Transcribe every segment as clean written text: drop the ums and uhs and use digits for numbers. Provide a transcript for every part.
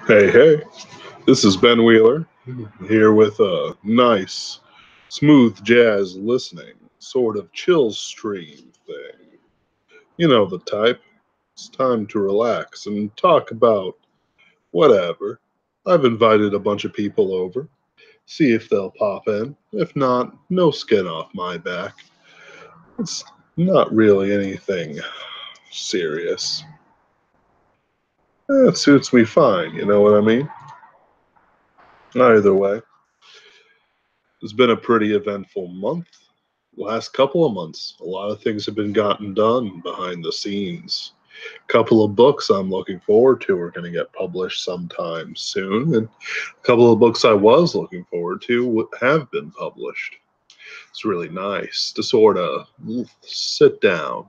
Hey, hey, this is Ben Wheeler here with a nice, smooth jazz listening, sort of chill stream thing. You know the type. It's time to relax and talk about whatever. I've invited a bunch of people over. See if they'll pop in. If not, no skin off my back. It's not really anything serious. It suits me fine, you know what I mean? Either way. It's been a pretty eventful month. Last couple of months, a lot of things have been gotten done behind the scenes. A couple of books I'm looking forward to are going to get published sometime soon, and a couple of books I was looking forward to have been published. It's really nice to sort of sit down,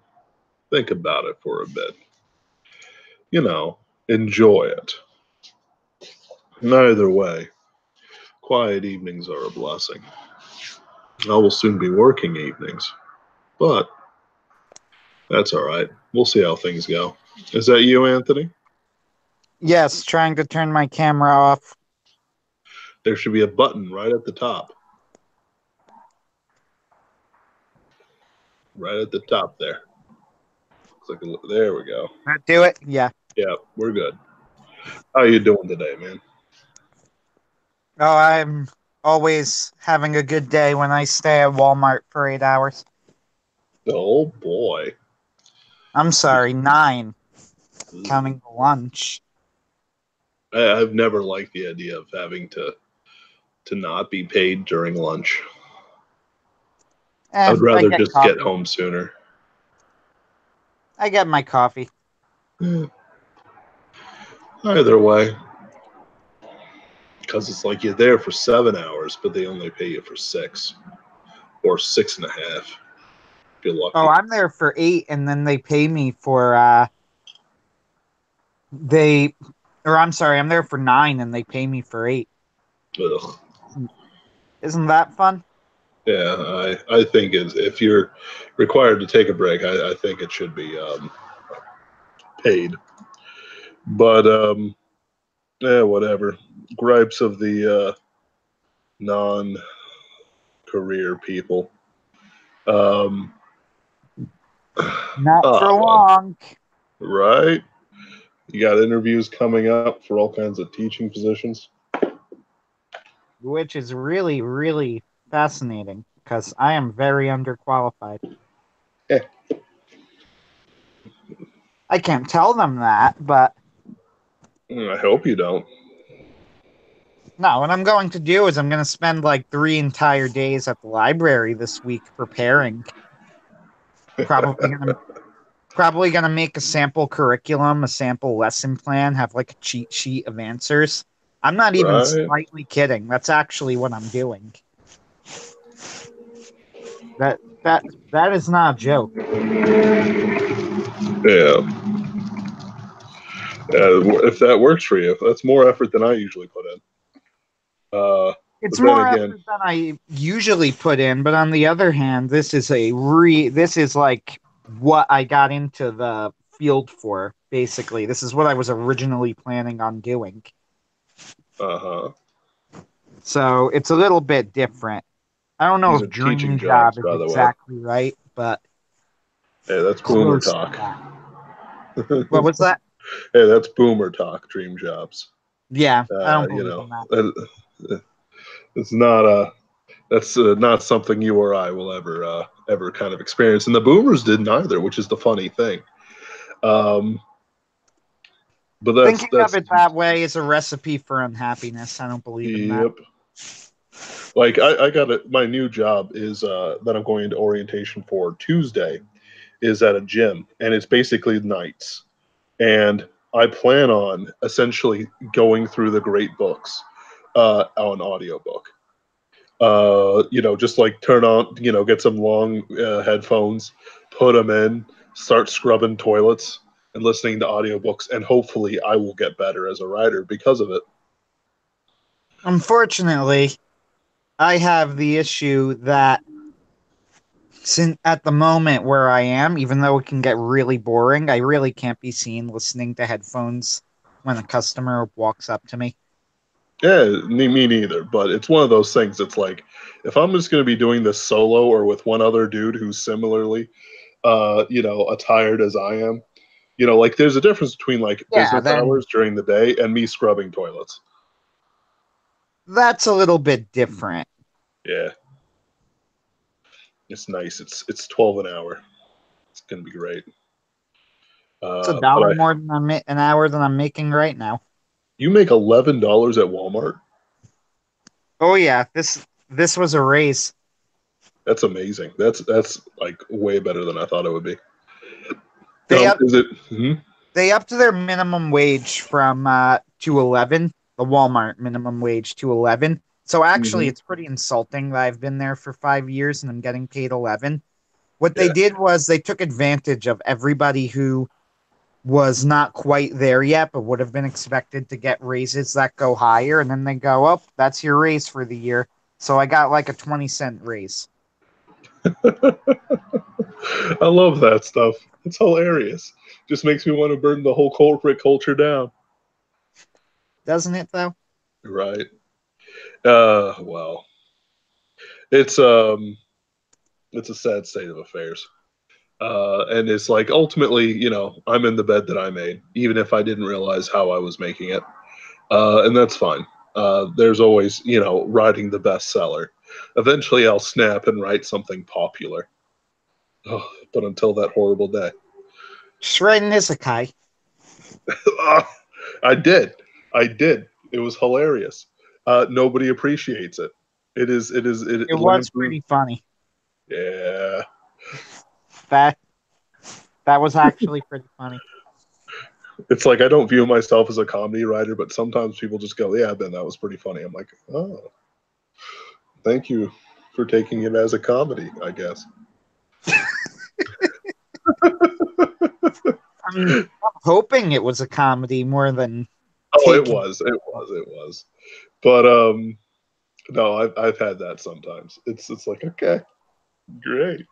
think about it for a bit, enjoy it. Either way, quiet evenings are a blessing. I will soon be working evenings, but that's all right. We'll see how things go. Is that you, Anthony? Yes, trying to turn my camera off. There should be a button right at the top. Right at the top there. Looks like there we go. Do it? Yeah. Yeah, we're good. How you doing today, man? Oh, I'm always having a good day when I stay at Walmart for 8 hours. Oh boy. I'm sorry, 9, counting the lunch. I've never liked the idea of having to not be paid during lunch. I'd I rather get just coffee. get home sooner. I get my coffee. Either way. Because it's like you're there for 7 hours, but they only pay you for 6. Or 6.5. If you're lucky. Oh, I'm there for 8, and then they pay me for, I'm sorry, I'm there for 9, and they pay me for 8. Ugh. Isn't that fun? Yeah, I think if you're required to take a break, I think it should be paid. But whatever. Gripes of the non-career people. Um, Not for long. Right? You got interviews coming up for all kinds of teaching positions. Which is really, really fascinating, because I am very underqualified. I can't tell them that, but I hope you don't. no, what I'm going to do is I'm going to spend like 3 entire days at the library this week preparing. Probably gonna make a sample curriculum, a sample lesson plan, have like a cheat sheet of answers. I'm not even Right? slightly kidding. That's actually what I'm doing. That is not a joke. Yeah. If that works for you, that's more effort than I usually put in. It's but then more again, effort than I usually put in, but on the other hand, this is like what I got into the field for, basically. This is what I was originally planning on doing. uh-huh. So it's a little bit different. I don't know These if are teaching dream jobs, job is by the way. exactly right, but Hey, that's boomer close to talk. that. What was that? Hey, that's boomer talk. Dream jobs. Yeah, I don't believe in that. It's not that's not something you or I will ever kind of experience, and the boomers didn't either, which is the funny thing. But Thinking that's of it that way is a recipe for unhappiness. I don't believe in that. yep. Like I got my new job is that I'm going into orientation for Tuesday is at a gym, and it's basically nights. And I plan on essentially going through the great books on audiobook. Just like turn on, get some long headphones, put them in, start scrubbing toilets and listening to audiobooks, and hopefully I will get better as a writer because of it. Unfortunately, I have the issue that at the moment where I am, even though it can get really boring, I really can't be seen listening to headphones when a customer walks up to me. Yeah, me neither. But it's one of those things. It's like if I'm just going to be doing this solo or with one other dude who's similarly, attired as I am, like there's a difference between like Yeah, business then hours during the day and me scrubbing toilets. that's a little bit different. Yeah, it's nice. It's 12 an hour. It's gonna be great. It's a But dollar more than an hour than I'm making right now. you make $11 at Walmart. Oh yeah, this was a raise. That's amazing. That's like way better than I thought it would be. They up Is it? Mhm. they upped their minimum wage from to 11, the Walmart minimum wage to 11. So actually, Mhm. it's pretty insulting that I've been there for 5 years and I'm getting paid 11. What they Yeah. did was they took advantage of everybody who was not quite there yet, but would have been expected to get raises that go higher, and then they go, "Oh, that's your raise for the year." So I got like a 20-cent raise. I love that stuff. It's hilarious. Just makes me want to burn the whole corporate culture down. Doesn't it though? Right. Well, it's um, it's a sad state of affairs. And it's like ultimately, I'm in the bed that I made, even if I didn't realize how I was making it. And that's fine. There's always, writing the bestseller. Eventually, I'll snap and write something popular. Oh, but until that horrible day, Just write an isekai. I did. I did. It was hilarious. Nobody appreciates it. It It was lands. pretty funny. Yeah. That that was actually pretty funny. It's like I don't view myself as a comedy writer, but sometimes people just go, "Yeah, Ben, that was pretty funny." I'm like, "Oh, thank you for taking it as a comedy, I guess." I'm hoping it was a comedy more than Oh, it taking. was, it was, it was. But no, I've had that sometimes. It's like okay, great.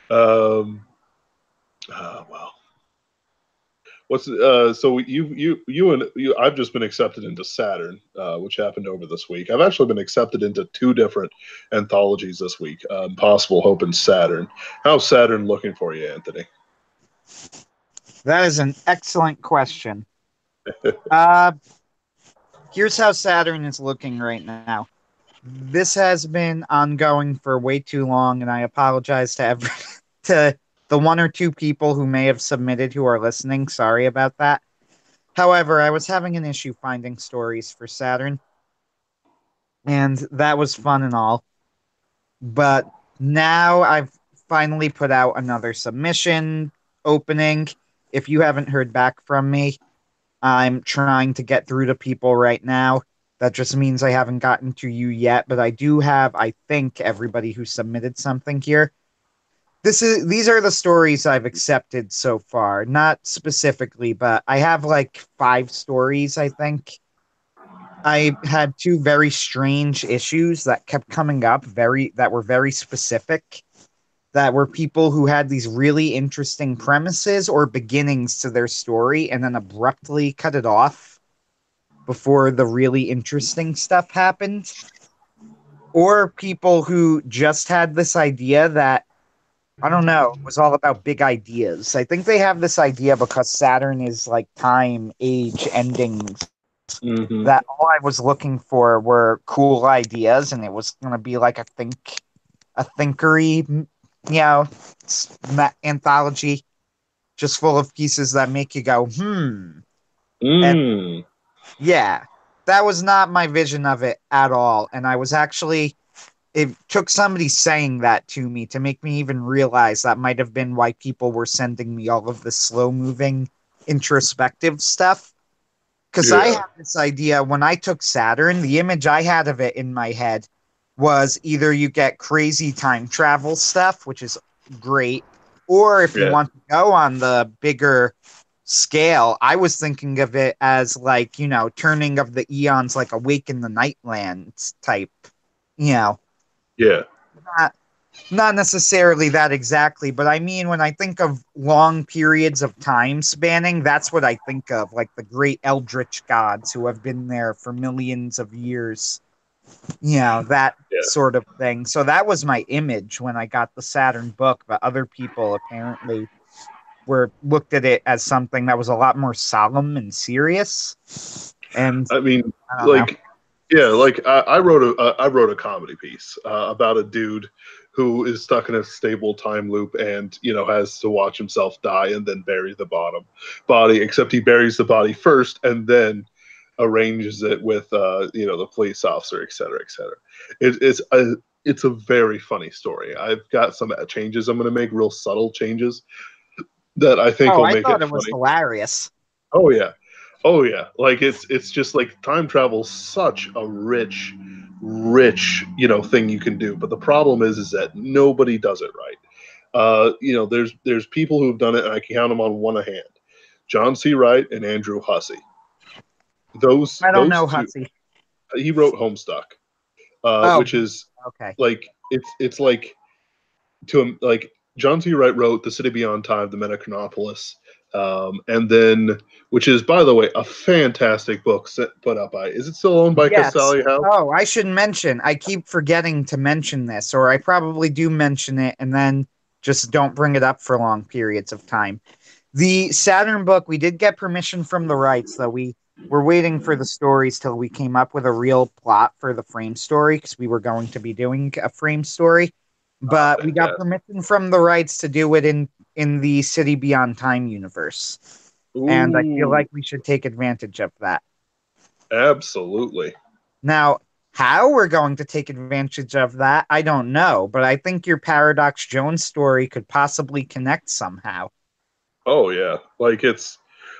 Um, well, what's so you and you? I've just been accepted into Saturn, which happened over this week. I've actually been accepted into two different anthologies this week. Possible Hope and Saturn. How's Saturn looking for you, Anthony? That is an excellent question. Uh, Here's how Saturn is looking right now. This has been ongoing for way too long, and I apologize to to the one or two people who may have submitted who are listening. Sorry about that. However, I was having an issue finding stories for Saturn, and that was fun and all. But now I've finally put out another submission opening. If you haven't heard back from me, I'm trying to get through to people right now. That just means I haven't gotten to you yet, but I do have, I think, everybody who submitted something here. These are the stories I've accepted so far. Not specifically, but I have like 5 stories, I think. I had two very strange issues that kept coming up, that were very specific, that were people who had these really interesting premises or beginnings to their story and then abruptly cut it off before the really interesting stuff happened, or people who just had this idea that I don't know, was all about big ideas. I think they have this idea because Saturn is like time, age, endings, Mm-hmm. that all I was looking for were cool ideas and it was going to be like a thinkery, anthology just full of pieces that make you go, And Mm. yeah, that was not my vision of it at all. And it took somebody saying that to me to make me even realize that might have been why people were sending me all of this slow moving introspective stuff. Because I Yeah. had this idea when I took Saturn, the image I had of it in my head was either you get crazy time travel stuff, which is great, or if you Yeah. want to go on the bigger scale, I was thinking of it as like, turning of the eons, like Awaken the Nightlands type, you know, Yeah. not Not necessarily that exactly, but I mean, when I think of long periods of time spanning, that's what I think of, like the great eldritch gods who have been there for millions of years. That Yeah. sort of thing. So that was my image when I got the Saturn book, but other people apparently were looked at it as something that was a lot more solemn and serious. And I mean, I don't know. like, yeah, like I wrote a comedy piece about a dude who is stuck in a stable time loop and has to watch himself die and then bury the body. Except he buries the body first and then arranges it with the police officer, et cetera, et cetera. It's a very funny story. I've got some changes I'm going to make, real subtle changes that I think Oh, will I make thought it it was funny. hilarious. Oh yeah. Oh yeah. Like it's just like time travel such a rich, thing you can do. But the problem is that nobody does it right. There's people who've done it and I can count them on one hand. John C. Wright and Andrew Hussey. Those I don't those know, two. Hussey. He wrote Homestuck, Oh, which is okay. like it's like to him like John C. Wright wrote The City Beyond Time, The Metachronopolis, and then which is by the way a fantastic book put out by. Is it still owned by Yes. Castelli House? Oh, I should mention. I keep forgetting to mention this, or I probably do mention it and then just don't bring it up for long periods of time. The Saturn book, we did get permission from the rights, though. We were waiting for the stories till we came up with a real plot for the frame story because we were going to be doing a frame story. Ah, But we got fantastic. permission from the rights to do it in the City Beyond Time universe. And I feel Ooh, like we should take advantage of that. absolutely. Now, how we're going to take advantage of that, I don't know, but I think your Paradox Jones story could possibly connect somehow. Oh yeah. Like it's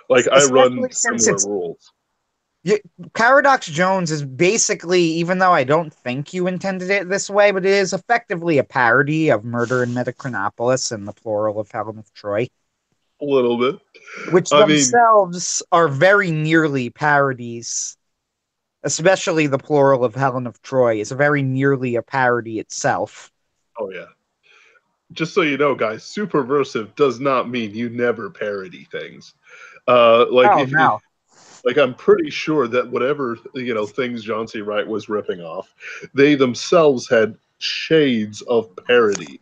like I run Especially since similar it's rules. y- Paradox Jones is basically, even though I don't think you intended it this way, but it is effectively a parody of Murder in Metachronopolis and the plural of Helen of Troy, A little bit. which I mean, themselves are very nearly parodies. Especially the plural of Helen of Troy is very nearly a parody itself. oh yeah. Just so you know, guys, superversive does not mean you never parody things. Like Oh if no. like I'm pretty sure that whatever things John C. Wright was ripping off, they themselves had shades of parody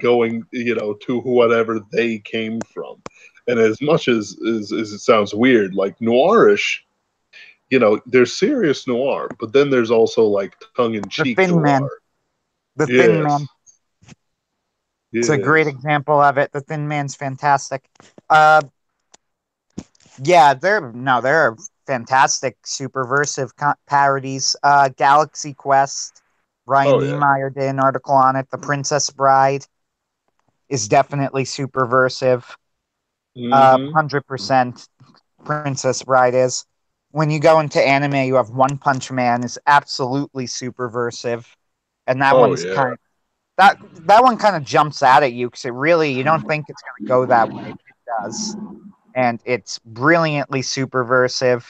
going to whatever they came from. And as much as it sounds weird, like noirish, there's serious noir, but then there's also like tongue in The cheek Thin noir. Man. The Thin Man. Yes, It's a great yes. example of it. The Thin Man's fantastic. Uh, yeah, there are fantastic superversive parodies. Galaxy Quest. Ryan Oh yeah. Niemeyer did an article on it. The Princess Bride is definitely superversive. Mm-hmm. 100% Princess Bride is. When you go into anime, you have One Punch Man is absolutely superversive, and that Oh one's yeah. kind of that one kind of jumps out at you because it really you don't think it's going to go that way, but it does, and it's brilliantly superversive.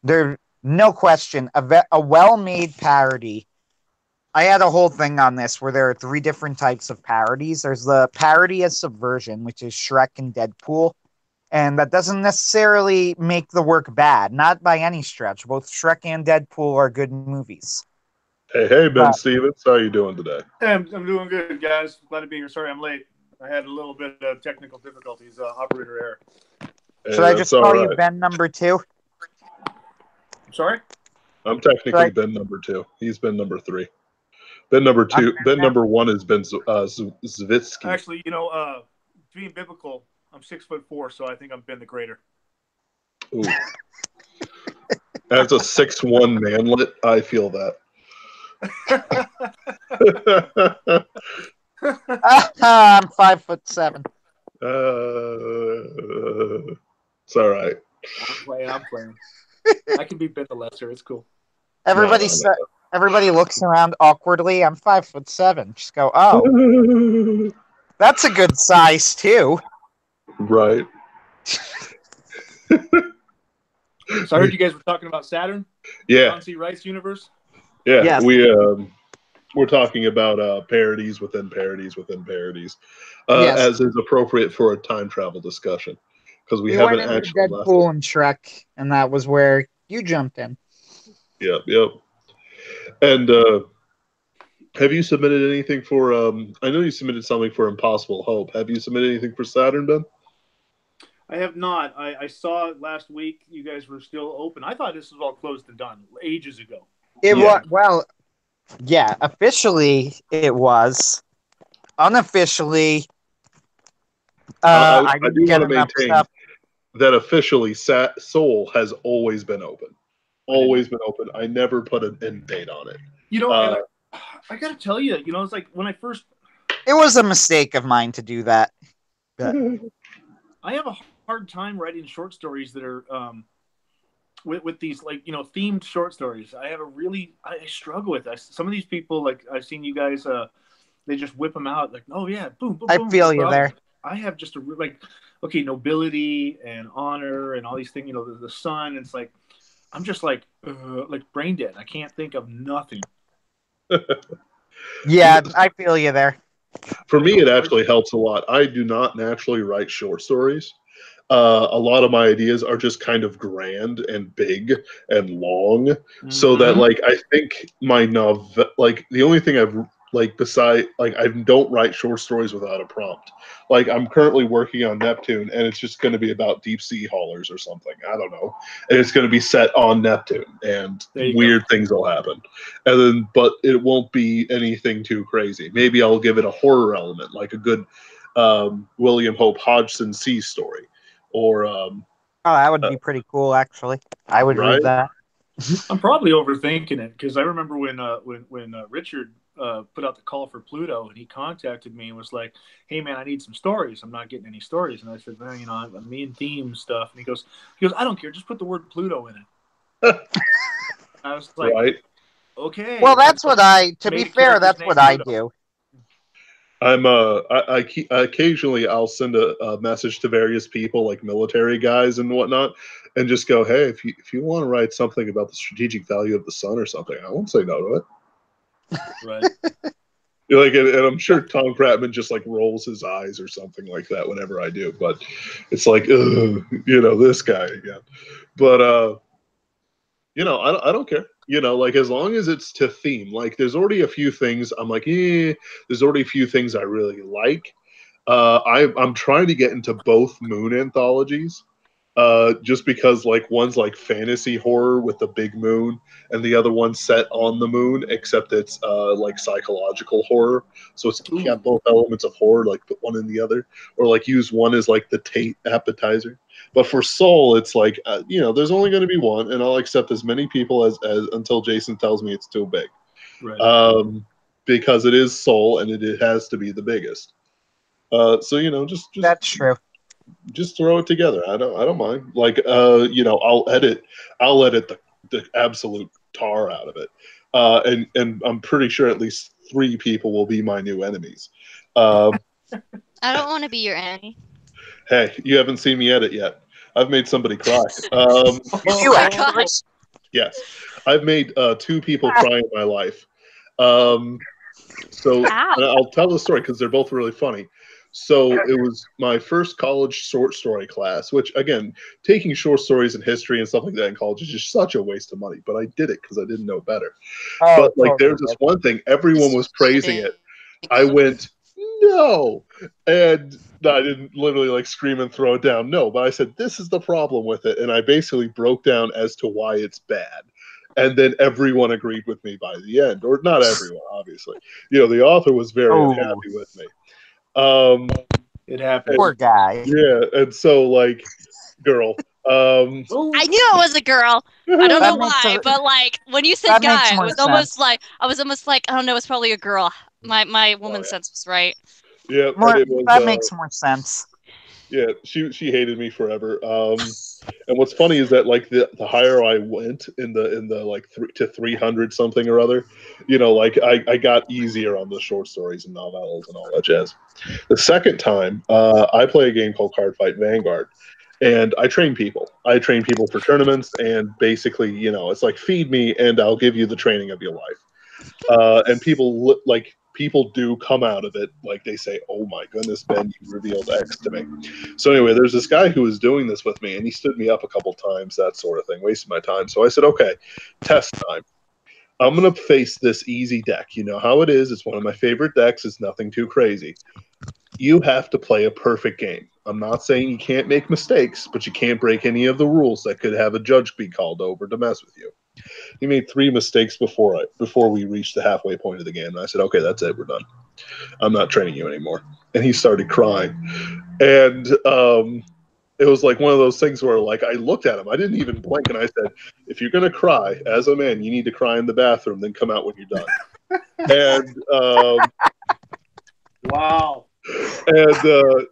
There's no question a well-made parody. I had a whole thing on this where there are three different types of parodies. There's the parody as subversion, which is Shrek and Deadpool. And that doesn't necessarily make the work bad, not by any stretch. Both Shrek and Deadpool are good movies. Hey, Ben But Stevens, how you doing today? Hey, I'm doing good, guys. Glad to be here. Sorry I'm late. I had a little bit of technical difficulties, operator error. should Hey, I that's just all call you right. Ben number two? I'm sorry? I'm Should I? technically Ben number two. He's Ben number three. Ben number I'm two. Ben Ben now. number one is Ben Zvitsky. Actually, being biblical, I'm 6'4", so I think I'm Ben the Greater. Ooh. As a 6'1" manlet, I feel that. I'm 5'7". It's all right. I'm playing. I can be Ben the Lesser. It's cool. Everybody, No, everybody looks around awkwardly. I'm 5'7". Just go, oh, no. that's a good size too. Right. So I heard you guys were talking about Saturn, Yeah. John C. Wright's universe. Yeah. Yes. We're talking about parodies within parodies within parodies, Yes. as is appropriate for a time travel discussion, because we went haven't into actually left Deadpool it. and Shrek, and that was where you jumped in. Yep, yep. And have you submitted anything for? I know you submitted something for Impossible Hope. Have you submitted anything for Saturn, Ben? I have not. I saw last week you guys were still open. I thought this was all closed and done ages ago. It Yeah. was officially it was. Unofficially, I I didn't do get want to enough maintain stuff. that officially, Soul has always been open. Always been open. I never put an end date on it. You know, and I got to tell you, it's like when I first. It was a mistake of mine to do that. But I have a hard time writing short stories that are with these themed short stories. I struggle with that. Some of these people, like I've seen you guys, they just whip them out like, oh yeah, boom, boom, I boom. feel you there. I have just okay, nobility and honor and all these things. The sun. It's like I'm just like brain dead. I can't think of nothing. Yeah, I feel you there. For me, it actually helps a lot. I do not naturally write short stories. A lot of my ideas are just kind of grand and big and long, so that I think my novel, the only thing I've beside I don't write short stories without a prompt. I'm currently working on Neptune, and it's just going to be about deep sea haulers or something. I don't know, and it's going to be set on Neptune, and weird things will happen, and then but it won't be anything too crazy. Maybe I'll give it a horror element, like a good William Hope Hodgson sea story. Or that would be pretty cool. Actually, I would read that. I'm probably overthinking it because I remember when Richard put out the call for Pluto, and he contacted me and was like, "Hey man, I need some stories. I'm not getting any stories." And I said, "Man, I'm me and theme stuff." And he goes, "I don't care. Just put the word Pluto in it." I was like, "Okay." Well, that's what to be fair, that's what I do. I'm I occasionally I'll send a message to various people, like military guys and whatnot, and just go, hey, if you want to write something about the strategic value of the sun or something, I won't say no to it. Right. And I'm sure Tom Prattman just rolls his eyes or something like that whenever I do, but it's like, this guy again. But I don't care. As long as it's to theme. There's already a few things I'm like, there's already a few things I really like. I'm trying to get into both Moon anthologies, just because one's fantasy horror with the big moon, and the other one's set on the moon, except it's psychological horror. So it's got both elements of horror, put one in the other, or use one as the Tate appetizer. But for Soul, it's there's only going to be one, and I'll accept as many people as until Jason tells me it's too big. Right. Because it is Soul, and it has to be the biggest. So just that's true. Just throw it together. I don't mind. I'll edit the absolute tar out of it. And I'm pretty sure at least 3 people will be my new enemies. I don't want to be your enemy. Hey, you haven't seen me edit yet. I've made somebody cry. You actually? Yes, I've made 2 people cry in my life. So I'll tell the story because they're both really funny. So it was my first college short story class, which, again, taking short stories and history and stuff like that in college is just such a waste of money. But I did it because I didn't know better. But there's this one thing, everyone was praising it. I went, no. And I didn't literally scream and throw it down. No, but I said, this is the problem with it. And I basically broke down as to why it's bad. And then everyone agreed with me by the end. Or not everyone, obviously. The author was very unhappy with me. It happened. Poor guy. Yeah, and so girl. I knew it was a girl. I don't know why, but when you said guy, I was almost like I don't know, it's probably a girl. My woman sense was right. Yeah, that makes more sense. Yeah, she hated me forever. And what's funny is that the higher I went in the 3 to 300 something or other, I got easier on the short stories and novellas and all that jazz. The second time, I play a game called Cardfight Vanguard, and I train people. I train people for tournaments, and basically, it's feed me and I'll give you the training of your life. And people do come out of it, like they say, "Oh my goodness, Ben, you revealed X to me." So anyway, there's this guy who was doing this with me, and he stood me up a couple times, that sort of thing, wasting my time. So I said, "Okay, test time. I'm gonna face this easy deck. You know how it is. It's one of my favorite decks. It's nothing too crazy. You have to play a perfect game. I'm not saying you can't make mistakes, but you can't break any of the rules that could have a judge be called over to mess with you." He made 3 mistakes before we reached the halfway point of the game. And I said, "Okay, that's it. We're done. I'm not training you anymore." And he started crying. And it was like one of those things where, like, I looked at him. I didn't even blink, and I said, "If you're gonna cry as a man, you need to cry in the bathroom. Then come out when you're done." And wow. And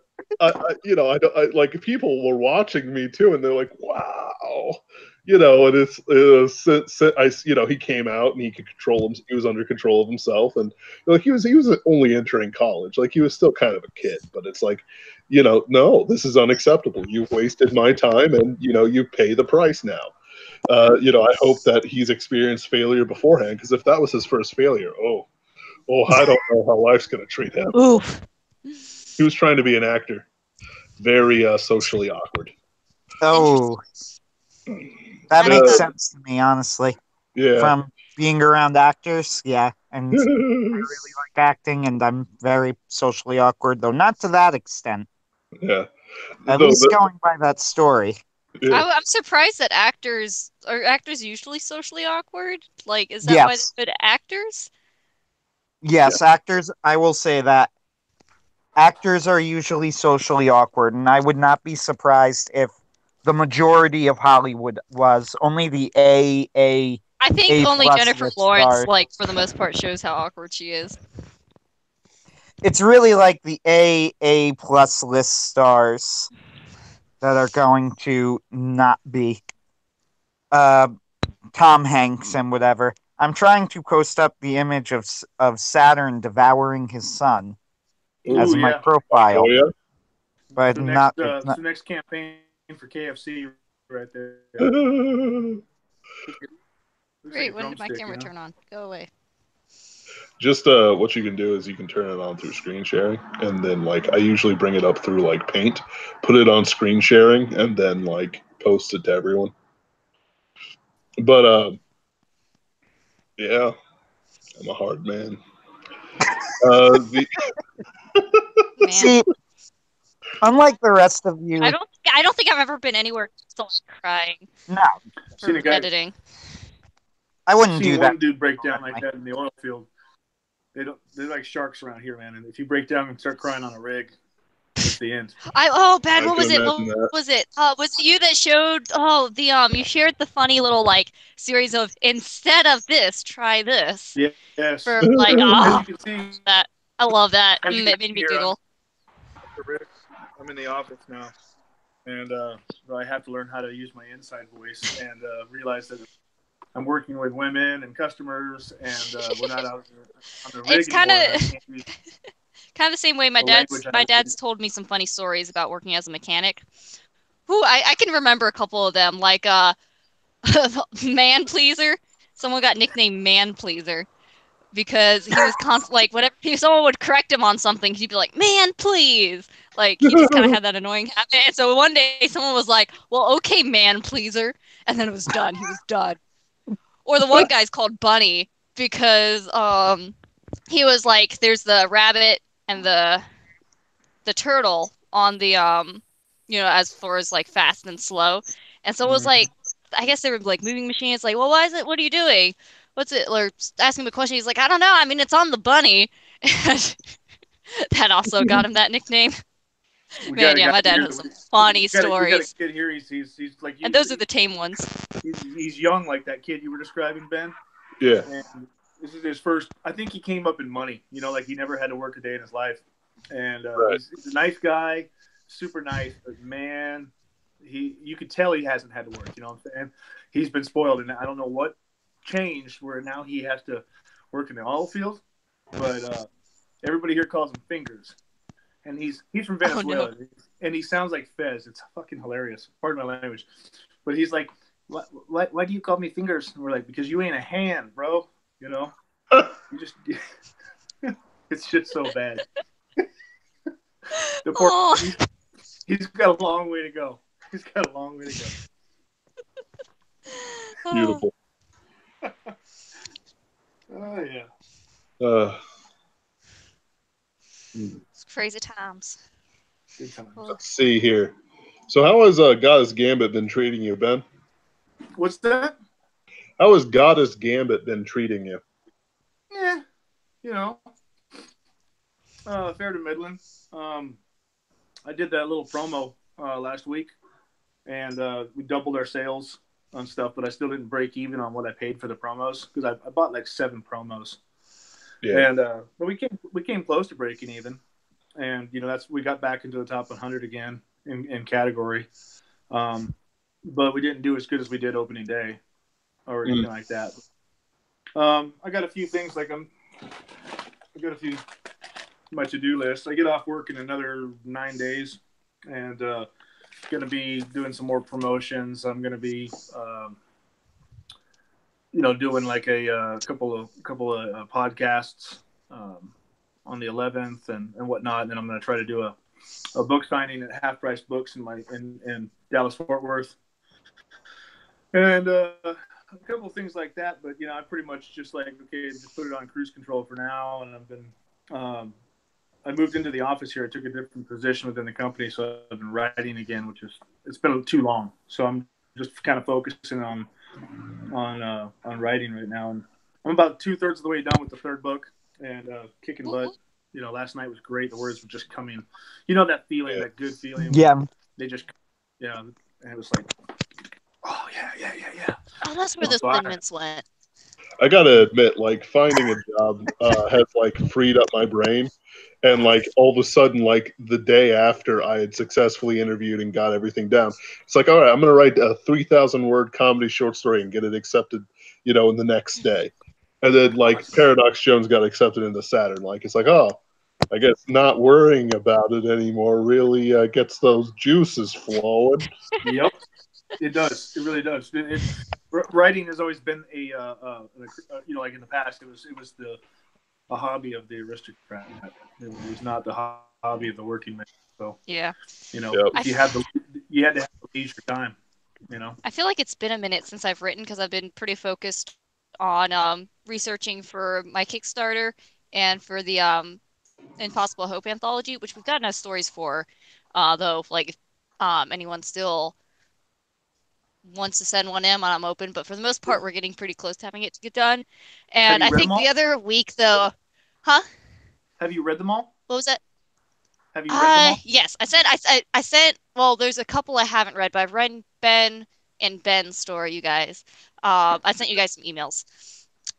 like people were watching me too, and they're like, "Wow." And he came out and he could control him. He was under control of himself, and like he was only entering college. Like he was still kind of a kid, but it's like, no, this is unacceptable. You've wasted my time, and you pay the price now. I hope that he's experienced failure beforehand, because if that was his first failure, I don't know how life's gonna treat him. Oof. He was trying to be an actor. Very socially awkward. Oh, that makes sense to me, honestly. Yeah. From being around actors, yeah. And I really like acting, and I'm very socially awkward, though not to that extent. Yeah. At least going by that story. Yeah. I'm surprised that actors usually socially awkward. Like, is that why they're good actors? Yes, yeah. Actors, I will say that actors are usually socially awkward, and I would not be surprised if the majority of Hollywood was. Only the I think only Jennifer Lawrence, like, for the most part, shows how awkward she is. It's really like the A+ list stars that are going to not be Tom Hanks and whatever. I'm trying to post up the image of Saturn devouring his son as my profile. Oh, yeah. But it's the next campaign for KFC right there. Wait, when did my camera turn on? Go away. Just what you can do is you can turn it on through screen sharing, and then like I usually bring it up through like Paint, put it on screen sharing, and then like post it to everyone. But yeah, I'm a hard man. See, unlike the rest of you, I don't think I've ever been anywhere still crying. No, for editing. I wouldn't do that. One dude break down like that in the oil field. They're like sharks around here, man. And if you break down and start crying on a rig, it's the end. Ben, what was it? Was it you that showed? You shared the funny little like series of instead of this, try this. Yes. For like, that I love that. It made me giggle. I'm in the office now, and I have to learn how to use my inside voice and realize that I'm working with women and customers, and we're not out on the rig. It's kind of the same way my dad's told me some funny stories about working as a mechanic. I can remember a couple of them, like Man Pleaser. Someone got nicknamed Man Pleaser because he was constantly like, whenever someone would correct him on something, he'd be like, "Man, please." Like, he just kind of had that annoying habit. And so one day someone was like, "Well, okay, Man Pleaser," and then it was done. He was done. Or the one guy's called Bunny because he was like, there's the rabbit and the turtle on the as far as like fast and slow, and so it was like, I guess they were like moving machines. Like, well, why is it? What are you doing? What's it? Or asking him a question. He's like, I don't know. I mean, it's on the bunny. That also got him that nickname. Man, yeah, my dad has some funny stories. We got a kid here. He's like, and those are the tame ones. He's young, like that kid you were describing, Ben. Yeah. And this is his first. I think he came up in money. Like he never had to work a day in his life. And he's a nice guy, super nice. But man, you could tell he hasn't had to work. You know what I'm saying? He's been spoiled, and I don't know what changed where now he has to work in the oil field. But everybody here calls him Fingers. And he's from Venezuela, and he sounds like Fez. It's fucking hilarious. Pardon my language. But he's like, why do you call me Fingers? And we're like, because you ain't a hand, bro. You just, it's just so bad. The poor, he's got a long way to go. He's got a long way to go. Beautiful. Oh yeah. It's crazy times. Good times. Let's see here. So how has Goddess Gambit been treating you, Ben? What's that? How has Goddess Gambit been treating you? Yeah, you know, fair to middling. I did that little promo last week, and we doubled our sales on stuff, but I still didn't break even on what I paid for the promos because I bought like 7 promos. Yeah. And but we came close to breaking even, and you know we got back into the top 100 again in category, but we didn't do as good as we did opening day or anything like that. I got a few things I got a few my to-do list. I get off work in another 9 days, and going to be doing some more promotions. I'm going to be doing like a couple of podcasts on the 11th and whatnot. And then I'm going to try to do a book signing at Half Price Books in Dallas Fort Worth, and a couple of things like that. But I pretty much just like, okay, just put it on cruise control for now. And I've been I moved into the office here. I took a different position within the company, so I've been writing again, it's been too long. So I'm just kind of focusing on writing right now, and I'm about 2/3 of the way done with the 3rd book, and kicking butt. Last night was great. The words were just coming. That feeling, that good feeling. Yeah. They just, and it was like, oh yeah. Oh, that's where the Thin Mints went. I gotta admit, like finding a job has like freed up my brain. And like all of a sudden, like the day after I had successfully interviewed and got everything down, it's like, all right, I'm going to write a 3,000-word comedy short story and get it accepted, in the next day. And then like Paradox Jones got accepted into Saturn. Like it's like, oh, I guess not worrying about it anymore really gets those juices flowing. Yep, it does. It really does. Writing has always been like in the past, it was a hobby of the aristocrat. It was not the hobby of the working man. So yeah, you had to have leisure time. I feel like it's been a minute since I've written because I've been pretty focused on researching for my Kickstarter and for the Impossible Hope anthology, which we've got enough stories for. Though, like, if anyone still wants to send one in, I'm open. But for the most part, we're getting pretty close to having it to get done. And I think the other week, though, huh? Have you read them all? What was that? Have you read them all? Yes, I sent. Well, there's a couple I haven't read, but I've read Ben and Ben's story. You guys, I sent you guys some emails,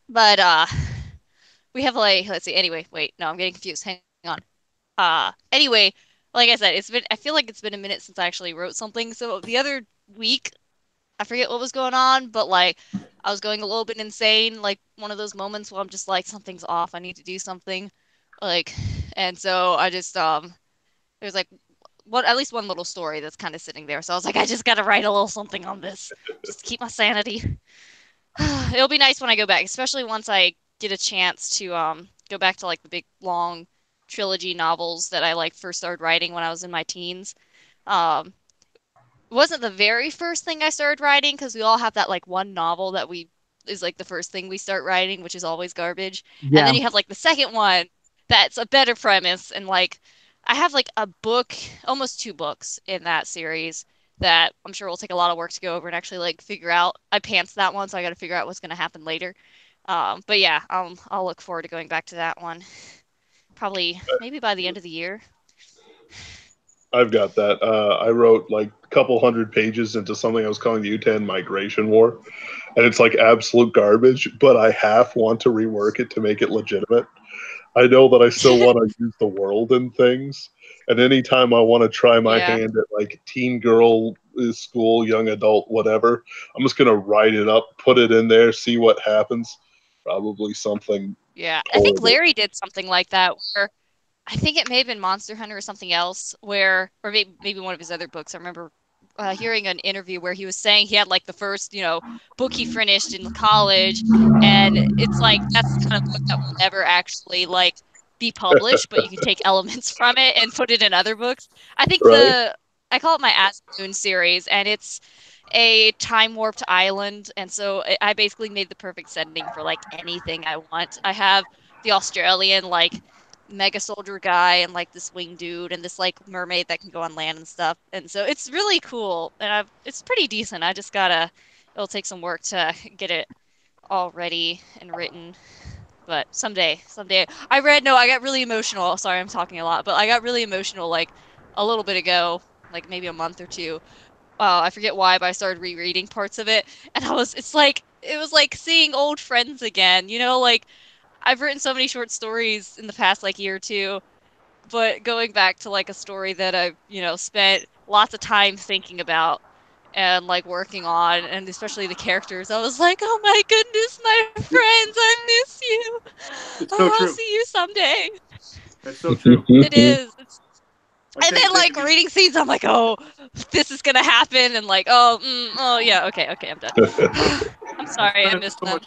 but we have like, let's see. Anyway, wait, no, I'm getting confused. Hang on. Anyway, like I said, I feel like it's been a minute since I actually wrote something. So the other week, I forget what was going on, but like I was going a little bit insane, like one of those moments where I'm just like, something's off. I need to do something, like, and so I just there's like at least one little story that's kind of sitting there. So I was like, I just got to write a little something on this, just to keep my sanity. It'll be nice when I go back, especially once I get a chance to go back to like the big long trilogy novels that I like first started writing when I was in my teens. It wasn't the very first thing I started writing because we all have that like one novel that is like the first thing we start writing, which is always garbage. Yeah. And then you have like the second one that's a better premise, and like I have like a book, almost 2 books in that series that I'm sure will take a lot of work to go over and actually like figure out. I pants that one, so I got to figure out what's going to happen later. But yeah, I'll look forward to going back to that one. Probably maybe by the end of the year. I've got that. I wrote like a couple hundred pages into something I was calling the U-10 Migration War, and it's like absolute garbage, but I half want to rework it to make it legitimate. I know that I still want to use the world and things, and anytime I want to try my hand at like teen girl, school, young adult, whatever, I'm just going to write it up, put it in there, see what happens. Probably something. Yeah, I think Larry did something like that where I think it may have been Monster Hunter or something else or maybe one of his other books. I remember hearing an interview where he was saying he had like the first, book he finished in college, and it's like that's the kind of book that will never actually like be published, but you can take elements from it and put it in other books. I think Right. I call it my Asmoon series, and it's a time warped island, and so I basically made the perfect setting for like anything I want. I have the Australian like mega soldier guy and like this wing dude and this like mermaid that can go on land and stuff, and so it's really cool, and it's pretty decent. I just gotta It'll take some work to get it all ready and written, but someday I got really emotional. Sorry, I'm talking a lot, but I got really emotional like a little bit ago, like maybe a month or two. I forget why, but I started rereading parts of it, and it was like seeing old friends again. Like I've written so many short stories in the past like year or two, but going back to like a story that I've, spent lots of time thinking about and like working on, and especially the characters, I was like, oh my goodness, my friends, I miss you. It's so Oh, I'll true. see you someday. That's so true. It is. I And then like think reading scenes, I'm like, oh, this is gonna happen, and like, oh yeah, okay, I'm done. I'm sorry, I missed them.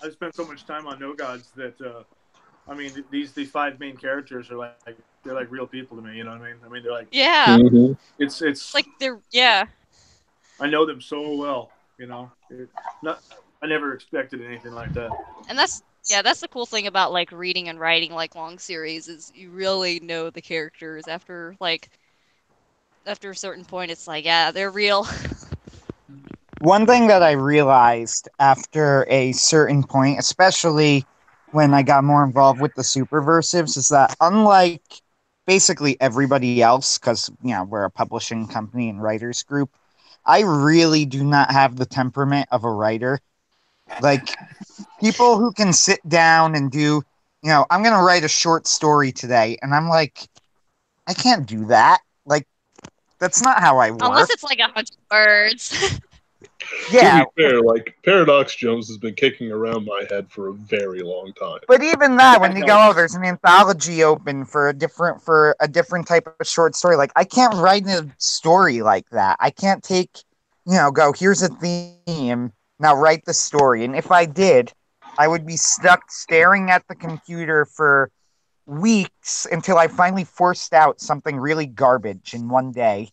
I spent so much time on No Gods that I mean these 5 main characters are they're like real people to me. You know what I mean? I mean they're like Yeah, Mhm. it's like yeah. I know them so well. I never expected anything like that. And that's the cool thing about like reading and writing like long series is you really know the characters after a certain point. It's like, yeah, they're real. One thing that I realized after a certain point, especially when I got more involved with the Superversives, is that unlike basically everybody else, because we're a publishing company and writers group, I really do not have the temperament of a writer. Like people who can sit down and do, I'm going to write a short story today, and I'm like, I can't do that. Like that's not how I work. Unless it's like 100 words. Yeah. To be fair, like Paradox Jones has been kicking around my head for a very long time. But even that, when you go, oh, there's an anthology open for a different type of short story. Like I can't write a story like that. I can't take, go here's a theme, now write the story. And if I did, I would be stuck staring at the computer for weeks until I finally forced out something really garbage in one day.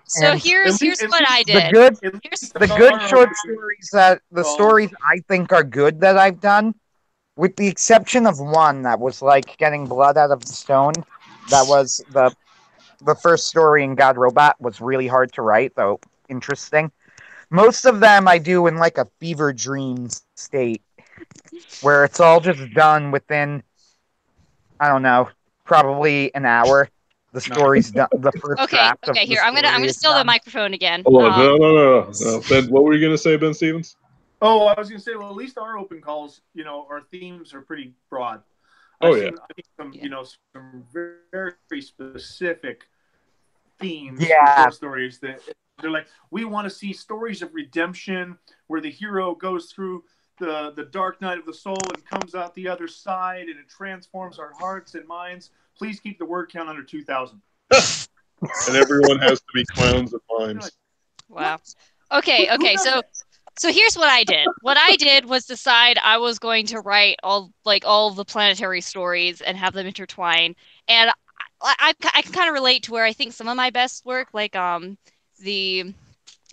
So And here's what I the did. good Here's the good short stories the stories I think are good that I've done, with the exception of one that was like getting blood out of the stone. That was the first story in God Robot, was really hard to write, though interesting. Most of them I do in like a fever dream state where it's all just done within, I don't know, probably an hour. The story's done. The first draft of Okay, the here I'm story gonna is steal the done. microphone again. Hold on, no. Ben, what were you gonna say, Ben Stevens? Oh, I was gonna say, well, at least our open calls, our themes are pretty broad. Oh, I've yeah. seen, I think some very specific themes Yeah. for short stories that they're like, we want to see stories of redemption where the hero goes through the dark night of the soul and comes out the other side, and it transforms our hearts and minds. Please keep the word count under 2,000. And everyone has to be clowns and mimes. Wow. Okay. So here's what I did. What I did was decide I was going to write all of the planetary stories and have them intertwine. And I can kind of relate to where I think some of my best work, like the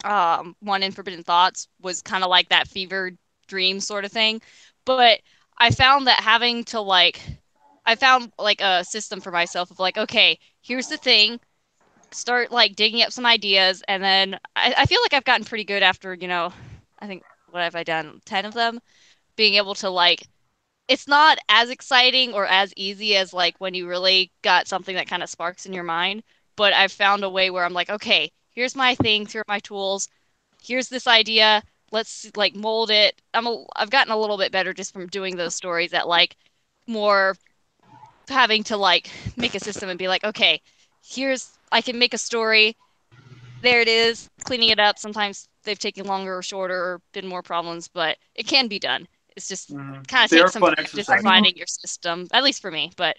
one in Forbidden Thoughts, was kind of like that fever dream sort of thing. But I found that I found like a system for myself of like, okay, here's the thing. Start like digging up some ideas, and then I feel like I've gotten pretty good after, I think, what have I done? 10 of them, being able to like, it's not as exciting or as easy as like when you really got something that kind of sparks in your mind, but I've found a way where I'm like, okay, here's my things, here are my tools, here's this idea, let's like mold it. I've gotten a little bit better just from doing those stories at like more having to like make a system and be like, okay, I can make a story. There it is, cleaning it up. Sometimes they've taken longer or shorter or been more problems, but it can be done. It's just kind of takes some practice finding your system, at least for me. But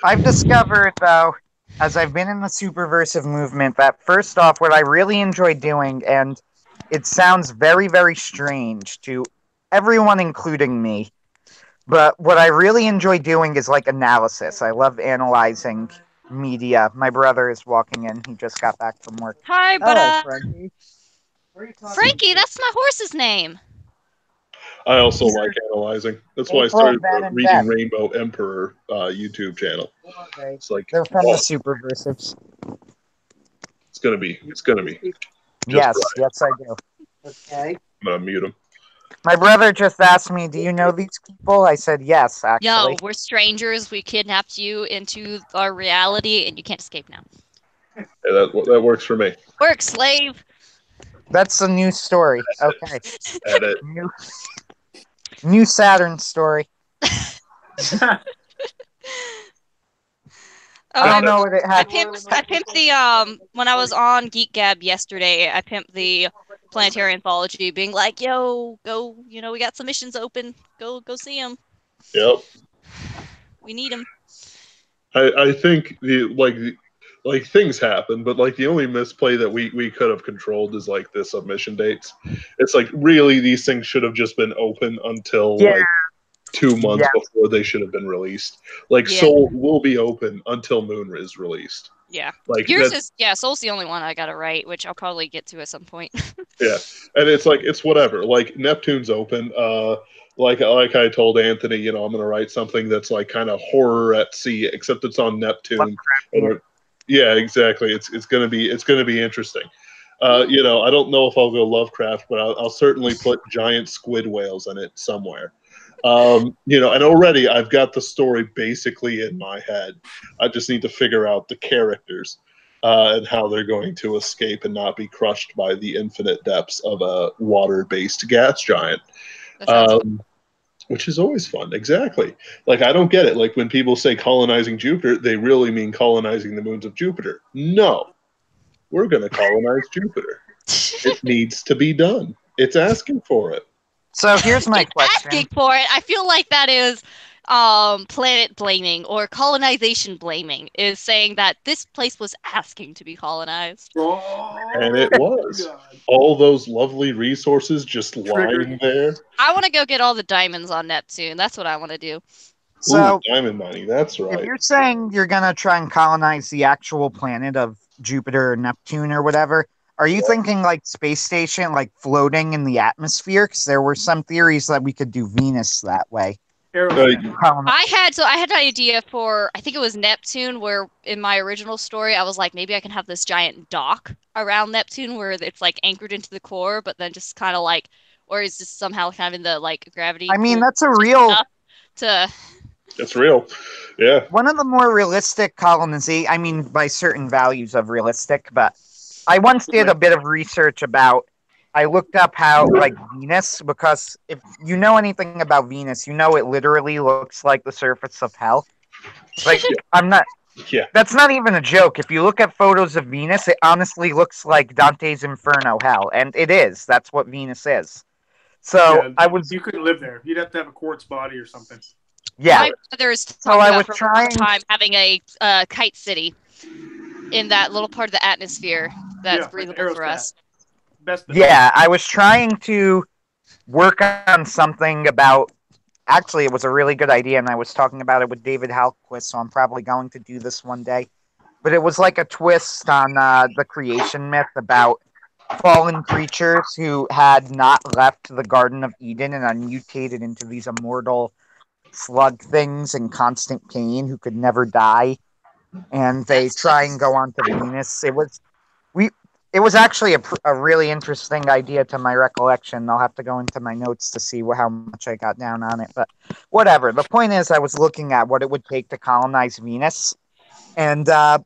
I've discovered, though, as I've been in the Superversive movement, that first off, what I really enjoy doing, and it sounds very, very strange to everyone, including me, but what I really enjoy doing is like analysis. I love analyzing media. My brother is walking in. He just got back from work. Hi, Hello, but Frankie. What are you talking Frankie, that's my horse's name. I also like analyzing. That's why I April, started Ben, and reading Beth. Rainbow Emperor YouTube channel. Okay. It's like, They're from the oh, Superversives. it's gonna be Yes, right. yes, I do. Okay. I'm gonna mute him. My brother just asked me, "Do you know these people?" I said, "Yes, actually." No, we're strangers. We kidnapped you into our reality, and you can't escape now. Yeah, that works for me. Work, slave. That's a new story. Okay. Edit. New Saturn story. I don't know what it I had. pimped the when I was on Geek Gab yesterday. I pimped the Planetary Anthology, being like, "Yo, go! We got some missions open. Go see them. Yep. We need them." I think like things happen, but like the only misplay that we could have controlled is like the submission dates. It's like really these things should have just been open until like 2 months before they should have been released. Like Soul will be open until Moon is released. Yeah. Like yours is Soul's the only one I gotta write, which I'll probably get to at some point. Yeah, and it's like it's whatever. Like Neptune's open. Like I told Anthony, I'm gonna write something that's like kind of horror at sea, except it's on Neptune. Yeah, exactly. It's gonna be interesting. I don't know if I'll go Lovecraft, but I'll certainly put giant squid whales in it somewhere. And already I've got the story basically in my head. I just need to figure out the characters and how they're going to escape and not be crushed by the infinite depths of a water-based gas giant. Which is always fun. Exactly. Like, I don't get it. Like, when people say colonizing Jupiter, they really mean colonizing the moons of Jupiter. No. We're going to colonize Jupiter. It needs to be done. It's asking for it. So here's my question. Asking for it. I feel like that is planet blaming or colonization blaming, is saying that this place was asking to be colonized. And it was. All those lovely resources just lying there. I want to go get all the diamonds on Neptune. That's what I want to do. So, diamond money, that's right. If you're saying you're going to try and colonize the actual planet of Jupiter or Neptune or whatever, are you thinking like space station, like floating in the atmosphere? Because there were some theories that we could do Venus that way. I had an idea for, I think it was Neptune, where in my original story I was like, maybe I can have this giant dock around Neptune where it's like anchored into the core, but then just kind of like, or is this somehow kind of in the like gravity? I mean, that's a real. It's real, yeah. One of the more realistic colonization, I mean, by certain values of realistic, but I once did a bit of research about. I looked up how, like, Venus, because if you know anything about Venus, it literally looks like the surface of hell. Like, that's not even a joke. If you look at photos of Venus, it honestly looks like Dante's Inferno hell, and it is. That's what Venus is. So you couldn't live there. You'd have to have a quartz body or something. Yeah. My brother's talking about for a long time having a kite city in that little part of the atmosphere that's breathable for us. Yeah, I was trying to work on something about. Actually, it was a really good idea, and I was talking about it with David Halquist, so I'm probably going to do this one day. But it was like a twist on the creation myth about fallen creatures who had not left the Garden of Eden and are mutated into these immortal slug things in constant pain who could never die. And they try and go on to Venus. It was actually a really interesting idea to my recollection. I'll have to go into my notes to see how much I got down on it. But whatever. The point is, I was looking at what it would take to colonize Venus. And the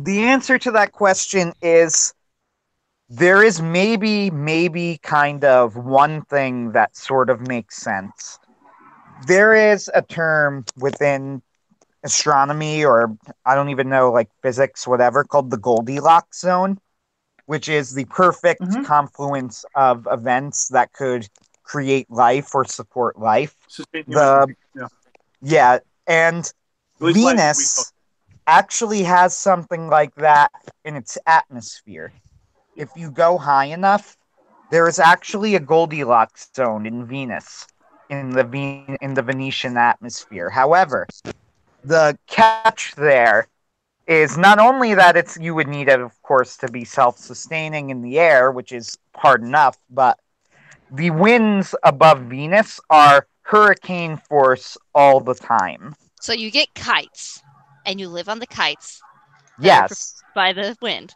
answer to that question is there is maybe kind of one thing that sort of makes sense. There is a term within astronomy, or I don't even know, like physics, whatever, called the Goldilocks zone, which is the perfect confluence of events that could create life or support life. And Venus, actually has something like that in its atmosphere. If you go high enough, there is actually a Goldilocks zone in Venus, in the Venetian atmosphere. However, the catch there is not only that you would need it, of course, to be self-sustaining in the air, which is hard enough, but the winds above Venus are hurricane force all the time. So you get kites, and you live on the kites that are Yes, by the wind.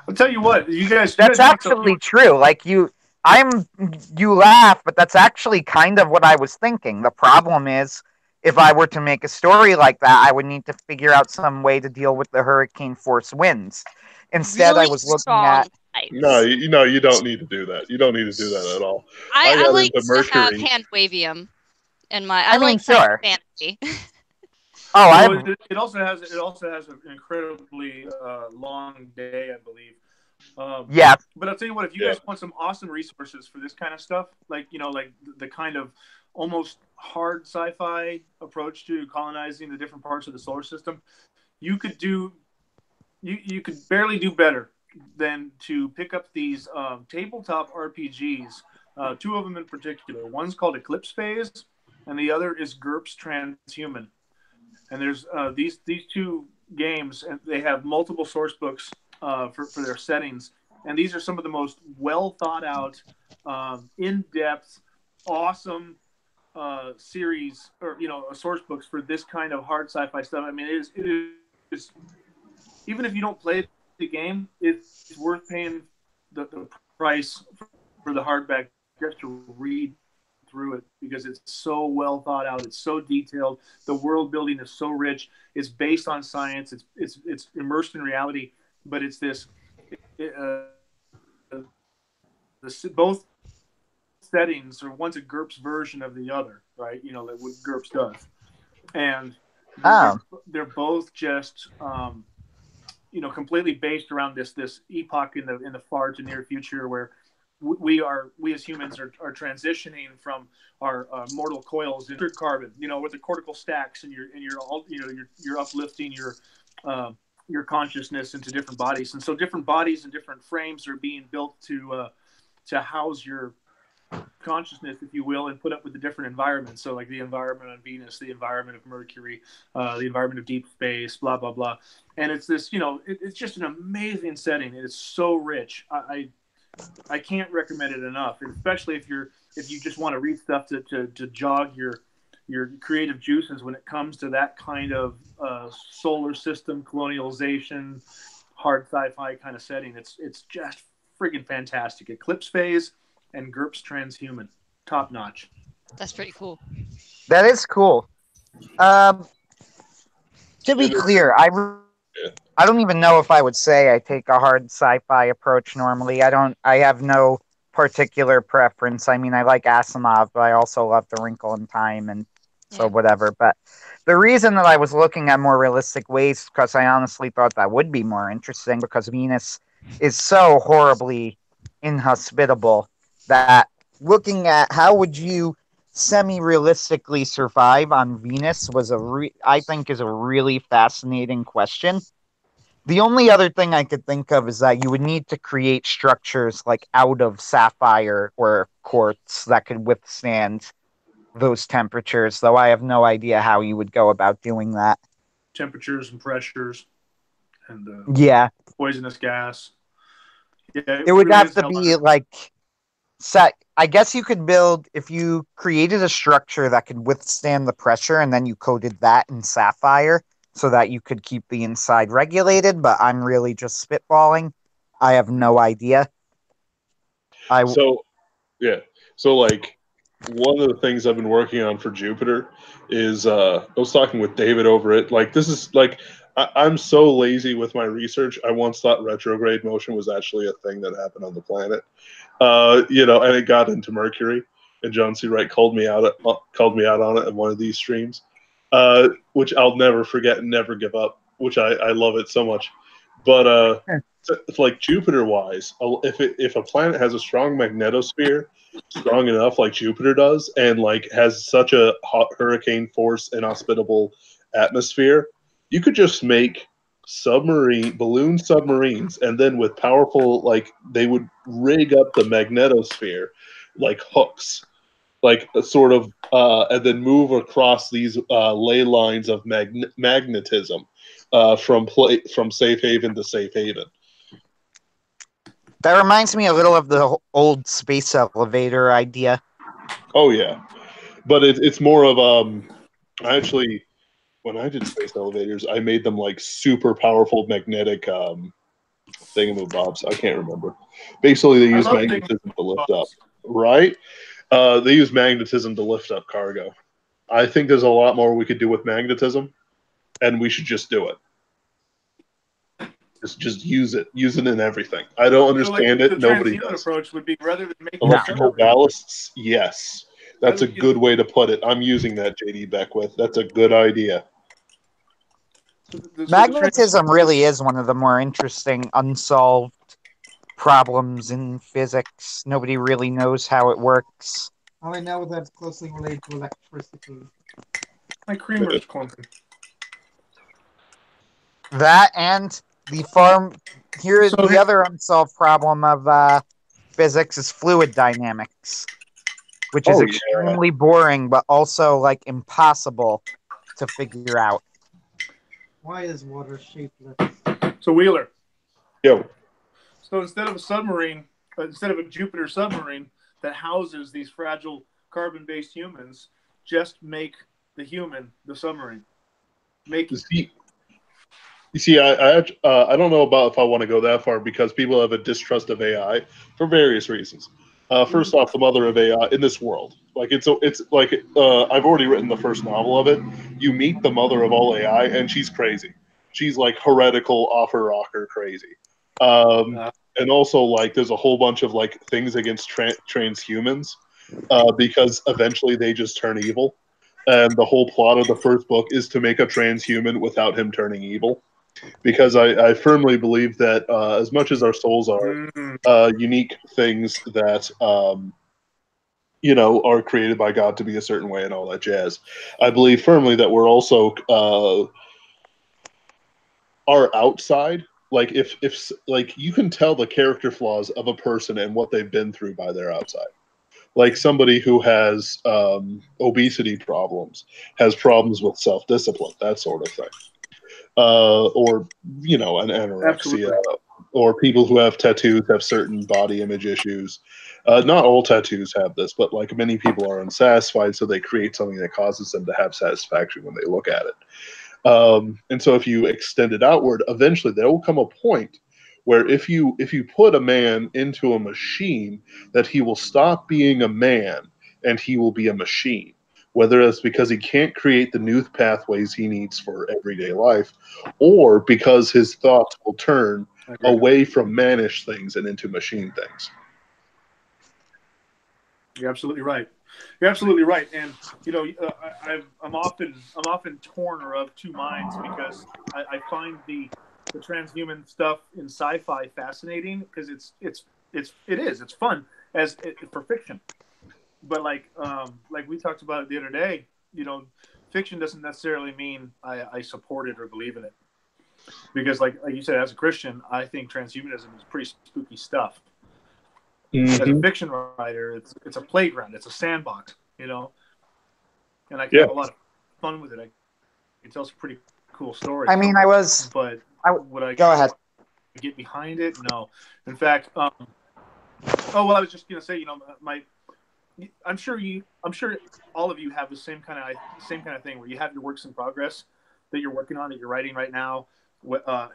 I'll tell you what, you guys. that's actually true. Like you laugh, but that's actually kind of what I was thinking. The problem is, if I were to make a story like that, I would need to figure out some way to deal with the hurricane force winds. Instead, really I was looking strong at kites. No, you don't need to do that. You don't need to do that at all. I got like into to have Mercury. hand wavium in my. I mean, like sure. fantasy. Oh, well, it also has an incredibly long day, I believe. Yeah. But I'll tell you what, if you guys want some awesome resources for this kind of stuff, like the kind of almost hard sci-fi approach to colonizing the different parts of the solar system, you could barely do better than to pick up these tabletop RPGs. Two of them in particular. One's called Eclipse Phase, and the other is GURPS Transhuman. And there's these two games, and they have multiple source books for their settings. And these are some of the most well thought out, in-depth, awesome series or source books for this kind of hard sci-fi stuff. I mean, it is even if you don't play the game, it's worth paying the price for the hardback just to read through it, because it's so well thought out. It's so detailed. The world building is so rich. It's based on science. It's immersed in reality. But it's this both settings are one's a GURPS version of the other, right? Like what GURPS does, and they're both just completely based around this epoch in the far to near future where we as humans are transitioning from our mortal coils into carbon, with the cortical stacks, and you're uplifting your consciousness into different bodies, and so different bodies and different frames are being built to house your consciousness, if you will, and put up with the different environments. So like the environment on Venus, the environment of Mercury, the environment of deep space, blah blah blah. And it's this, it's just an amazing setting. It's so rich. I can't recommend it enough, and especially if you just want to read stuff to jog your creative juices when it comes to that kind of solar system colonialization, hard sci-fi kind of setting. It's just friggin' fantastic. Eclipse Phase and GURPS Transhuman, top notch. That's pretty cool. That is cool. To be clear, I don't even know if I would say I take a hard sci-fi approach normally. I have no particular preference. I mean, I like Asimov, but I also love The Wrinkle in Time, and so whatever. But the reason that I was looking at more realistic ways, because I honestly thought that would be more interesting, because Venus is so horribly inhospitable that looking at how would you semi-realistically survive on Venus was I think is a really fascinating question. The only other thing I could think of is that you would need to create structures like out of sapphire or quartz that could withstand those temperatures, though I have no idea how you would go about doing that. Temperatures and pressures and poisonous gas. Yeah, it would have to be like set. I guess you could build, if you created a structure that could withstand the pressure and then you coated that in sapphire so that you could keep the inside regulated, but I'm really just spitballing. I have no idea. So like one of the things I've been working on for Jupiter is I was talking with David over it. Like this is like I'm so lazy with my research. I once thought retrograde motion was actually a thing that happened on the planet. And it got into Mercury, and John C. Wright called me out on it in one of these streams, which I'll never forget and never give up. Which I love it so much. But like Jupiter wise, if a planet has a strong magnetosphere, strong enough like Jupiter does, and like has such a hot hurricane force and hospitable atmosphere, You could just make balloon submarines, and then with powerful, like, they would rig up the magnetosphere like hooks, like a sort of, and then move across these ley lines of magnetism from safe haven to safe haven. That reminds me a little of the old space elevator idea. Oh yeah, but it's more of actually, when I did space elevators, I made them like super powerful magnetic thingamabobs. I can't remember. Basically, they use magnetism to lift up, right? They use magnetism to lift up cargo. I think there's a lot more we could do with magnetism, and we should just do it. Just use it. Use it in everything. I don't understand it. Nobody does. The approach would be rather than making electrical ballasts. Yes, that's a good way to put it. I'm using that, JD Beckwith. That's a good idea. Magnetism really is one of the more interesting unsolved problems in physics. Nobody really knows how it works. All I know is that it's closely related to electricity. Like Kramer's quantum. That and the other unsolved problem of physics is fluid dynamics, which is extremely boring, but also like impossible to figure out. Why is water shapeless? So Wheeler. Yo. So instead of a submarine, instead of a Jupiter submarine that houses these fragile carbon-based humans, just make the human the submarine. You see, I don't know about if I want to go that far, because people have a distrust of AI for various reasons. First off, the mother of AI in this world, like it's like I've already written the first novel of it. You meet the mother of all AI, and she's crazy. She's like heretical, off her rocker crazy. And also, like, there's a whole bunch of like things against transhumans, because eventually they just turn evil. And the whole plot of the first book is to make a transhuman without him turning evil. Because I firmly believe that as much as our souls are unique things that are created by God to be a certain way and all that jazz, I believe firmly that we're also our outside. Like if like you can tell the character flaws of a person and what they've been through by their outside. Like somebody who has obesity problems, has problems with self-discipline, that sort of thing. Or an anorexia. Absolutely. Or people who have tattoos have certain body image issues. Not all tattoos have this, but like many people are unsatisfied, so they create something that causes them to have satisfaction when they look at it. And so if you extend it outward, eventually there will come a point where if you put a man into a machine, that he will stop being a man and he will be a machine. Whether it's because he can't create the new pathways he needs for everyday life, or because his thoughts will turn away from mannish things and into machine things. You're absolutely right. You're absolutely right. And I'm often torn or of two minds, because I find the transhuman stuff in sci-fi fascinating, because it's fun for fiction. But like we talked about it the other day, fiction doesn't necessarily mean I support it or believe in it, because like you said, as a Christian, I think transhumanism is pretty spooky stuff. Mm-hmm. As a fiction writer, it's a playground, it's a sandbox, and I can have a lot of fun with it. I can tell some pretty cool stories. I mean, would I go ahead? Get behind it? No. In fact, I was just gonna say, I'm sure all of you have the same kind of thing, where you have your works in progress that you're working on, that you're writing right now,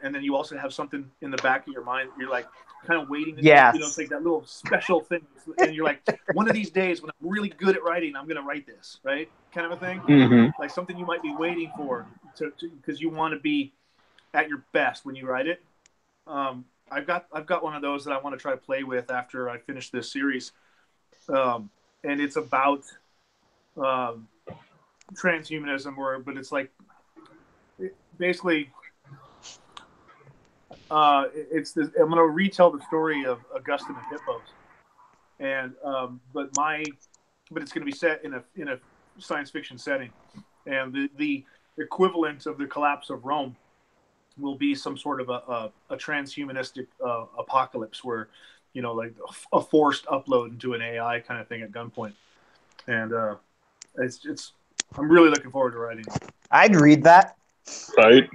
and then you also have something in the back of your mind you're like kind of waiting to it's like that little special thing, and you're like, one of these days when I'm really good at writing, I'm gonna write this, right? Kind of a thing. Mm-hmm. Like something you might be waiting for because you want to be at your best when you write it. I've got one of those that I want to try to play with after I finish this series. And it's about transhumanism, but it's like basically I'm going to retell the story of Augustine and Hippos, and but it's going to be set in a science fiction setting, and the equivalent of the collapse of Rome will be some sort of a transhumanistic apocalypse where, like a forced upload into an AI kind of thing at gunpoint. And I'm really looking forward to writing it. I'd read that. Right?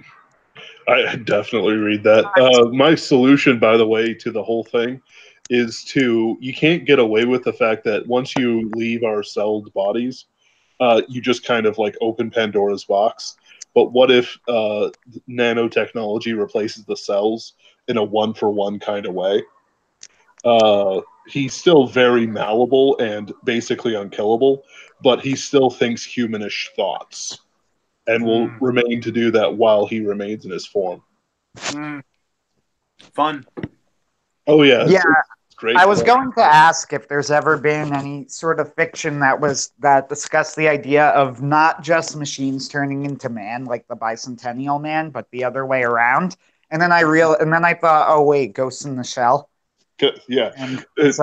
I definitely read that. My solution, by the way, to the whole thing is you can't get away with the fact that once you leave our celled bodies, you just kind of like open Pandora's box. But what if nanotechnology replaces the cells in a 1-for-1 kind of way? He's still very malleable and basically unkillable, but he still thinks humanish thoughts and will remain to do that while he remains in his form. Fun. Oh, yeah. Yeah. It's great. I was going to ask if there's ever been any sort of fiction that discussed the idea of not just machines turning into man, like the Bicentennial Man, but the other way around. And then I thought, oh wait, Ghost in the Shell. Yeah. And that's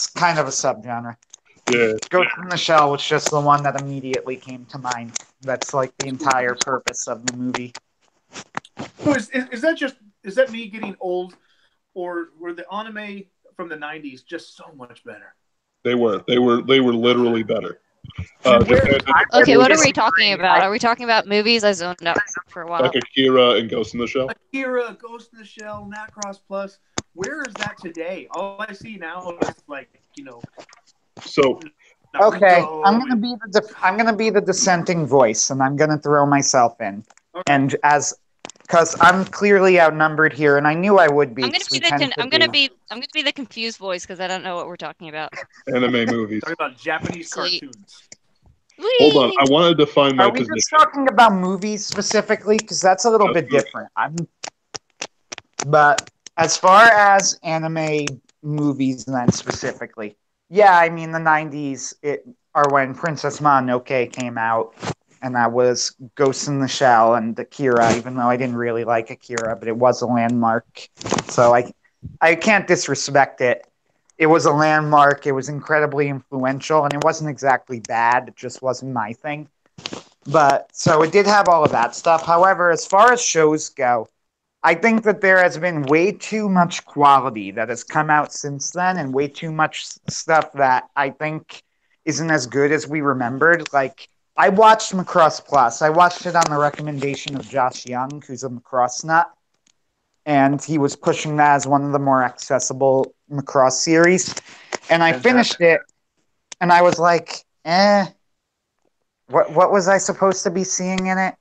kind of a subgenre. Yeah. Ghost in the Shell was just the one that immediately came to mind. That's like the entire purpose of the movie. So is that me getting old, or were the anime from the 90s just so much better? They were literally better. Okay, what are we talking about? Are we talking about movies? I zoned out for a while. Like Akira and Ghost in the Shell? Akira, Ghost in the Shell, Macross Plus. Where is that today? All I see now is So okay, I'm gonna be the dissenting voice, and I'm gonna throw myself in, and because I'm clearly outnumbered here, and I knew I would be. I'm gonna be the confused voice because I don't know what we're talking about. Anime movies. Talking about Japanese cartoons. Hold on, I want to define my position. Are we just talking about movies specifically? Because that's a little bit different. But as far as anime movies, then specifically, yeah, I mean the '90s are when Princess Mononoke came out, and that was Ghost in the Shell and Akira. Even though I didn't really like Akira, but it was a landmark, so I can't disrespect it. It was a landmark. It was incredibly influential, and it wasn't exactly bad. It just wasn't my thing. But so it did have all of that stuff. However, as far as shows go, I think that there has been way too much quality that has come out since then, and way too much stuff that I think isn't as good as we remembered. Like, I watched Macross Plus. I watched it on the recommendation of Josh Young, who's a Macross nut. And he was pushing that as one of the more accessible Macross series. And I finished it, and I was like, what was I supposed to be seeing in it?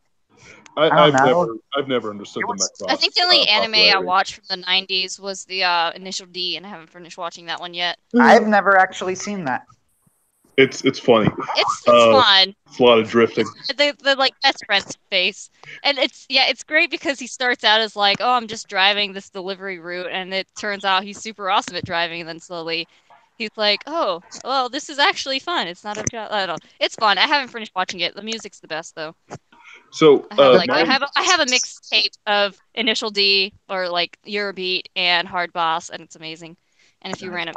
I've never understood the Macross. I think the only anime I watched from the 90s was the Initial D, and I haven't finished watching that one yet. I've never actually seen that. It's funny. It's fun. It's a lot of drifting. The like best friend's face, and it's great because he starts out as like, oh, I'm just driving this delivery route, and it turns out he's super awesome at driving, and then slowly he's like, oh, well, this is actually fun. It's not a job. I don't know. It's fun. I haven't finished watching it. The music's the best though. So I have a mixtape of Initial D or like Eurobeat and Hard Boss, and it's amazing. And if you ran up,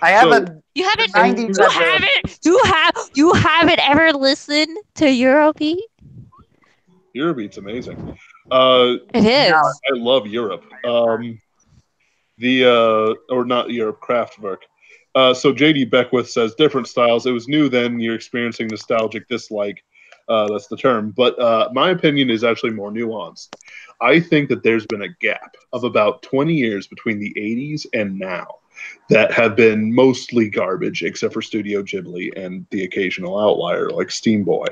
I have You haven't ever listened to Eurobeat? Eurobeat's amazing. It is. I love Europe. Or not Europe, Kraftwerk. So JD Beckwith says different styles. It was new then. You're experiencing nostalgic dislike. That's the term. But my opinion is actually more nuanced. I think that there's been a gap of about 20 years between the 80s and now that have been mostly garbage, except for Studio Ghibli and the occasional outlier like Steam Boy.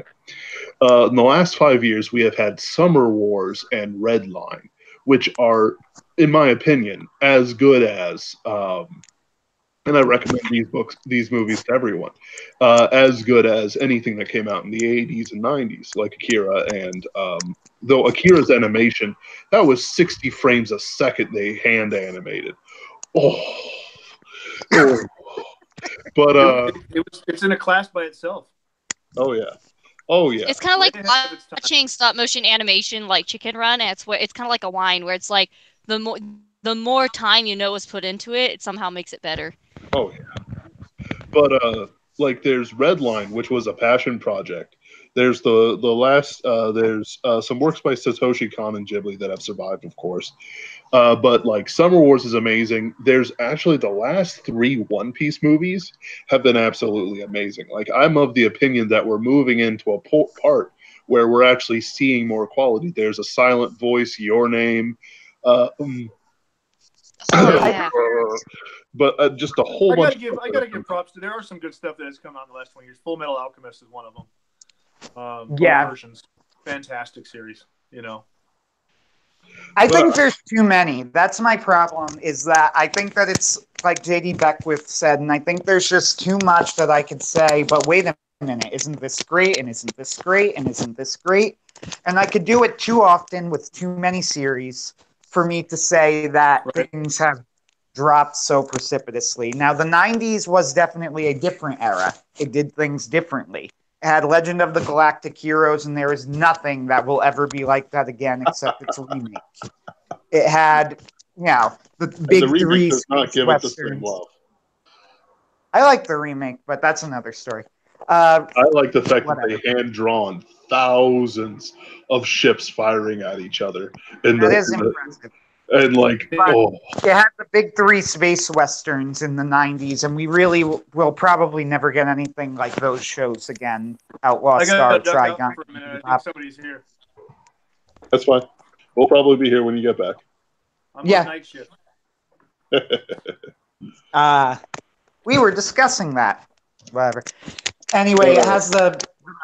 In the last 5 years, we have had Summer Wars and Redline, which are, in my opinion, as good as, and I recommend these movies to everyone, as good as anything that came out in the 80s and 90s, like Akira. And though Akira's animation, that was 60 frames a second they hand animated. But it's in a class by itself. Oh yeah. It's kind of like watching stop motion animation, like Chicken Run. And it's kind of like a wine, where it's like the more time you know is put into it, it somehow makes it better. Oh yeah. But like there's Redline, which was a passion project. There's the last there's some works by Satoshi Kon and Ghibli that have survived, of course. But like Summer Wars is amazing. There's actually the last 3 One Piece movies have been absolutely amazing. Like I'm of the opinion that we're moving into a part where we're actually seeing more quality. There's a silent voice, Your Name. Oh yeah. But just a whole bunch. I gotta give props to. There are some good stuff that has come out in the last 20 years. Full Metal Alchemist is one of them. Yeah. Both versions, fantastic series. You know. I think there's too many. That's my problem. Is that I think that it's like JD Beckwith said, and I think there's just too much that I could say. But wait a minute, isn't this great? And isn't this great? And isn't this great? And I could do it too often with too many series for me to say that things have dropped so precipitously. Now, the 90s was definitely a different era. It did things differently. It had Legend of the Galactic Heroes, and there is nothing that will ever be like that again except its remake. It had, the big the remake 3 does not give Westerns. it the same love. I like the remake, but that's another story. I like the fact that they hand-drawn thousands of ships firing at each other. That is impressive. And like, It had the big 3 space westerns in the 90s, and we really will probably never get anything like those shows again. Outlaw Star, Trigun. For a minute. I think somebody's here. That's fine. We'll probably be here when you get back. I'm on night shift. We were discussing that. Whatever. Anyway, it has the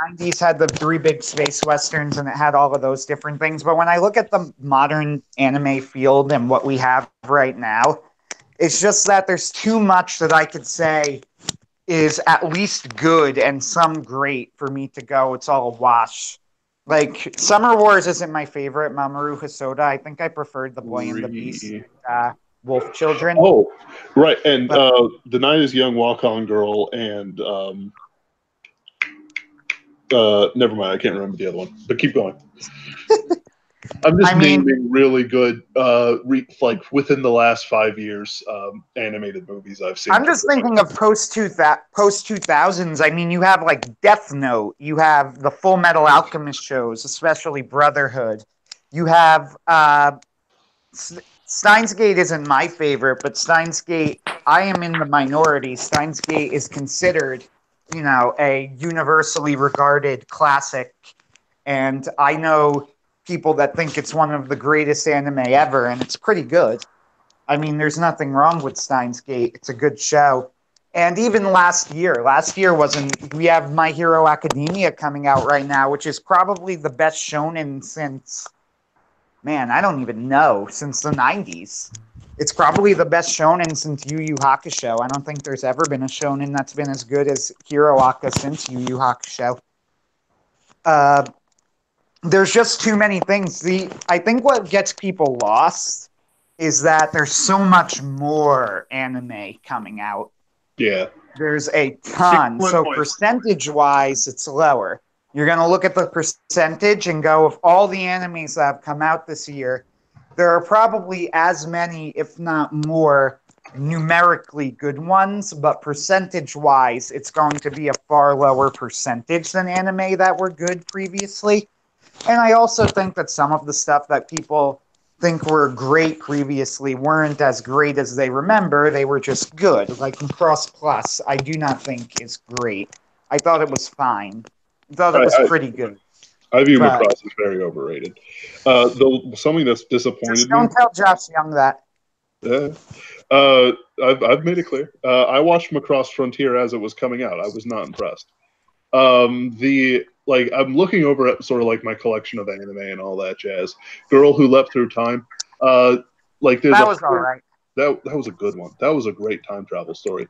90s had the 3 big space westerns, and it had all of those different things. But when I look at the modern anime field and what we have right now, it's just that there's too much that I could say is at least good and some great for me to go, it's all a wash. Like, Summer Wars isn't my favorite, Mamoru Hosoda. I think I preferred The Boy and the Beast, Wolf Children. Oh, right. And The Night is Young, Walk On Girl, and never mind, I can't remember the other one. But keep going. I'm just naming really good, like within the last 5 years, animated movies I've seen. I'm just thinking of post 2000s. I mean, you have like Death Note. You have the Full Metal Alchemist shows, especially Brotherhood. You have Steins Gate isn't my favorite, but Steins Gate, I am in the minority. Steins Gate is considered, a universally regarded classic, and I know people that think it's one of the greatest anime ever, and it's pretty good. I mean, there's nothing wrong with Steins Gate. It's a good show. And even last year we have My Hero Academia coming out right now, which is probably the best shonen since, I don't even know, since the 90s. It's probably the best shonen since Yu Yu Hakusho. I don't think there's ever been a shonen that's been as good as Hero Aka since Yu Yu Hakusho. There's just too many things. I think what gets people lost is that there's so much more anime coming out. Yeah. There's a ton. So percentage-wise, it's lower. You're going to look at the percentage and go, of all the animes that have come out this year, there are probably as many, if not more, numerically good ones, but percentage-wise, it's going to be a far lower percentage than anime that were good previously. And I also think that some of the stuff that people think were great previously weren't as great as they remember. They were just good. Like Cross Plus, I do not think is great. I thought it was fine. I thought it was pretty good. I view Macross as very overrated. Though something that's disappointed just don't tell Josh Young that. Yeah. I've made it clear. I watched Macross Frontier as it was coming out. I was not impressed. I'm looking over at sort of like my collection of anime and all that jazz. Girl Who Leapt Through Time. That was all right. That was a good one. That was a great time travel story.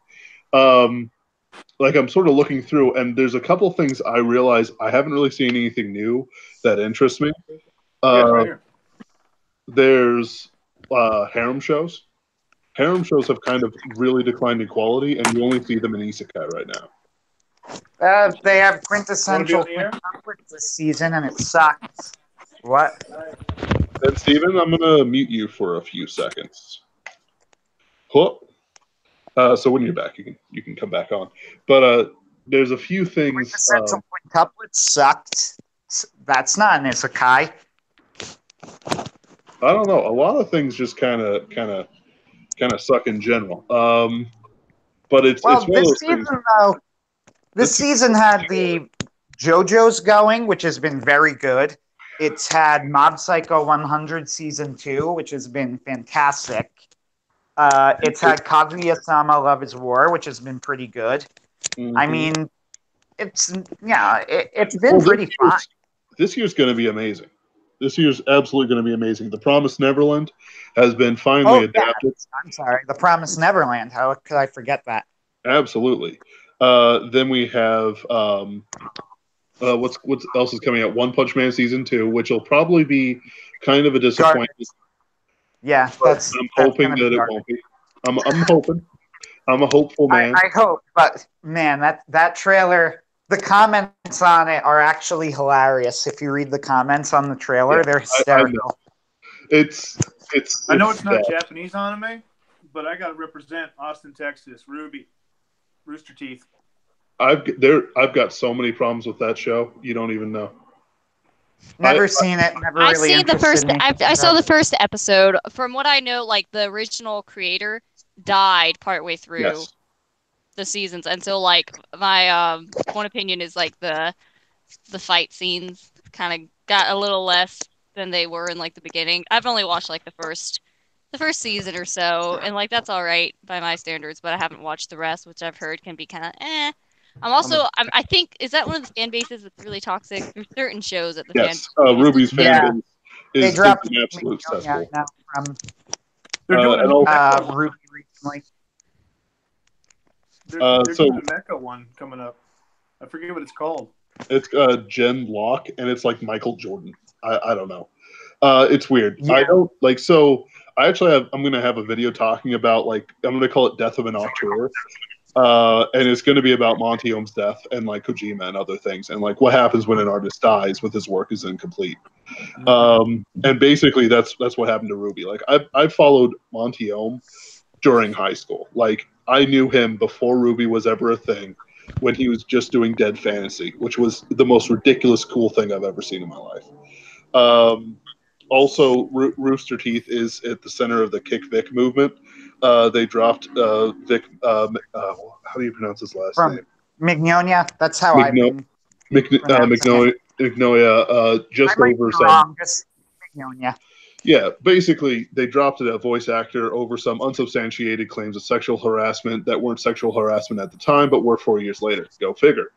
I'm sort of looking through, and there's a couple things I realize I haven't really seen anything new that interests me. There's harem shows. Harem shows have kind of really declined in quality, and you only see them in isekai right now. They have quintessential conflict this season, and it sucks. What? And Steven, I'm going to mute you for a few seconds. So when you're back, you can come back on. But there's a few things. Quintessential quintuplet sucked. That's not an isekai. I don't know. A lot of things just kind of suck in general. But it's one of those things. Though, this season had the JoJo's going, which has been very good. It's had Mob Psycho 100 Season 2, which has been fantastic. It's had Kaguya-sama Love is War, which has been pretty good. Mm-hmm. I mean, it's been pretty fun. This year's going to be amazing. This year's absolutely going to be amazing. The Promised Neverland has been finally adapted. Yeah. I'm sorry, The Promised Neverland. How could I forget that? Absolutely. Then we have what else is coming out? One Punch Man Season 2, which will probably be kind of a disappointment. Yeah, I'm hoping that it won't be. I'm hoping. I'm a hopeful man. I hope, but man, that trailer. The comments on it are actually hilarious. If you read the comments on the trailer, they're hysterical. I know it's not Japanese anime, but I got to represent Austin, Texas. Ruby, Rooster Teeth. I've got so many problems with that show. You don't even know. Never seen it. Never I've really seen the first. I saw the first episode. From what I know, like the original creator died partway through the seasons, and so like my one opinion is like the fight scenes kind of got a little less than they were in like the beginning. I've only watched like the first season or so, and like that's all right by my standards, but I haven't watched the rest, which I've heard can be kind of eh. I think, is that one of the fan bases that's really toxic? There's certain shows at the fan base. Ruby's fan base is an absolute cesspool. They're doing Ruby recently. They're doing a mecha one coming up. I forget what it's called. It's Jen Locke, and it's like Michael Jordan. I don't know. It's weird. Yeah. I don't like. So I actually I'm going to have a video talking about like I'm going to call it Death of an Auteur. And it's going to be about Monty Ohm's death and like Kojima and other things, and like what happens when an artist dies with his work is incomplete. And basically, that's what happened to Ruby. Like I followed Monty Ohm during high school. Like I knew him before Ruby was ever a thing, when he was just doing Dead Fantasy, which was the most ridiculous cool thing I've ever seen in my life. Also, Rooster Teeth is at the center of the Kick Vic movement. They dropped Vic. How do you pronounce his last name? Mignonia. That's how Mignonia. Just over some. Just Mignonia. Yeah, basically, they dropped a voice actor over some unsubstantiated claims of sexual harassment that weren't sexual harassment at the time, but were 4 years later. Go figure.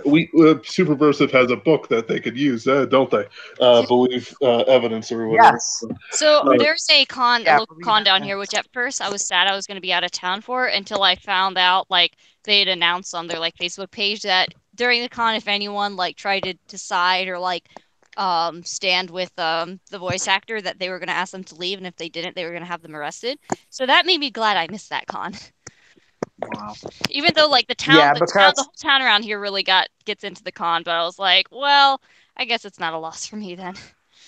Superversive has a book that they could use, don't they? Believe evidence or whatever. Yes. So there's a local con down here, which at first I was sad I was going to be out of town for, until I found out like they had announced on their like Facebook page that during the con, if anyone like tried to decide or like stand with the voice actor, that they were going to ask them to leave, and if they didn't, they were going to have them arrested. So that made me glad I missed that con. Wow. Even though like the whole town around here really gets into the con, but I was like, well, I guess it's not a loss for me then.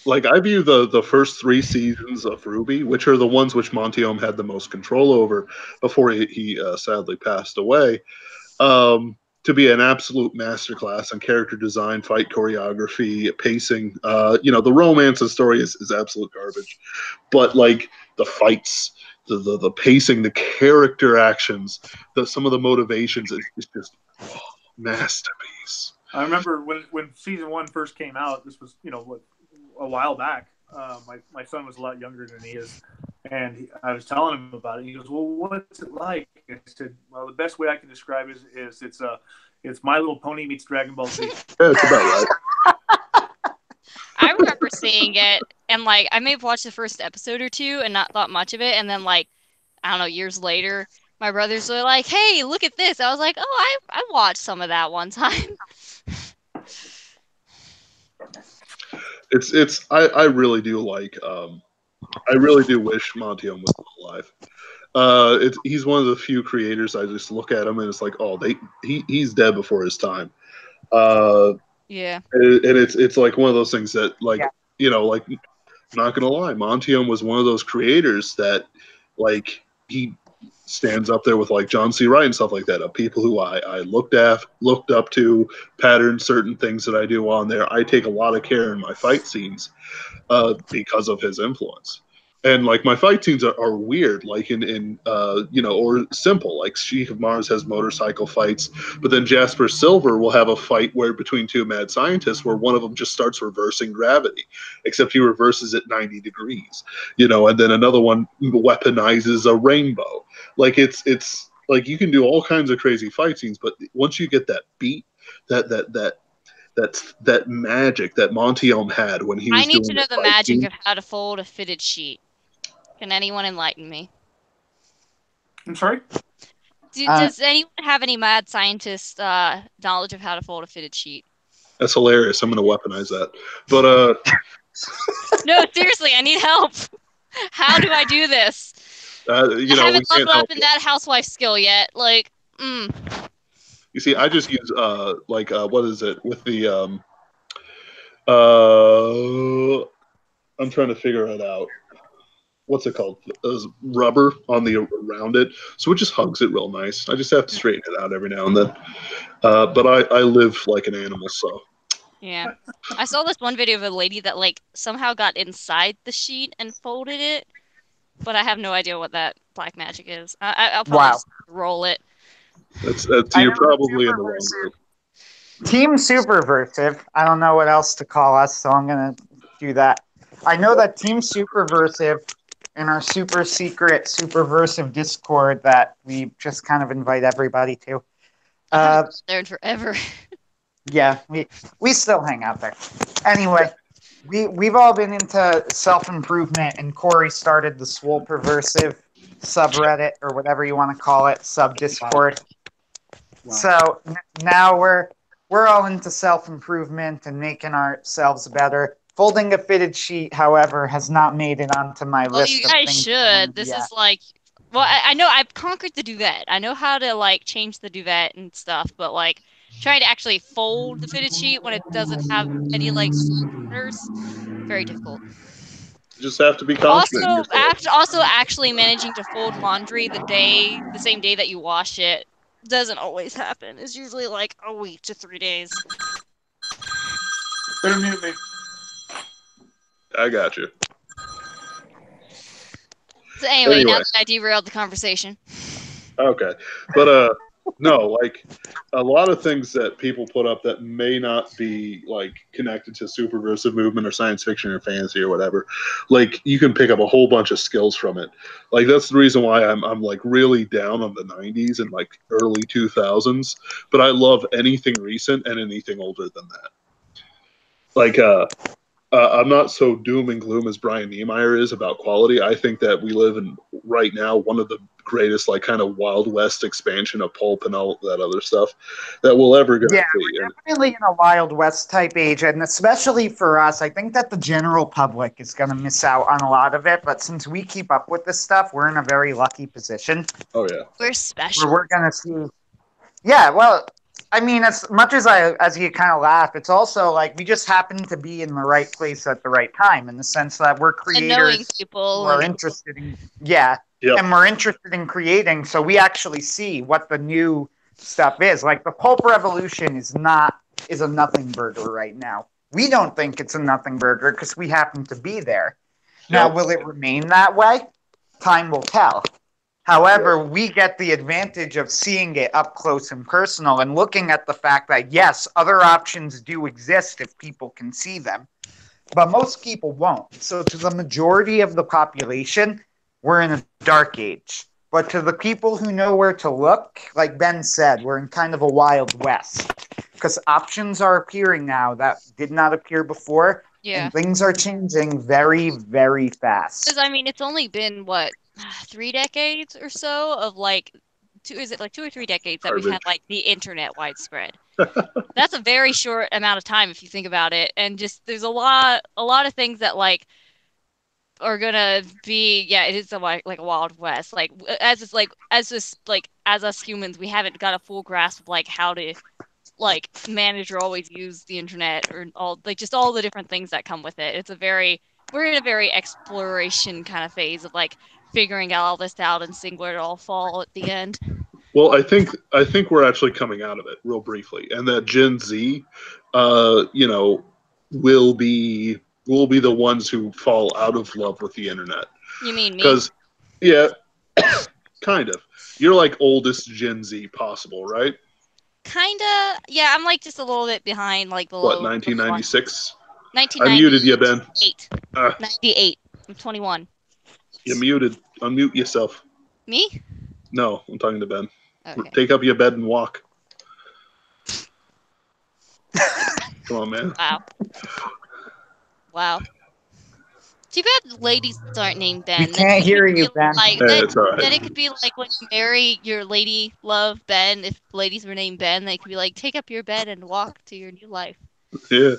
Like I view the first 3 seasons of Ruby, which are the ones which Monty Ohm had the most control over before he sadly passed away, to be an absolute masterclass in character design, fight choreography, pacing. The romance and story is absolute garbage, but like the fights, the pacing, the character actions, some of the motivations is just masterpiece. I remember when season 1 first came out. This was a while back. My son was a lot younger than he is, and I was telling him about it. He goes, "Well, what's it like?" I said, "Well, the best way I can describe it is it's My Little Pony meets Dragon Ball Z." That's about right. I remember seeing it, and like I may have watched the first episode or two and not thought much of it, and then like I don't know, years later, my brothers were like, "Hey, look at this!" I was like, "Oh, I watched some of that one time." I really do like. I really do wish Monty Ohm was alive. He's one of the few creators I just look at him and it's like, oh, he's dead before his time. Yeah. And it's like one of those things that like I'm not gonna lie, Monty Ohm was one of those creators that like he stands up there with like John C. Wright and stuff like that, of people who I looked up to, pattern certain things that I do on there. I take a lot of care in my fight scenes because of his influence. And like my fight scenes are weird, like in or simple. Like Sheik of Mars has motorcycle fights, but then Jasper Silver will have a fight where between two mad scientists, where one of them just starts reversing gravity, except he reverses it 90 degrees, and then another one weaponizes a rainbow. Like it's like you can do all kinds of crazy fight scenes, but once you get that beat, that magic that Monty Elm had when he was I need doing to know the magic of how to fold a fitted sheet. Can anyone enlighten me? I'm sorry? Does anyone have any mad scientist knowledge of how to fold a fitted sheet? That's hilarious. I'm going to weaponize that. But no, seriously, I need help. How do I do this? I haven't leveled up in that housewife skill yet. Like, You see, I just use what is it with the I'm trying to figure it out. What's it called? Rubber on the around it, so it just hugs it real nice. I just have to straighten it out every now and then. But I live like an animal, so. Yeah, I saw this one video of a lady that like somehow got inside the sheet and folded it, but I have no idea what that black magic is. I'll probably just roll it. That's you're probably in the wrong group. Team Superversive. I don't know what else to call us, so I'm gonna do that. I know that Team Superversive in our super secret Superversive Discord that we just kind of invite everybody to. There forever. Yeah, we still hang out there. Anyway, we've all been into self-improvement, and Corey started the Superversive subreddit or whatever you want to call it, sub Discord. Wow. So now we're all into self-improvement and making ourselves better. Folding a fitted sheet, however, has not made it onto my list. You guys should. This is like, well, I know I've conquered the duvet. I know how to like change the duvet and stuff, but like trying to actually fold the fitted sheet when it doesn't have any like corners, very difficult. You just have to be confident. Also, actually managing to fold laundry the same day that you wash it doesn't always happen. It's usually like a week to 3 days. Better mute me. I got you. So anyway, now that I derailed the conversation. Okay. But no, like a lot of things that people put up that may not be like connected to Superversive movement or science fiction or fantasy or whatever, like you can pick up a whole bunch of skills from it. Like that's the reason why I'm like really down on the 90s and like early 2000s, but I love anything recent and anything older than that. Like I'm not so doom and gloom as Brian Niemeyer is about quality. I think that we live in right now one of the greatest like kind of Wild West expansion of pulp and all that other stuff that we'll ever get to see. We're definitely in a Wild West type age, and especially for us, I think that the general public is going to miss out on a lot of it. But since we keep up with this stuff, we're in a very lucky position. Oh yeah, we're special. We're going to see. Yeah, well, I mean, as much as you kind of laugh, it's also like we just happen to be in the right place at the right time, in the sense that we're creators people who are interested in, and we're interested in creating, so we actually see what the new stuff is. Like the pulp revolution is a nothing burger right now. We don't think it's a nothing burger because we happen to be there. Now, will it remain that way? Time will tell. However, we get the advantage of seeing it up close and personal and looking at the fact that, yes, other options do exist if people can see them, but most people won't. So to the majority of the population, we're in a dark age. But to the people who know where to look, like Ben said, we're in kind of a Wild West because options are appearing now that did not appear before. Yeah. And things are changing very, very fast. Because, I mean, it's only been, 3 decades or so of like 2 or 3 decades that we've had like the internet widespread. That's a very short amount of time if you think about it, and just there's a lot of things that like are gonna be it is a Wild West. Like as us humans, we haven't got a full grasp of like how to like manage or always use the internet or all the different things that come with it. We're in a very exploration kind of phase of like figuring all this out and seeing where it all fall at the end. Well, I think we're actually coming out of it real briefly, and that Gen Z, will be the ones who fall out of love with the internet. You mean me? Because, yeah, kind of. You're like oldest Gen Z possible, right? Kinda. Yeah, I'm like just a little bit behind, like below. What, 1996? 1998. I muted you, Ben. 98. I'm 21. You're muted. Unmute yourself. Me? No, I'm talking to Ben. Okay. Take up your bed and walk. Come on, man. Wow. Too bad ladies aren't named Ben. We can't hear you, Ben. Like, It's all right. then it could be like when you marry your lady love Ben. If ladies were named Ben, they could be like, take up your bed and walk to your new life. Yeah,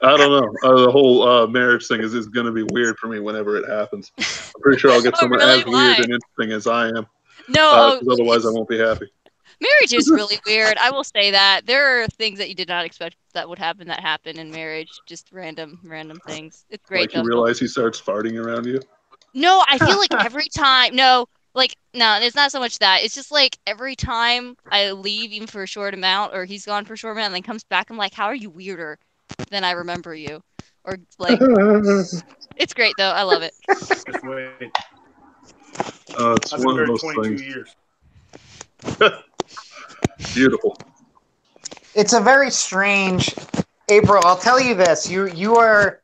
I don't know. The whole marriage thing is going to be weird for me whenever it happens. I'm pretty sure I'll get someone really? as weird and interesting as I am. No, because otherwise I won't be happy. Marriage is really weird. I will say that. There are things that you did not expect that would happen that happen in marriage. Just random things. It's great. Like you realize he starts farting around you? No, I feel like every time. No, it's not so much that. It's just like every time I leave, even for a short amount, or he's gone for a short amount and then comes back, I'm like, how are you weirder than I remember you? Or like, it's great though. I love it. Just wait. It's I've one been of those 22 things. years. Beautiful. It's a very strange. April, I'll tell you this: you are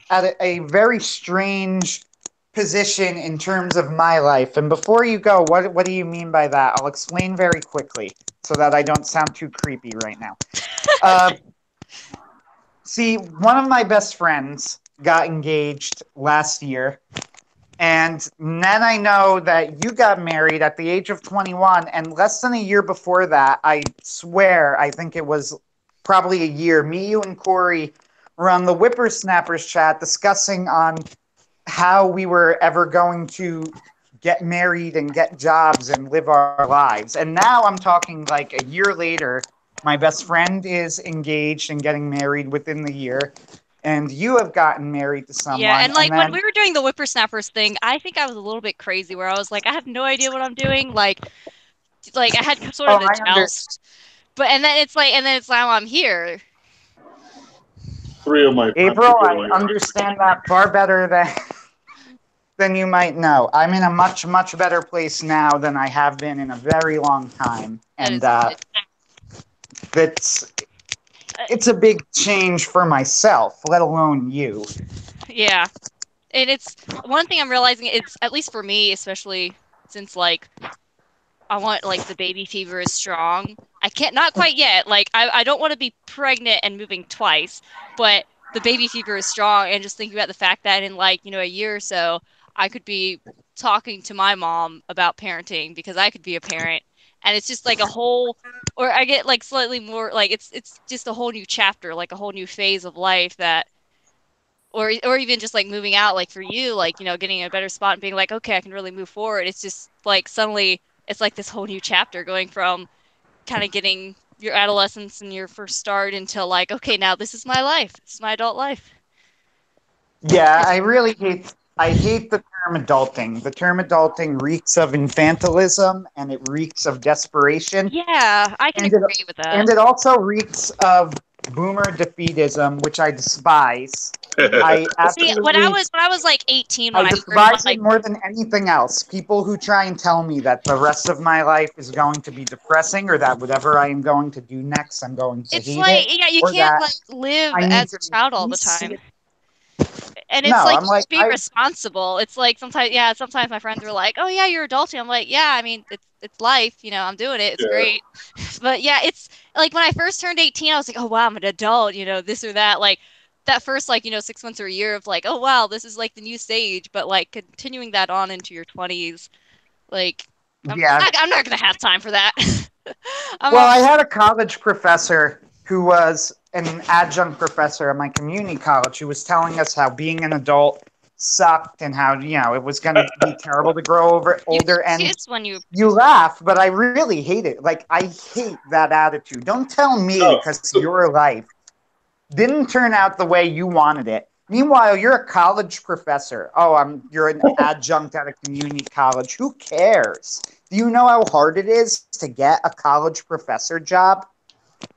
at a very strange position in terms of my life. And before you go, what do you mean by that? I'll explain very quickly so that I don't sound too creepy right now. See, one of my best friends got engaged last year. And then I know that you got married at the age of 21, and less than a year before that, I swear, I think it was probably a year, me, you, and Corey were on the Whippersnappers chat discussing on how we were ever going to get married and get jobs and live our lives. And now I'm talking like a year later, my best friend is engaged and getting married within the year. And you have gotten married to someone. Yeah, and like then, when we were doing the Whippersnappers thing, I think I was a little bit crazy where I was like, I have no idea what I'm doing. Like I had sort of a joust. And then it's now I'm here. Three of my April, I understand that far better than you might know. I'm in a much, much better place now than I have been in a very long time. And it's a big change for myself, let alone you. Yeah. And it's one thing I'm realizing, it's at least for me, especially since like I want like the baby fever is strong. I can't, not quite yet. Like I don't want to be pregnant and moving twice, but the baby fever is strong. And just thinking about the fact that in like, a year or so, I could be talking to my mom about parenting because I could be a parent. And it's just like a whole, or I get like slightly more, like it's just a whole new chapter, like a whole new phase of life that, or even just like moving out, like for you, like, getting a better spot and being like, okay, I can really move forward. It's just like suddenly it's like this whole new chapter going from kind of getting your adolescence and your first start into like, okay, now this is my life. This is my adult life. Yeah, I hate the term adulting. The term adulting reeks of infantilism and it reeks of desperation. Yeah, I can agree with that. And it also reeks of boomer defeatism, which I despise. I absolutely, see, when I was like 18, when I despise it more than anything else. People who try and tell me that the rest of my life is going to be depressing, or that whatever I am going to do next, I'm going to hate it. It's like, yeah, you can't like live as a child all the time. And it's like be responsible. It's like sometimes my friends are like, "Oh yeah, you're adulting." I'm like, "Yeah, I mean, it's life. I'm doing it. It's great." But yeah, it's like when I first turned 18, I was like, "Oh wow, I'm an adult." This or that. Like that first 6 months or a year of like, "Oh wow, this is like the new stage." But like continuing that on into your 20s, like I'm not gonna have time for that. I had a college professor who was an adjunct professor at my community college who was telling us how being an adult sucked and how it was going to be terrible to grow older. And you laugh, but I really hate it. Like, I hate that attitude. Don't tell me because your life didn't turn out the way you wanted it Meanwhile, you're a college professor. Oh, you're an adjunct at a community college. Who cares? Do you know how hard it is to get a college professor job?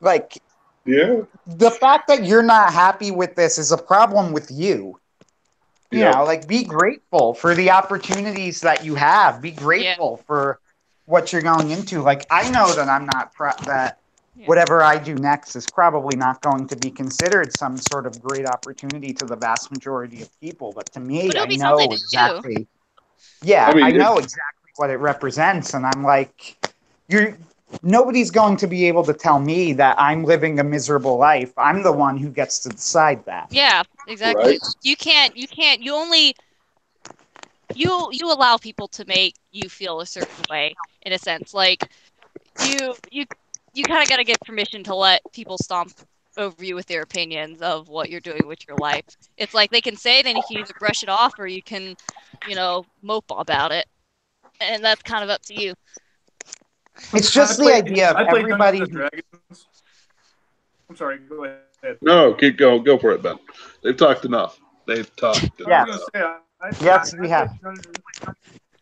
Like, Yeah. the fact that you're not happy with this is a problem with you. You know, like, be grateful for the opportunities that you have. Be grateful for what you're going into. Like, I know that I'm not that whatever I do next is probably not going to be considered some sort of great opportunity to the vast majority of people. But to me, But it'll I be know something to exactly. do. Yeah, I mean, I know exactly what it represents, and I'm like, nobody's going to be able to tell me that I'm living a miserable life. I'm the one who gets to decide that. Yeah, exactly. Right. You allow people to make you feel a certain way, in a sense. Like, you kind of got to get permission to let people stomp over you with their opinions of what you're doing with your life. It's like they can say it, and you can either brush it off or you can, mope about it. And that's kind of up to you. It's just the idea of everybody. Dungeons and Dragons. I'm sorry, go ahead. No, keep going. Go for it, Ben. They've talked enough. They've talked enough. I was going to say, Yes, we have.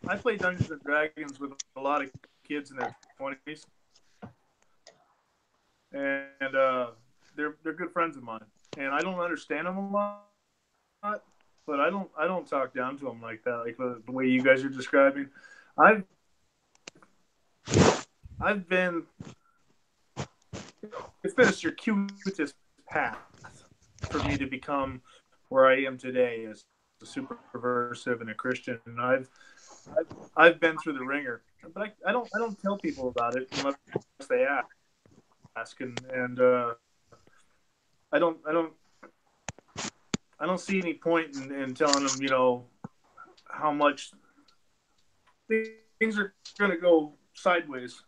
I play Dungeons and Dragons with a lot of kids in their 20s, and they're good friends of mine. And I don't understand them a lot, but I don't talk down to them like that, like the way you guys are describing. It's been a circuitous path for me to become where I am today as a Superversive and a Christian, and I've been through the ringer, but I don't tell people about it unless they ask, and I don't see any point in telling them, how much things are going to go sideways,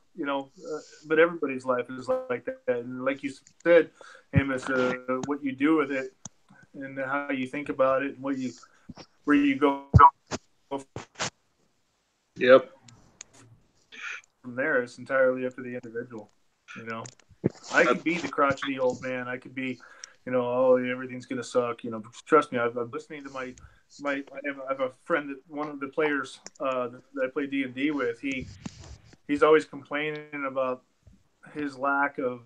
but everybody's life is like that. And like you said, Amos, what you do with it and how you think about it and where you go Yep. from there, it's entirely up to the individual. I could be the crotchety old man. I could be, oh, everything's gonna suck. Trust me, I'm listening to my. I have a friend that one of the players that I play D&D with. He's always complaining about his lack of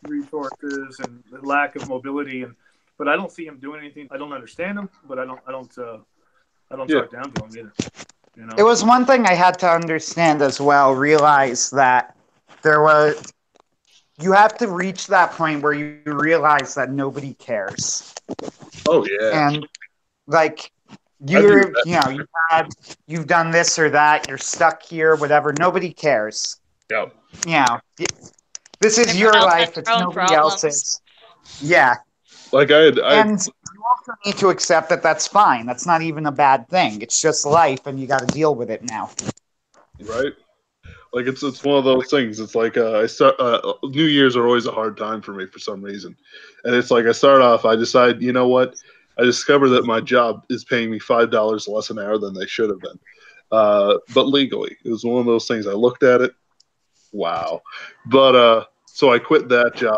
resources and the lack of mobility, but I don't see him doing anything. I don't understand him, but I don't talk down to him either. It was one thing I had to understand as well. Realize that you have to reach that point where you realize that nobody cares. Oh yeah. And like you've done this or that, you're stuck here, whatever. Nobody cares. Yeah. This is your life. It's nobody else's. Yeah. Like and you also need to accept that that's fine. That's not even a bad thing. It's just life, and you got to deal with it now. Right. Like it's one of those things. It's like New Year's are always a hard time for me for some reason, and it's like I start off. I decide, you know what? I discover that my job is paying me $5 less an hour than they should have been, but legally. It was one of those things. I looked at it. Wow. But so I quit that job.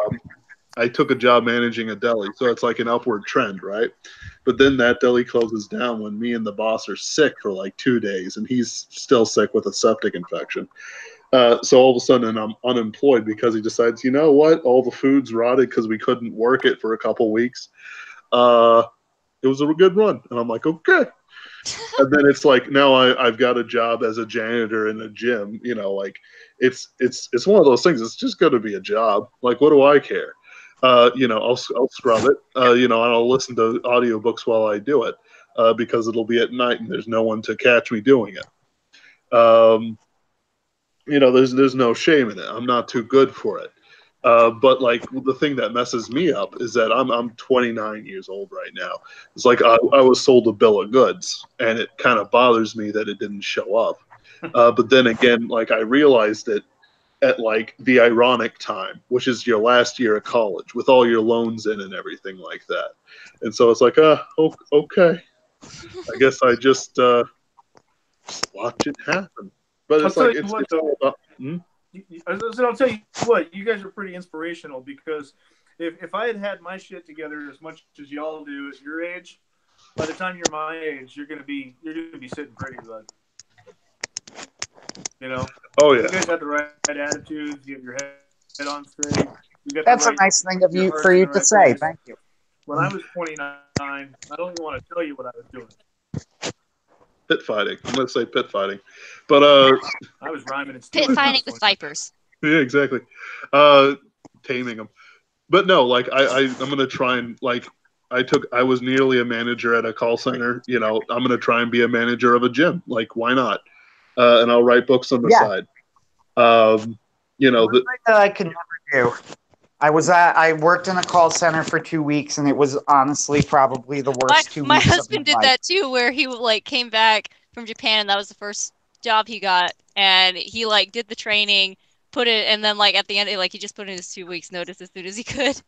I took a job managing a deli, so it's like an upward trend, right? But then that deli closes down when me and the boss are sick for like 2 days, and he's still sick with a septic infection. So all of a sudden I'm unemployed because he decides, you know what? All the food's rotted because we couldn't work it for a couple weeks. It was a good run, and I'm like, okay. And then it's like now I've got a job as a janitor in a gym. Like it's one of those things. It's just going to be a job. Like, what do I care? I'll scrub it, and I'll listen to audiobooks while I do it, because it'll be at night and there's no one to catch me doing it. There's no shame in it. I'm not too good for it. But like the thing that messes me up is that I'm 29 years old right now. It's like I was sold a bill of goods, and it kind of bothers me that it didn't show up. But then again, like I realized it at like the ironic time, which is your last year of college with all your loans in and everything like that. And so it's like, okay, I guess I just watch it happen. But it's like it's all about. I'll tell you what, you guys are pretty inspirational, because if I had my shit together as much as y'all do at your age, by the time you're my age, you're gonna be sitting pretty, bud. You know. Oh yeah. You guys have the right attitudes. You have your head on straight. You got That's the a right, nice thing of your you heart's for in you the to right say. place. Thank you. When I was 29, I don't even want to tell you what I was doing. Pit fighting. I'm gonna say pit fighting, but I was rhyming and Pit stealing. fighting with vipers. yeah, exactly. Taming them. But no, like I'm gonna try and like I was nearly a manager at a call center. You know, I'm gonna try and be a manager of a gym. Like, why not? And I'll write books on the side. You know, One thing that I could never do. I worked in a call center for 2 weeks, and it was honestly probably the worst 2 My weeks of my husband did life. that too, where he like came back from Japan, and that was the first job he got, and he like did the training, put it, and then like at the end, like he just put in his 2 weeks notice as soon as he could.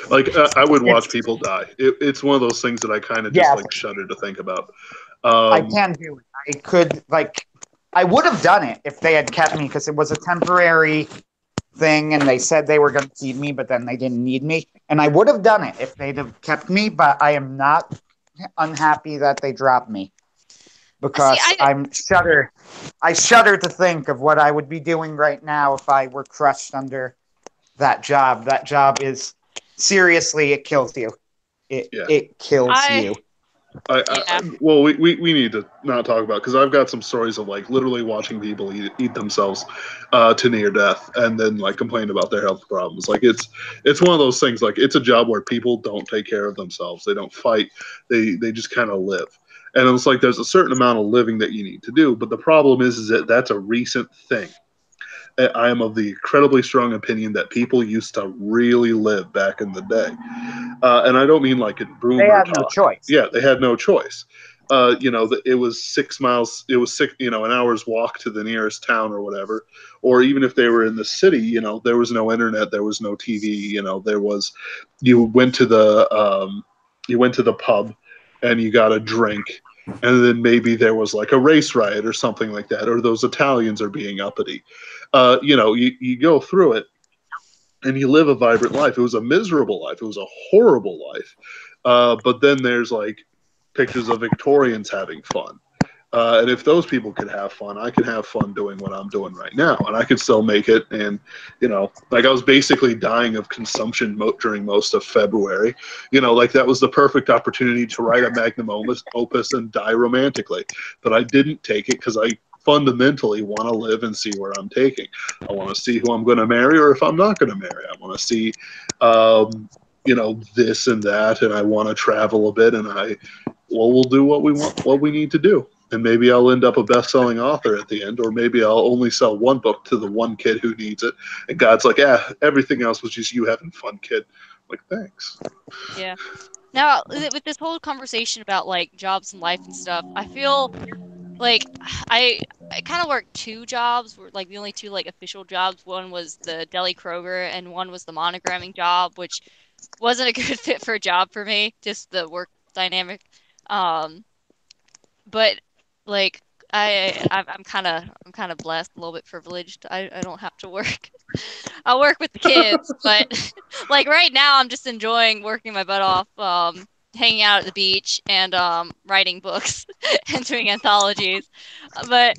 Like I would watch people die. It's one of those things that I kind of just like shudder to think about. I can do it. I could I would have done it if they had kept me, because it was a temporary thing, and they said they were going to keep me, but then they didn't need me, and I would have done it if they'd have kept me. But I am not unhappy that they dropped me, because I shudder to think of what I would be doing right now if I were crushed under that job. That job is seriously, it kills you. It kills you. Well, we need to not talk about, because I've got some stories of like literally watching people eat themselves to near death, and then like complain about their health problems. Like it's one of those things. Like, it's a job where people don't take care of themselves. They don't fight. They just kind of live. And it's like there's a certain amount of living that you need to do. But the problem is that that's a recent thing. I am of the incredibly strong opinion that people used to really live back in the day. And I don't mean like in boomer They had talk. no choice. Yeah, they had no choice. You know, it was 6 miles, it was an hour's walk to the nearest town or whatever. Or even if they were in the city, you know, there was no internet, there was no TV, you know, you went to the pub and you got a drink, and then maybe there was like a race riot or something like that, or those Italians are being uppity. You know, you go through it and you live a vibrant life. It was a miserable life. It was a horrible life. But then there's like pictures of Victorians having fun. And if those people could have fun, I can have fun doing what I'm doing right now, and I could still make it. And, you know, like I was basically dying of consumption during most of February. You know, like that was the perfect opportunity to write a magnum opus and die romantically. But I didn't take it because I fundamentally want to live and see where I'm taking. I want to see who I'm going to marry, or if I'm not going to marry. I want to see, you know, this and that, and I want to travel a bit, and we'll do what we need to do. And maybe I'll end up a best-selling author at the end, or maybe I'll only sell one book to the one kid who needs it. And God's like, everything else was just you having fun, kid. I'm like, thanks. Yeah. Now, with this whole conversation about like jobs and life and stuff, I feel like I kind of worked 2 jobs, were like the only 2 like official jobs. One was the Deli Kroger, and one was the monogramming job, which wasn't a good fit for a job for me, just the work dynamic. But like I'm kind of blessed, a little bit privileged. I don't have to work. I'll work with the kids, but like right now I'm just enjoying working my butt off, hanging out at the beach and writing books and doing anthologies. But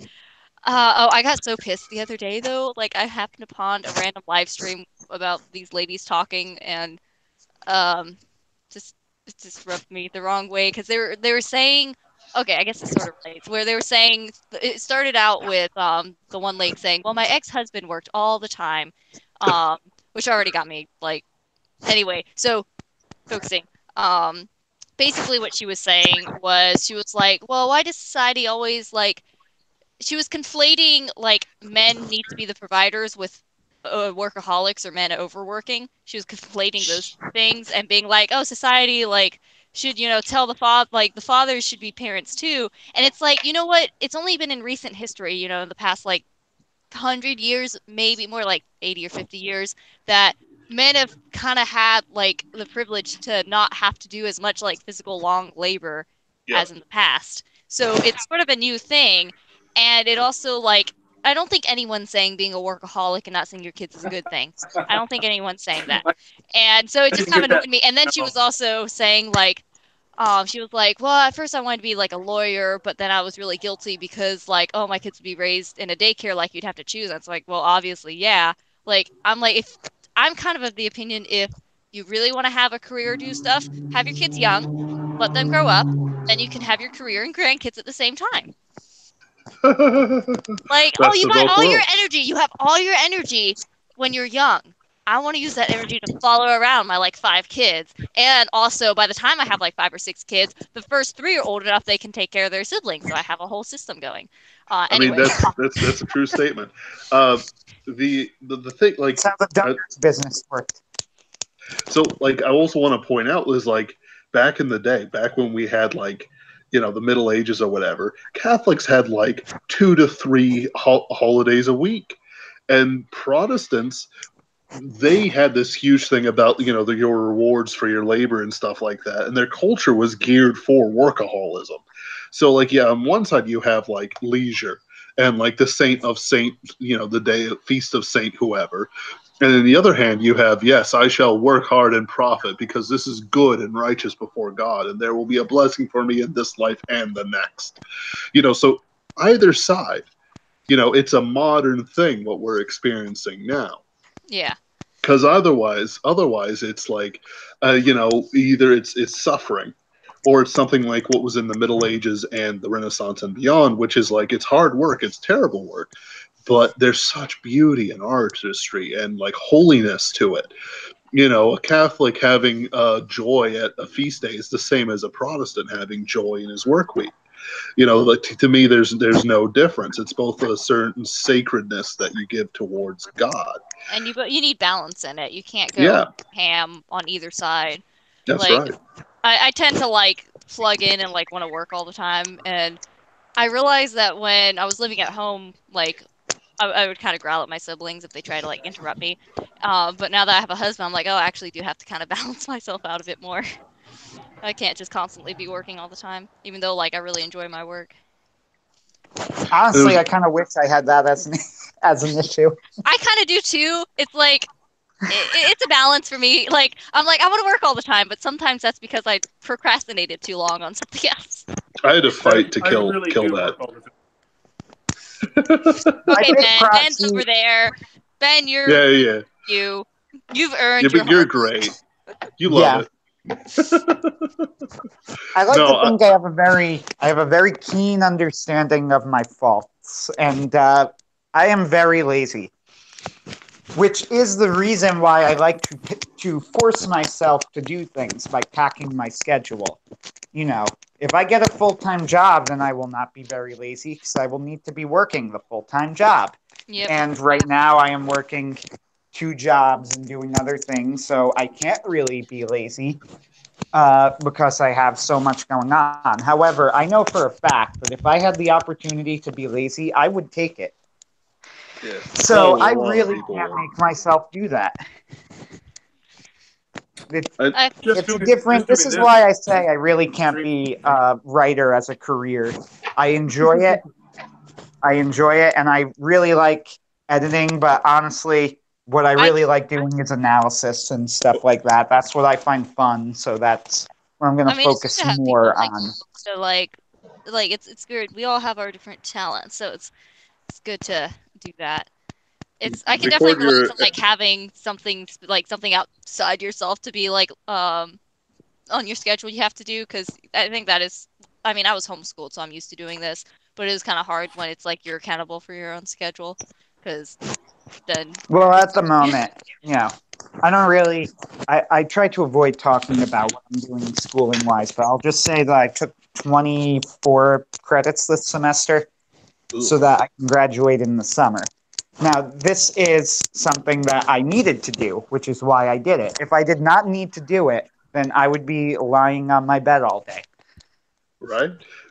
I got so pissed the other day though. Like I happened upon a random live stream about these ladies talking, and um just it just rubbed me the wrong way, because they were saying, okay, I guess this sort of relates, where they were saying it started out with the one lady saying, well, my ex-husband worked all the time, which already got me like, anyway, so focusing, basically what she was saying was, she was like, well, why does society always like, she was conflating like men need to be the providers with workaholics or men overworking. She was conflating those things and being like, oh, society like should, you know, tell the father, like the fathers should be parents too. And it's like, you know what? It's only been in recent history, you know, in the past like 100 years, maybe more like 80 or 50 years, that men have kind of had like the privilege to not have to do as much like physical long labor as in the past. So it's sort of a new thing. And it also like, I don't think anyone's saying being a workaholic and not seeing your kids is a good thing. I don't think anyone's saying that. And so it just kind of annoyed me. And then she was also saying like, She was like, well, at first I wanted to be like a lawyer, but then I was really guilty because like, oh, my kids would be raised in a daycare, like you'd have to choose. It's like, well, obviously, yeah. Like, I'm like, if I'm kind of the opinion, if you really want to have a career, do stuff, have your kids young, let them grow up, then you can have your career and grandkids at the same time. Like, oh, Best you of got both all your worlds. energy. You have all your energy when you're young. I want to use that energy to follow around my like 5 kids. And also, by the time I have like 5 or 6 kids, the first 3 are old enough they can take care of their siblings. So I have a whole system going. I mean, Anyway, that's a true statement. The thing, like, That's how the Dunkers business worked. so like I also want to point out was like back in the day, back when we had like the Middle Ages or whatever, Catholics had like 2 to 3 holidays a week, and Protestants, they had this huge thing about your rewards for your labor and stuff like that, and their culture was geared for workaholism. So like on one side you have like leisure and like the saint of saint, the day feast of saint whoever, and on the other hand you have, yes, I shall work hard and profit because this is good and righteous before God, and there will be a blessing for me in this life and the next. So either side, it's a modern thing what we're experiencing now. yeah. Because otherwise it's like either it's suffering, or it's something like what was in the Middle Ages and the Renaissance and beyond, which is like it's hard work, it's terrible work, but there's such beauty and artistry and like holiness to it. A Catholic having joy at a feast day is the same as a Protestant having joy in his work week. Like to me, there's no difference. It's both a certain sacredness that you give towards God. And you need balance in it. You can't go ham on either side. That's like, right. I tend to like plug in and like want to work all the time. And I realized that when I was living at home, like I would kind of growl at my siblings if they try to like interrupt me. But now that I have a husband, I'm like, oh, I actually do have to kind of balance myself out a bit more. I can't just constantly be working all the time, even though like I really enjoy my work. Honestly, I kind of wish I had that as an issue. I kind of do too. It's like it's a balance for me. Like I'm like I want to work all the time, but sometimes that's because I procrastinated too long on something else. I had to fight to kill that. Okay, Ben. Ben's over there. Ben, you've earned your. But you're great. You love it. I like to think I have a very keen understanding of my faults, and I am very lazy, which is the reason why I like to force myself to do things by packing my schedule. If I get a full-time job, then I will not be very lazy because I will need to be working the full-time job. Yep. And right now I am working 2 jobs and doing other things, so I can't really be lazy because I have so much going on. However, I know for a fact that if I had the opportunity to be lazy, I would take it. Yeah. So I really can't make myself do that. It's different. This is why I say I really can't be a writer as a career. I enjoy it, and I really like editing, but honestly, what I really like doing is analysis and stuff like that. That's what I find fun, so that's what I'm going to focus more on. So like it's good. We all have our different talents, so it's good to do that. I can definitely relate to like having something outside yourself to be like on your schedule you have to do, because I think that is. I mean, I was homeschooled, so I'm used to doing this, but it is kind of hard when it's like you're accountable for your own schedule, because then. Well, at the moment, I don't really. I try to avoid talking about what I'm doing schooling wise, but I'll just say that I took 24 credits this semester, so that I can graduate in the summer. Now, this is something that I needed to do, which is why I did it. If I did not need to do it, then I would be lying on my bed all day. Right?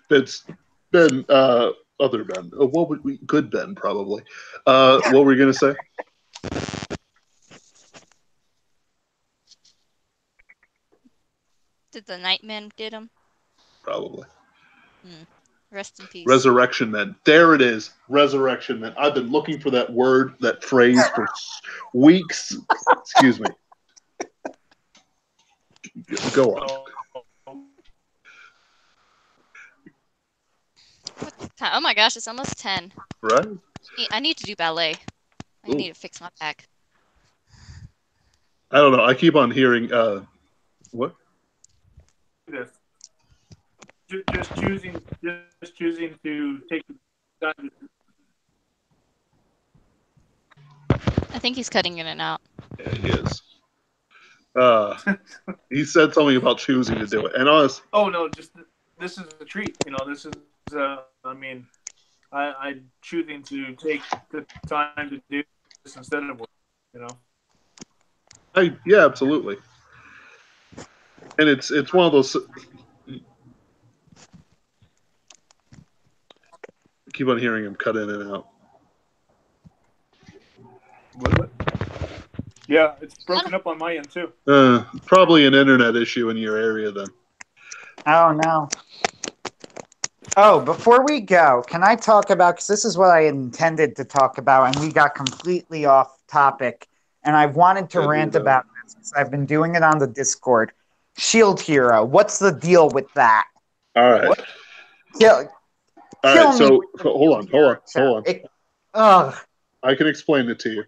It's Ben, other Ben. What would we? Good Ben, probably. What were you going to say? Did the Nightmen get him? Probably. Rest in peace. Resurrection Men. There it is. Resurrection Men. I've been looking for that word, that phrase for weeks. Excuse me. Go on. Oh my gosh, it's almost 10. Right? I need to do ballet. I Ooh. need to fix my back. I don't know. I keep on hearing. What? This. Just choosing to take the time. I think he's cutting in and out. Yeah, he is. He said something about choosing to do it, and honest. Oh no, just this is a treat. This is. I mean, I'm choosing to take the time to do this instead of work. Yeah, absolutely. And it's one of those. I keep on hearing him cut in and out. What? Yeah, it's broken up on my end too. Probably an internet issue in your area then. Oh no. Oh, before we go, can I talk about, because this is what I intended to talk about, and we got completely off topic, and I've wanted to rant about this because I've been doing it on the Discord. Shield Hero, what's the deal with that? All right. What? Kill All right, me. so hold on. Ugh. I can explain it to you.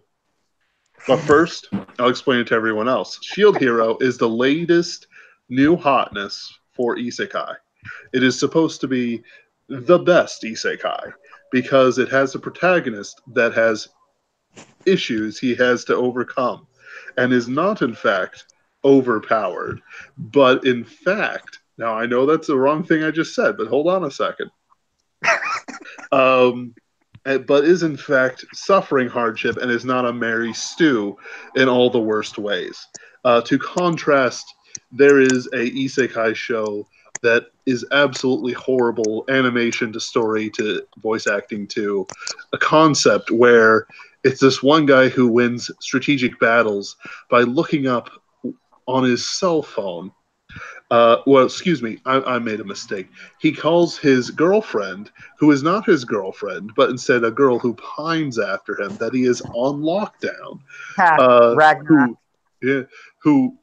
But first, I'll explain it to everyone else. Shield Hero is the latest new hotness for Isekai. It is supposed to be the best Isekai because it has a protagonist that has issues he has to overcome and is not, in fact, overpowered. But in fact, now I know that's the wrong thing I just said, but hold on a second. But is in fact suffering hardship and is not a merry stew in all the worst ways. To contrast, there is a isekai show that is absolutely horrible, animation to story to voice acting to a concept where it's this one guy who wins strategic battles by looking up on his cell phone. Excuse me, I made a mistake. He calls his girlfriend, who is not his girlfriend, but instead a girl who pines after him, that he is on lockdown. Ragnarok. Who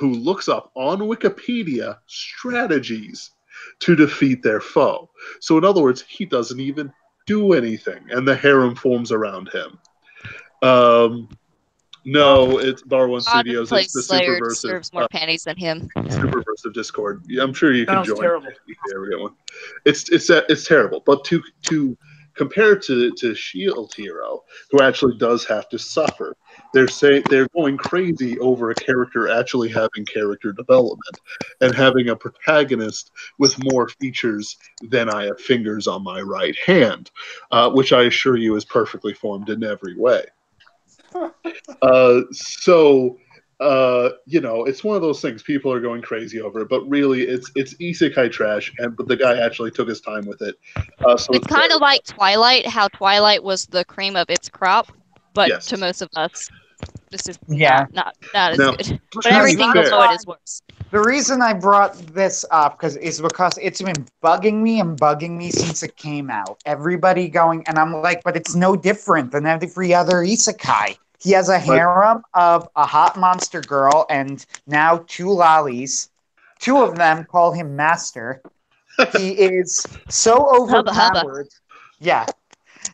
looks up on Wikipedia strategies to defeat their foe. So in other words, he doesn't even do anything, and the harem forms around him. No, it's Bar One Studios. It's the Slayer Superversive. deserves more panties than him. Superversive Discord. Yeah, I'm sure you can Sounds join. terrible. If you ever get one. It's terrible. But to compare to Shield Hero, who actually does have to suffer, they're going crazy over a character actually having character development and having a protagonist with more features than I have fingers on my right hand, which I assure you is perfectly formed in every way. It's one of those things people are going crazy over, but really it's isekai trash, but the guy actually took his time with it. So it's kind of like Twilight, how Twilight was the cream of its crop, but yes. to most of us, this is not as No, good. But everything below it is worse. The reason I brought this up is because it's been bugging me since it came out. Everybody going, and I'm like, but it's no different than every other isekai. He has a harem of a hot monster girl and now 2 lollies. 2 of them call him Master. He is so overpowered. Hubba. Yeah.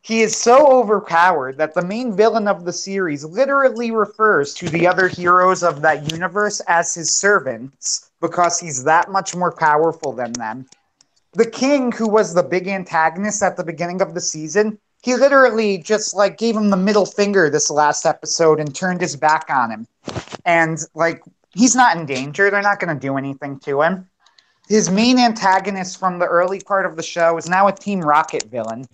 He is so overpowered that the main villain of the series literally refers to the other heroes of that universe as his servants because he's that much more powerful than them. The king, who was the big antagonist at the beginning of the season, he literally just gave him the middle finger this last episode and turned his back on him. And he's not in danger. They're not going to do anything to him. His main antagonist from the early part of the show is now a Team Rocket villain.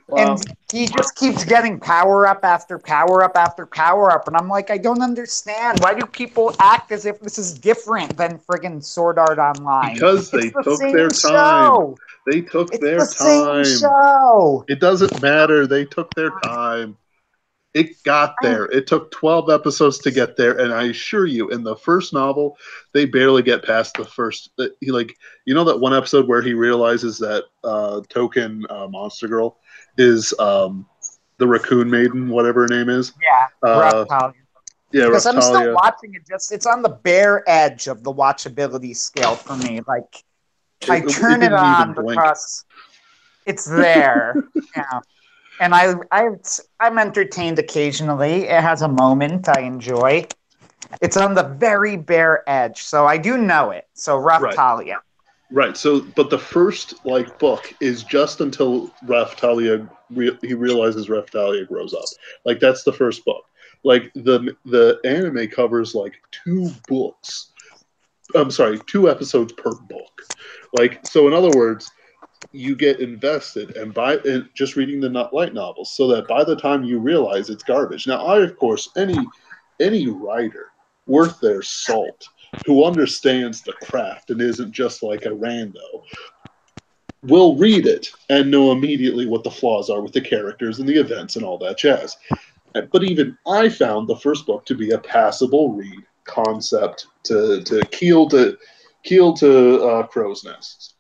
Wow. And he just keeps getting power up after power up after power up. And I'm like, I don't understand. Why do people act as if this is different than friggin' Sword Art Online? Because they took their time. Show. They took it's their the time. Same show. It doesn't matter. They took their time. It got there. It took 12 episodes to get there, and I assure you, in the first novel, they barely get past the first. That one episode where he realizes that Token Monster Girl is the Raccoon Maiden, whatever her name is. Yeah, Reptalia. Yeah, because Reptalia. I'm still watching it. It's on the bare edge of the watchability scale for me. I turn it on because it's there. Yeah. And I'm entertained occasionally. It has a moment I enjoy. It's on the very bare edge, so I do know it. So Raphtalia. Right. So, but the first book is just until Raphtalia he realizes Raphtalia grows up. That's the first book. The anime covers 2 books. I'm sorry, 2 episodes per book. So in other words, you get invested and just reading the light novels, so that by the time you realize it's garbage. Now, of course, any writer worth their salt who understands the craft and isn't just like a rando will read it and know immediately what the flaws are with the characters and the events and all that jazz. But even I found the first book to be a passable read, concept to keel to crow's nests.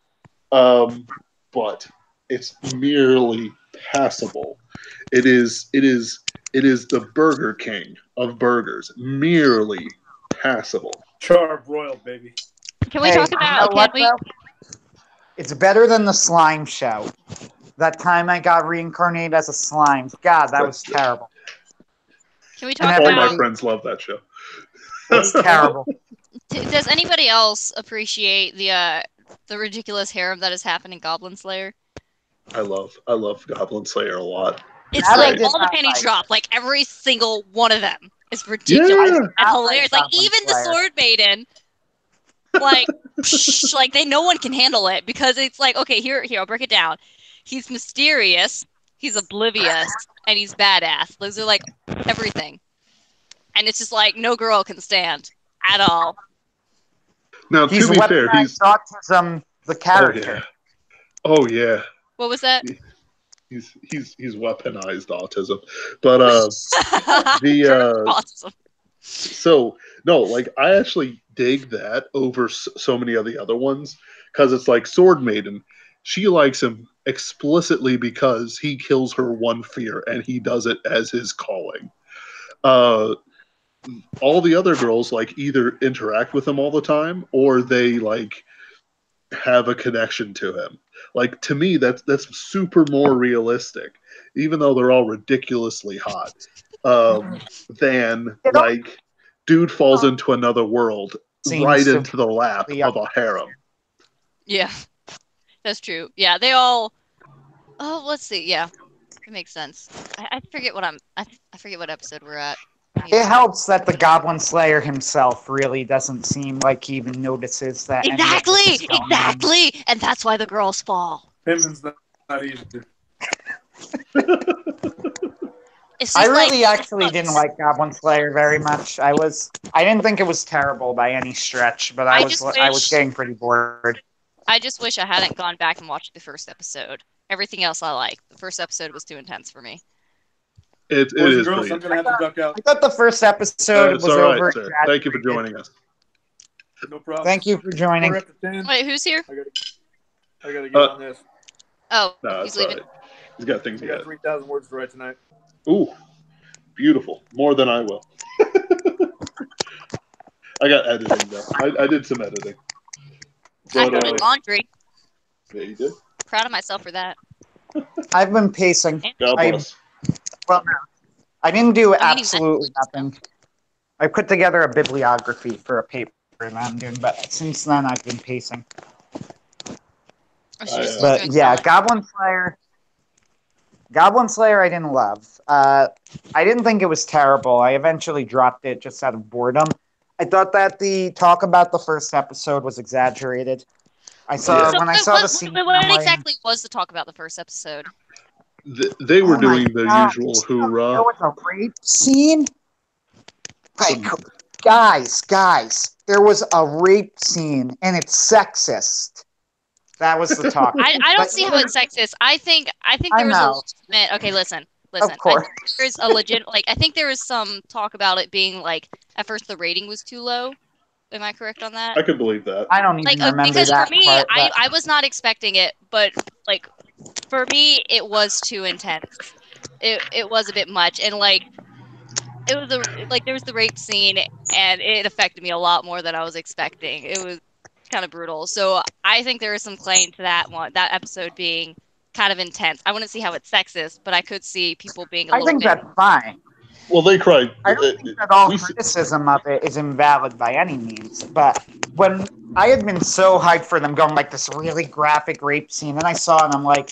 But it's merely passable. It is the Burger King of burgers, merely passable. Charbroiled, baby. Can we talk about? It's better than the slime show. That time I got reincarnated as a slime. God, that was terrible. Can we talk all about? All my friends love that show. It's terrible. Does anybody else appreciate the ridiculous harem that has happened in Goblin Slayer? I love Goblin Slayer a lot. It's like all the pennies drop. Every single one of them is ridiculous and hilarious. Even the Sword Maiden, no one can handle it because it's okay, here, I'll break it down. He's mysterious, he's oblivious, and he's badass. Those are everything. And it's just no girl can stand at all. Now, to be fair, he's autism, the character. Oh yeah. What was that? He's weaponized autism, but autism. So no, I actually dig that over so many of the other ones because it's Sword Maiden. She likes him explicitly because he kills her one fear and he does it as his calling. All the other girls either interact with him all the time or they have a connection to him. To me, that's super more realistic, even though they're all ridiculously hot. Than dude falls into another world right into the lap of a harem. Yeah, that's true. Yeah, they all. Oh, let's see. Yeah, it makes sense. I forget what I forget what episode we're at. It helps that the Goblin Slayer himself really doesn't seem like he even notices that. Exactly, and that's why the girls fall. Pimpin's not easy. I really actually didn't like Goblin Slayer very much. I didn't think it was terrible by any stretch, but I was getting pretty bored. I just wish I hadn't gone back and watched the first episode. Everything else I like. The first episode was too intense for me. It is girls, I'm gonna have to duck out. I thought the first episode was over. Sir. Thank you for joining us. No problem. Thank you for joining. Wait, who's here? I gotta get on this. Oh, no, he's leaving. Right. He's got things to get. 3,000 words to write tonight. Ooh, beautiful. More than I will. I got editing though. I did some editing. I did laundry. Yeah, you did. Proud of myself for that. I've been pacing. God bless. Well, no. I didn't do absolutely nothing. I put together a bibliography for a paper that I'm doing, but since then I've been pacing. But yeah, Goblin Slayer I didn't love. I didn't think it was terrible. I eventually dropped it just out of boredom. I thought that the talk about the first episode was exaggerated. When I saw the scene. What exactly was the talk about the first episode? They were doing the usual hoorah. There was a rape scene. Guys, there was a rape scene, and it's sexist. That was the talk. I don't see how it's sexist. I think there was a legitimate. Okay, listen. Of course. There's a legit. I think there was some talk about it being at first the rating was too low. Am I correct on that? I could believe that. I don't even remember because that for me, part, I was not expecting it, but for me, it was too intense. It was a bit much, and it was there was the rape scene, and it affected me a lot more than I was expecting. It was kind of brutal. So I think there is some claim to that episode being kind of intense. I wouldn't see how it's sexist, but I could see people being a I little think bit. that's fine. Well, they cried. I don't think that all criticism of it is invalid by any means, but when I had been so hyped for them going like this really graphic rape scene, and I saw it, and I'm like,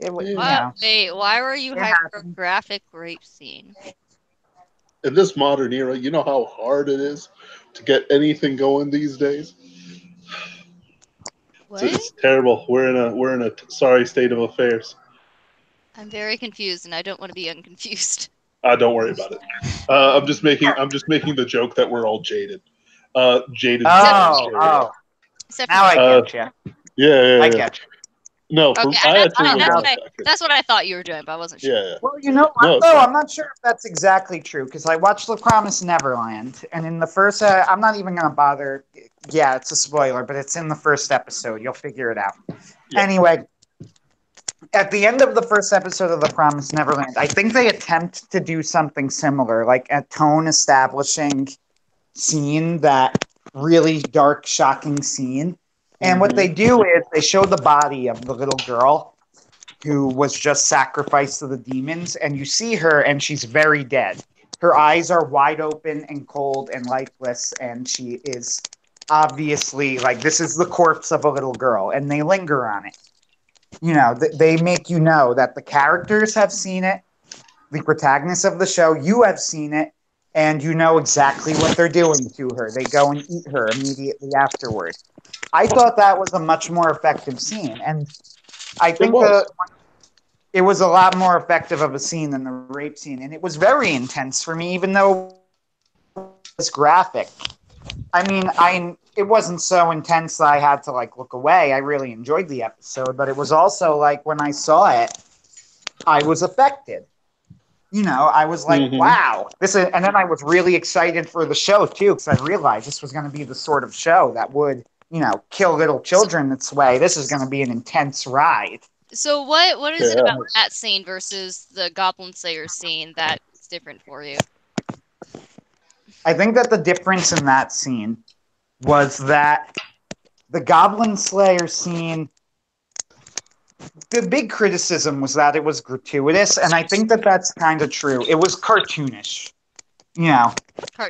Wait, why were you hyped for a graphic rape scene? In this modern era, you know how hard it is to get anything going these days. What? It's terrible. We're in a sorry state of affairs. I'm very confused, and I don't want to be unconfused. Don't worry about it. I'm just making the joke that we're all jaded. Jaded. Oh. Now I get you. Yeah. I get you. No, okay, that's what I thought you were doing, but I wasn't sure. Yeah. Well, you know what, though? I'm not sure if that's exactly true, because I watched The Promised Neverland, and in the first, I'm not even going to bother. Yeah, it's a spoiler, but it's in the first episode. You'll figure it out. Yeah. Anyway, at the end of the first episode of The Promised Neverland, I think they attempt to do something similar, like a tone-establishing scene, that really dark, shocking scene. And what they do is they show the body of the little girl who was just sacrificed to the demons, and you see her, and she's very dead. Her eyes are wide open and cold and lifeless, and she is obviously, like, this is the corpse of a little girl, and they linger on it. You know, they make you know that the characters have seen it, the protagonists of the show, you have seen it, and you know exactly what they're doing to her. They go and eat her immediately afterward. I thought that was a much more effective scene, and I think it was a lot more effective of a scene than the rape scene, and it was very intense for me, even though it was graphic. I mean, it wasn't so intense that I had to like look away. I really enjoyed the episode, but it was also like when I saw it, I was affected. You know, I was like, wow, and then I was really excited for the show too, because I realized this was going to be the sort of show that would, you know, kill little children this way. This is going to be an intense ride. So what is it about that scene versus the Goblin Slayer scene that's different for you? I think that the difference in that scene was that the Goblin Slayer scene, the big criticism was that it was gratuitous, and I think that that's kind of true. It was cartoonish. You know,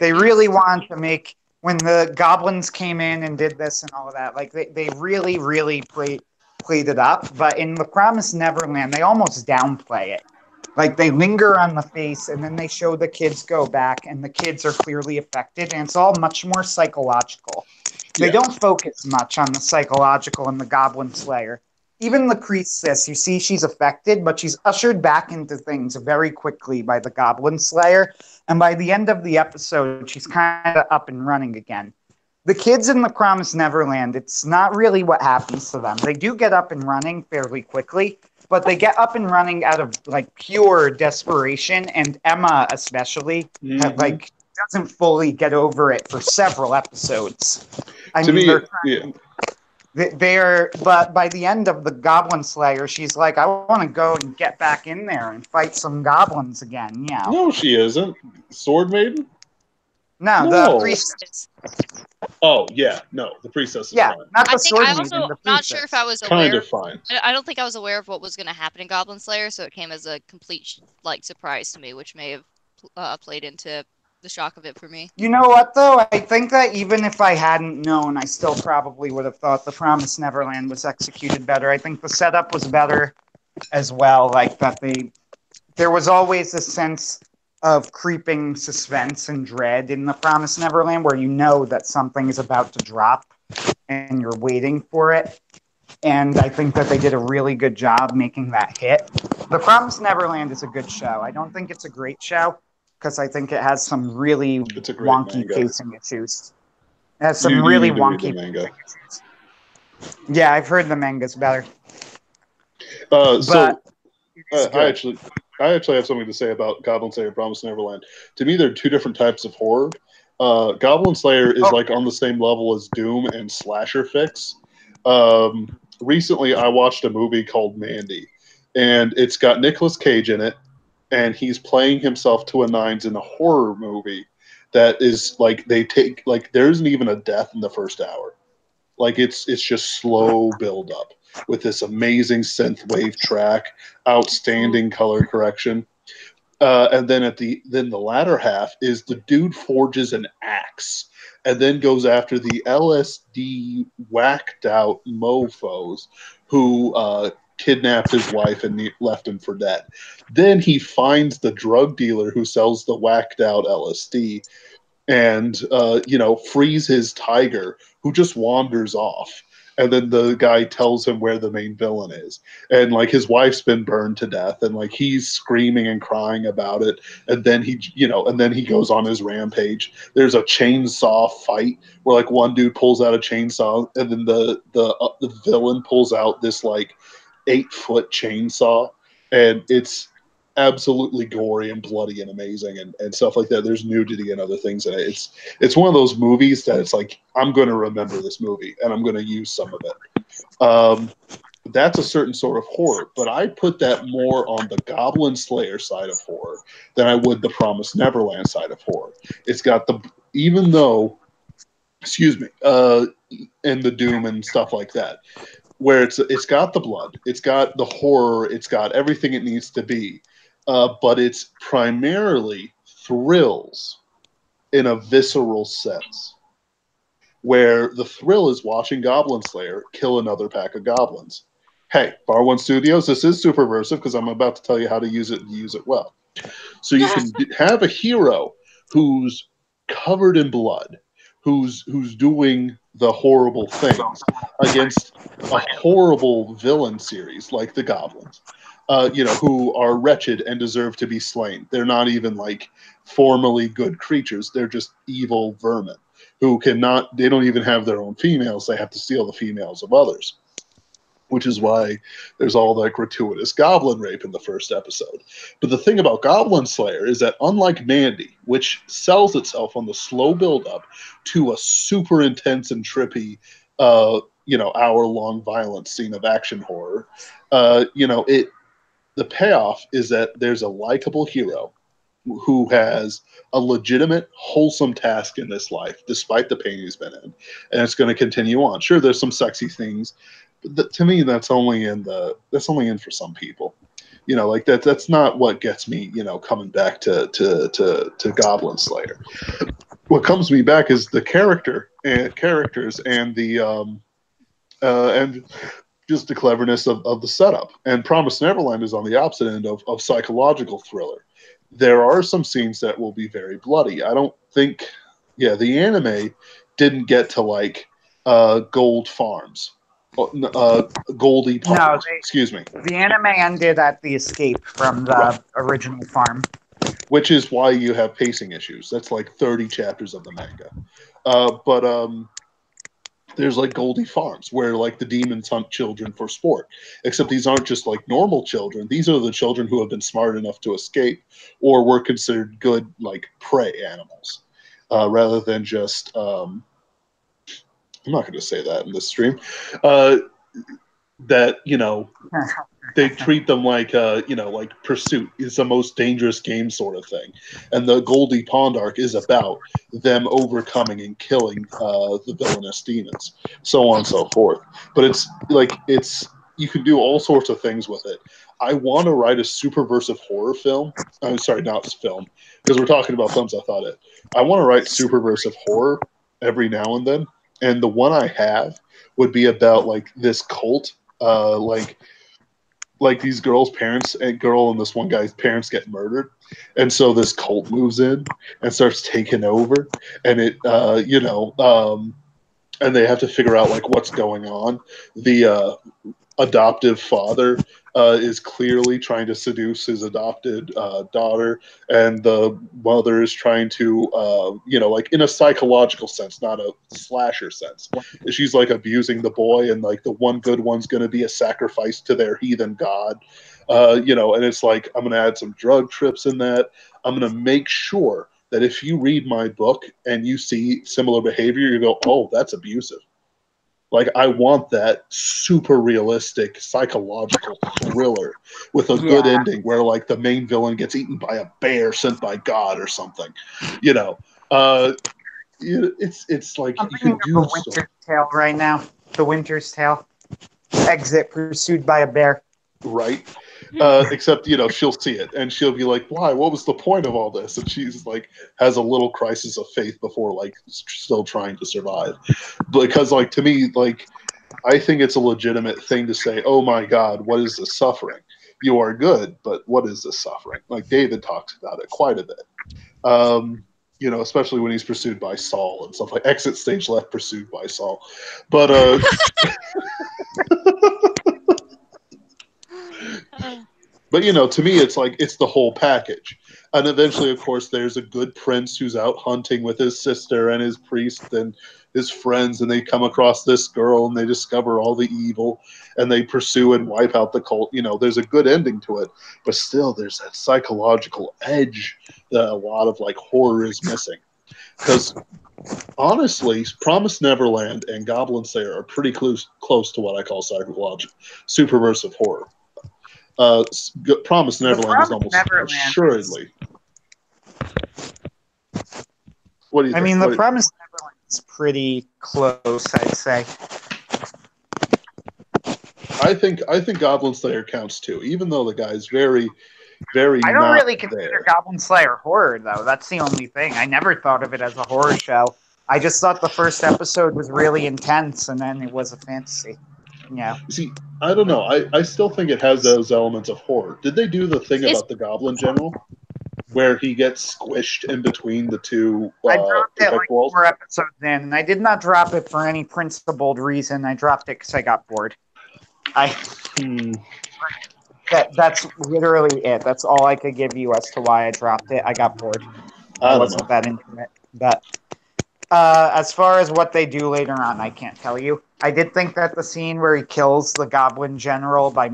they really wanted to make, when the goblins came in and did this and all of that, like they really, really played it up. But in The Promised Neverland, they almost downplay it. Like, they linger on the face, and then they show the kids go back, and the kids are clearly affected, and it's all much more psychological. They don't focus much on the psychological in the Goblin Slayer. Even the priestess, you see she's affected, but she's ushered back into things very quickly by the Goblin Slayer, and by the end of the episode, she's kind of up and running again. The kids in The Promised Neverland, it's not really what happens to them. They do get up and running fairly quickly, but they get up and running out of like pure desperation, and Emma especially like doesn't fully get over it for several episodes. But by the end of the Goblin Slayer, she's like, I want to go and get back in there and fight some goblins again. Yeah. No, she isn't. Sword Maiden? No, the priestess. Oh, yeah. No, the priestess is fine. Not the Sword Maiden. I'm also not sure if I was aware. Kind of fine. I don't think I was aware of what was going to happen in Goblin Slayer, so it came as a complete surprise to me, which may have played into the shock of it for me. You know what, though? I think that even if I hadn't known, I still probably would have thought The Promised Neverland was executed better. I think the setup was better as well. Like, that there was always a sense of creeping suspense and dread in The Promised Neverland, where you know that something is about to drop and you're waiting for it. And I think that they did a really good job making that hit. The Promised Neverland is a good show. I don't think it's a great show, because I think it has some really wonky pacing issues. It has some really wonky pacing issues. Yeah, I've heard the manga's better. I actually have something to say about Goblin Slayer and Promised Neverland. To me, they're two different types of horror. Goblin Slayer is like on the same level as Doom and Slasher Fix. Recently, I watched a movie called Mandy, and it's got Nicolas Cage in it, and he's playing himself to a nines in a horror movie that is like, there isn't even a death in the first hour. Like it's just slow build up with this amazing synthwave track, outstanding color correction. And then then the latter half is the dude forges an axe and then goes after the LSD whacked out mofos who kidnapped his wife and left him for dead. Then he finds the drug dealer who sells the whacked out LSD and frees his tiger who just wanders off. And then the guy tells him where the main villain is, and like his wife's been burned to death, and like he's screaming and crying about it. And then he goes on his rampage. There's a chainsaw fight where like one dude pulls out a chainsaw, and then the villain pulls out this like 8-foot chainsaw, and it's absolutely gory and bloody and amazing and stuff like that. There's nudity and other things in it. It's one of those movies that it's like, I'm going to remember this movie and I'm going to use some of it. That's a certain sort of horror, but I put that more on the Goblin Slayer side of horror than I would the Promised Neverland side of horror. It's got even though, and the Doom and stuff like that, where it's got the blood, it's got the horror, it's got everything it needs to be. But it's primarily thrills in a visceral sense, where the thrill is watching Goblin Slayer kill another pack of goblins. Hey, Bar One Studios, this is Superversive because I'm about to tell you how to use it and use it well. So you can have a hero who's covered in blood, who's doing the horrible things against a horrible villain series like the Goblins. Who are wretched and deserve to be slain. They're not even like formally good creatures. They're just evil vermin who they don't even have their own females. They have to steal the females of others, which is why there's all that gratuitous goblin rape in the first episode. But the thing about Goblin Slayer is that unlike Mandy, which sells itself on the slow build-up to a super intense and trippy hour-long violence scene of action horror, the payoff is that there's a likable hero who has a legitimate, wholesome task in this life, despite the pain he's been in, and it's going to continue on. Sure, there's some sexy things, but to me, that's only in for some people. Like that's not what gets me, coming back to Goblin Slayer. What comes me back is the characters and the and just the cleverness of the setup. And Promised Neverland is on the opposite end of psychological thriller. There are some scenes that will be very bloody. I don't think, the anime didn't get to like Gold Farms, Goldie Pond. Excuse me. The anime ended at the escape from the original farm, which is why you have pacing issues. That's like 30 chapters of the manga. But there's like Goldie Farms where like the demons hunt children for sport, except these aren't just like normal children. These are the children who have been smart enough to escape or were considered good like prey animals, rather than just I'm not going to say that in this stream, that they treat them like like Pursuit is the most dangerous game sort of thing, and the Goldie Pond arc is about them overcoming and killing the villainous demons, so on and so forth. But it's you can do all sorts of things with it. I want to write a Superversive horror film. I'm sorry, not film, because we're talking about films. I want to write Superversive horror every now and then, and the one I have would be about like this cult, like these girls' parents, a girl and this one guy's parents get murdered, and so this cult moves in and starts taking over, and it and they have to figure out like what's going on. The adoptive father is clearly trying to seduce his adopted daughter, and the mother is trying to, like in a psychological sense, not a slasher sense. She's like abusing the boy, and like the one good one's going to be a sacrifice to their heathen god, and it's like, I'm going to add some drug trips in that. I'm going to make sure that if you read my book and you see similar behavior, you go, oh, that's abusive. Like, I want that super realistic psychological thriller with a good ending where, like, the main villain gets eaten by a bear sent by God or something. it's like I'm you thinking can of do the so. Winter's Tale right now. The Winter's Tale. Exit pursued by a bear. Right. Except, she'll see it and she'll be like, why? What was the point of all this? And she's like, has a little crisis of faith before, like, still trying to survive. Because, like, to me, like, I think it's a legitimate thing to say, oh my God, what is this suffering? You are good, but what is this suffering? Like, David talks about it quite a bit. Especially when he's pursued by Saul and stuff like exit stage left, pursued by Saul. But, But to me, it's like it's the whole package. And eventually, of course, there's a good prince who's out hunting with his sister and his priest and his friends, and they come across this girl and they discover all the evil and they pursue and wipe out the cult. There's a good ending to it, but still, there's that psychological edge that a lot of like horror is missing. Because honestly, Promised Neverland and Goblin Slayer are pretty close to what I call psychological superversive horror. Promised Neverland is almost assuredly. What do you think? I mean, the Promised Neverland is pretty close, I'd say. I think Goblin Slayer counts too, even though the guy's very, very. I don't not really consider Goblin Slayer horror, though. That's the only thing. I never thought of it as a horror show. I just thought the first episode was really intense, and then it was a fantasy. Yeah. See, I don't know. I still think it has those elements of horror. Did they do the thing about the Goblin General, where he gets squished in between the two I dropped it like walls? 4 episodes in, and I did not drop it for any principled reason. I dropped it because I got bored. That's literally it. That's all I could give you as to why I dropped it. I got bored. I wasn't that into it. But as far as what they do later on, I can't tell you. I did think that the scene where he kills the Goblin General by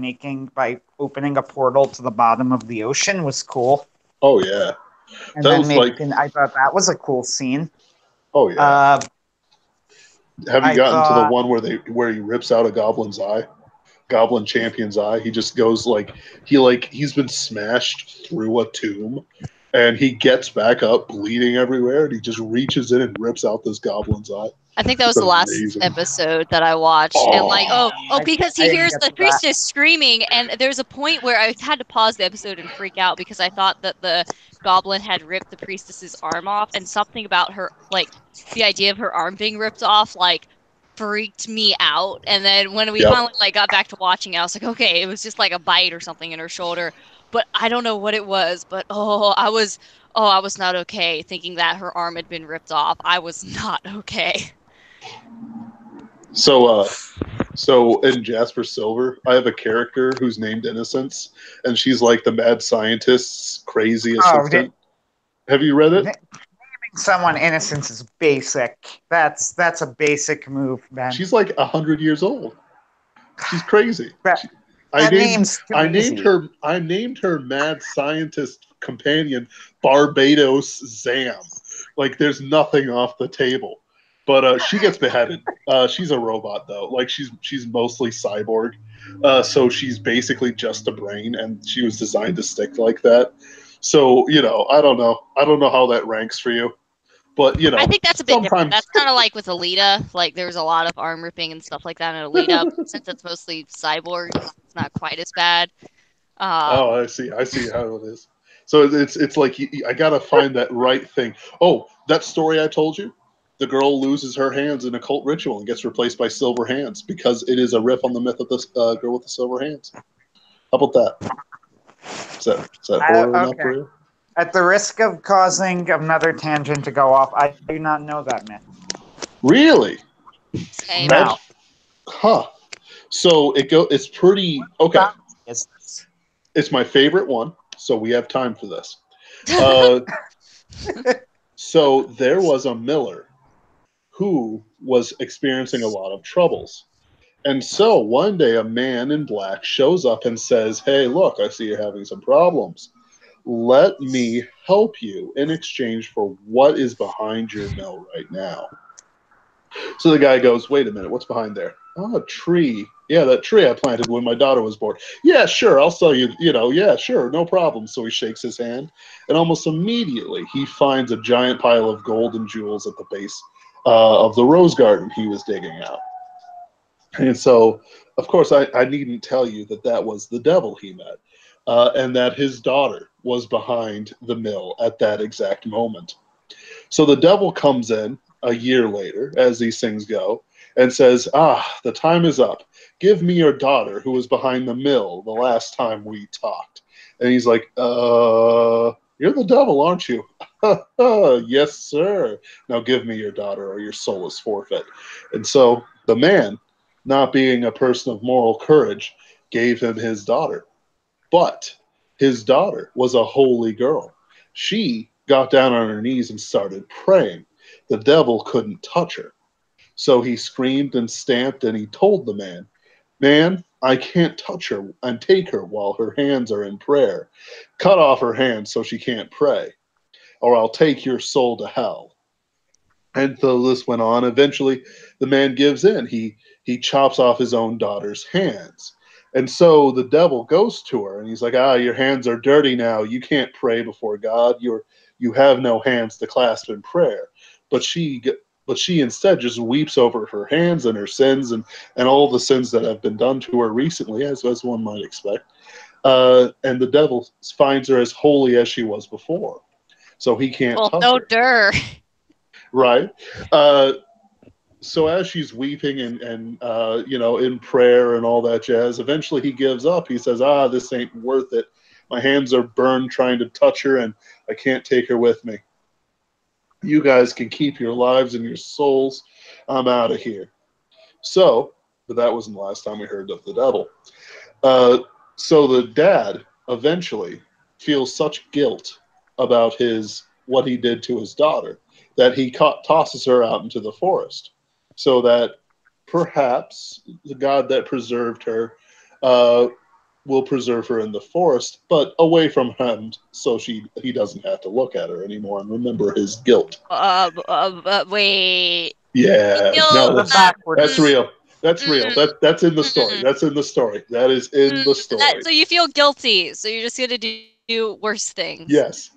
opening a portal to the bottom of the ocean was cool. Oh yeah, and then I thought that was a cool scene. Oh yeah. Have you gotten to the one where he rips out a goblin's eye? Goblin champion's eye. He just goes he's been smashed through a tomb, and he gets back up bleeding everywhere, and he just reaches in and rips out this goblin's eye. I think that was the last episode that I watched, and because he hears the priestess screaming, and there's a point where I had to pause the episode and freak out because I thought that the goblin had ripped the priestess's arm off, and something about her, the idea of her arm being ripped off, freaked me out. And then when we finally got back to watching it, I was like, okay, it was just like a bite or something in her shoulder, but I don't know what it was. But I was not okay thinking that her arm had been ripped off. I was not okay. So in Jasper Silver, I have a character who's named Innocence, and she's like the mad scientist's crazy assistant. Have you read it? Naming someone Innocence is basic. That's a basic move, man. She's like 100 years old. She's crazy. I named her mad scientist companion Barbados Zam. Like, there's nothing off the table. But she gets beheaded. She's a robot, though. She's mostly cyborg. So she's basically just a brain, and she was designed to stick like that. So, I don't know. I don't know how that ranks for you. But, I think that's a bit different. That's kind of like with Alita. There's a lot of arm ripping and stuff like that in Alita. Since it's mostly cyborg, it's not quite as bad. I see how it is. So it's like I got to find that right thing. Oh, that story I told you? The girl loses her hands in a cult ritual and gets replaced by silver hands because it is a riff on the myth of this girl with the silver hands. How about that? Is that horror enough for you? At the risk of causing another tangent to go off, I do not know that myth. Really? Same out. Huh. So it's pretty okay. It's my favorite one, so we have time for this. So there was a miller who was experiencing a lot of troubles. And so one day a man in black shows up and says, hey, look, I see you're having some problems. Let me help you in exchange for what is behind your mill right now. So the guy goes, wait a minute, what's behind there? Oh, a tree. Yeah, that tree I planted when my daughter was born. Yeah, sure, I'll sell you, yeah, sure, no problem. So he shakes his hand, and almost immediately he finds a giant pile of gold and jewels at the base of the rose garden he was digging out. And so, of course, I needn't tell you that that was the devil he met, and that his daughter was behind the mill at that exact moment. So the devil comes in a year later, as these things go, and says, "Ah, the time is up. Give me your daughter who was behind the mill the last time we talked." And he's like, you're the devil, aren't you?" "Yes, sir. Now give me your daughter or your soul is forfeit." And so the man, not being a person of moral courage, gave him his daughter. But his daughter was a holy girl. She got down on her knees and started praying. The devil couldn't touch her. So he screamed and stamped and he told the man, "Man, I can't touch her and take her while her hands are in prayer. Cut off her hands so she can't pray, or I'll take your soul to hell." And so this went on. Eventually, the man gives in. He chops off his own daughter's hands. And so the devil goes to her and he's like, "Ah, your hands are dirty now. You can't pray before God. You have no hands to clasp in prayer." But she instead just weeps over her hands and her sins and all the sins that have been done to her recently, as one might expect. And the devil finds her as holy as she was before. So he can't Well, touch no her. dir. Right? So as she's weeping and in prayer and all that jazz, eventually he gives up. He says, "Ah, this ain't worth it. My hands are burned trying to touch her, and I can't take her with me. You guys can keep your lives and your souls. I'm out of here." So, but that wasn't the last time we heard of the devil. So the dad eventually feels such guilt about his what he did to his daughter that he tosses her out into the forest, so that perhaps the God that preserved her uh, will preserve her in the forest, but away from him, so he doesn't have to look at her anymore and remember his guilt. Wait. Yeah, You no, know, that's real. That's real. mm, That's in the story. mm, That's in the story. That is in the story. so you feel guilty, so you're just gonna do worse things. Yes.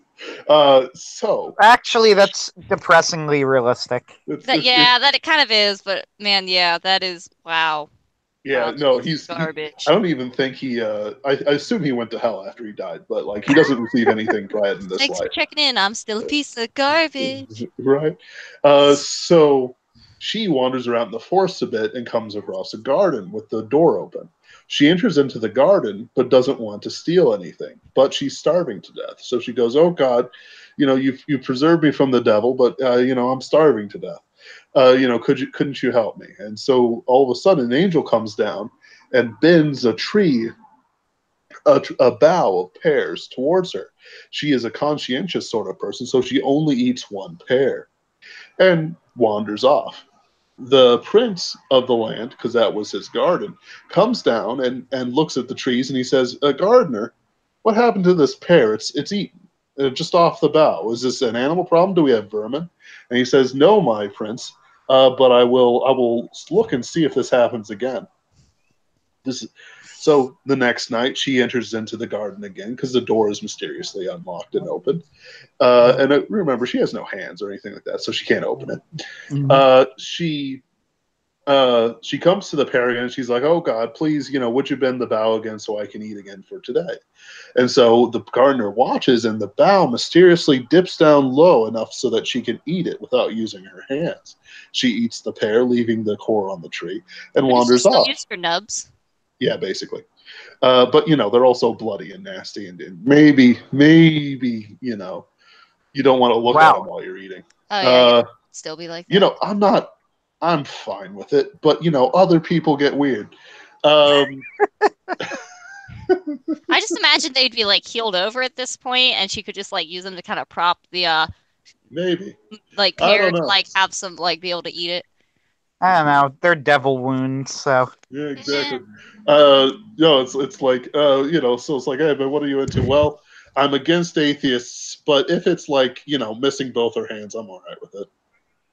So Actually, that's depressingly realistic. That it kind of is, but man, yeah, that is wow. yeah, Wow, no, that is garbage. I don't even think I assume he went to hell after he died, but like he doesn't receive anything bad in this Thanks for life. checking in. I'm still a piece of garbage. Right? So she wanders around the forest a bit and comes across a garden with the door open. She enters into the garden but doesn't want to steal anything. But she's starving to death. So she goes, "Oh God, you preserved me from the devil, but I'm starving to death. Couldn't you help me?" And so all of a sudden an angel comes down and bends a tree a bough of pears towards her. She is a conscientious sort of person, so she only eats one pear and wanders off. The prince of the land, because that was his garden, comes down and looks at the trees and he says, "Gardener, what happened to this pear? It's eaten just off the bough. Is this an animal problem? Do we have vermin?" And he says, "No, my prince, but I will look and see if this happens again." This So the next night she enters into the garden again because the door is mysteriously unlocked and open. And remember, she has no hands or anything like that, so she can't open it. She comes to the pear again and she's like, "Oh God, please, would you bend the bough again so I can eat again for today?" And so the gardener watches and the bough mysteriously dips down low enough so that she can eat it without using her hands. She eats the pear, leaving the core on the tree, and But is she wanders still off. used for nubs? Yeah, basically. But they're also bloody and nasty, and maybe you don't want to look at them while you're eating. Oh yeah, it'd still be like that. I'm fine with it, but other people get weird. I just imagine they'd be like healed over at this point, and she could just like use them to kind of prop the maybe like I pear don't to know. like have some like be able to eat it. I don't know. They're devil wounds, so. Yeah, exactly. It's like so it's like, "Hey, but what are you into?" "Well, I'm against atheists, but if it's like missing both her hands, I'm all right with it."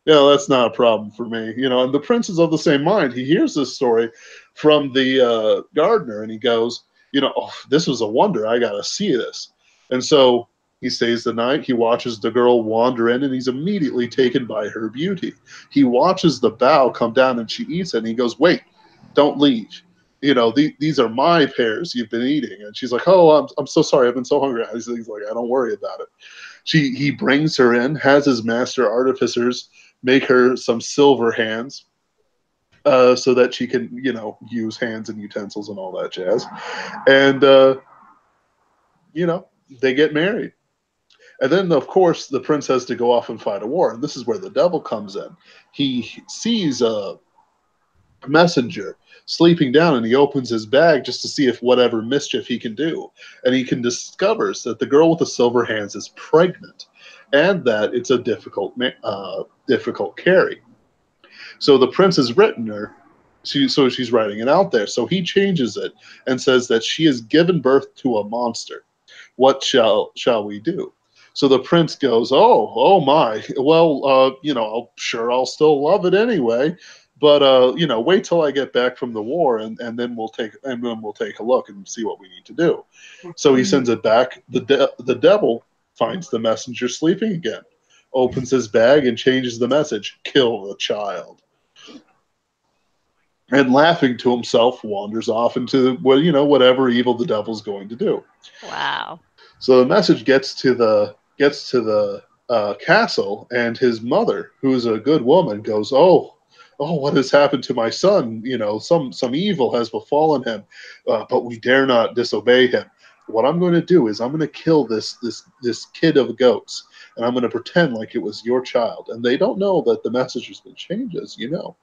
That's not a problem for me. And the prince is of the same mind. He hears this story from the gardener, and he goes, oh, this was a wonder. I got to see this. And so he stays the night. He watches the girl wander in, and he's immediately taken by her beauty. He watches the bough come down, and she eats it, and he goes, wait, don't leave. These are my pears you've been eating. And she's like, oh, I'm so sorry. I've been so hungry. He's like, I don't worry about it. He brings her in, has his master artificers make her some silver hands so that she can, use hands and utensils and all that jazz. And, they get married. And then, of course, the prince has to go off and fight a war. And this is where the devil comes in. He sees a messenger sleeping down, and he opens his bag just to see if whatever mischief he can do. And he can discovers that the girl with the silver hands is pregnant, and that it's a difficult carry. So the prince has written her. So she's writing it out there. So he changes it and says that she has given birth to a monster. What shall we do? So the prince goes, oh my. Well, I'll still love it anyway. But wait till I get back from the war, and then we'll take a look and see what we need to do. So he sends it back. The devil finds the messenger sleeping again, opens his bag and changes the message: kill the child. And laughing to himself, wanders off into whatever evil the devil's going to do. Wow. So the message gets to the castle, and his mother, who is a good woman, goes, "Oh, what has happened to my son? Some evil has befallen him, but we dare not disobey him. What I'm going to do is I'm going to kill this kid of goats, and I'm going to pretend like it was your child." And they don't know that the message has been changed, as you know.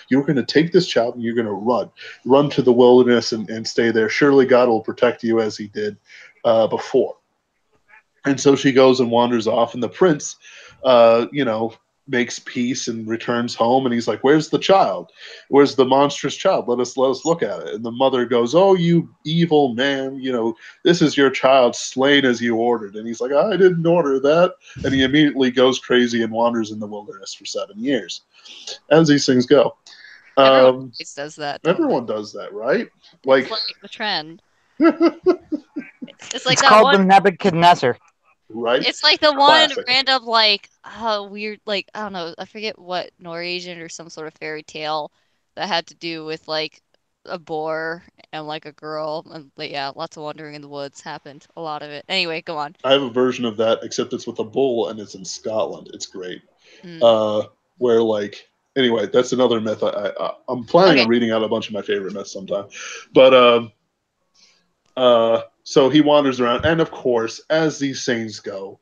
You're going to take this child and you're going to run to the wilderness and stay there. Surely God will protect you as he did before. And so she goes and wanders off, and the prince, makes peace and returns home. And he's like, "Where's the child? Where's the monstrous child? Let us look at it." And the mother goes, "Oh, you evil man! This is your child, slain as you ordered." And he's like, "I didn't order that." And he immediately goes crazy and wanders in the wilderness for 7 years, as these things go. Everyone always does that. Everyone does that, right? It's like the trend. It's like it's that called one. the Nebuchadnezzar. Right. It's like the Classic. one random weird, I don't know, I forget what Norwegian or some sort of fairy tale that had to do with a boar and a girl, and yeah, lots of wandering in the woods happened. A lot of it. Anyway, go on. I have a version of that, except it's with a bull and it's in Scotland. It's great. Where anyway, that's another myth. I'm planning on reading out a bunch of my favorite myths sometime. But so he wanders around, and of course, as these things go,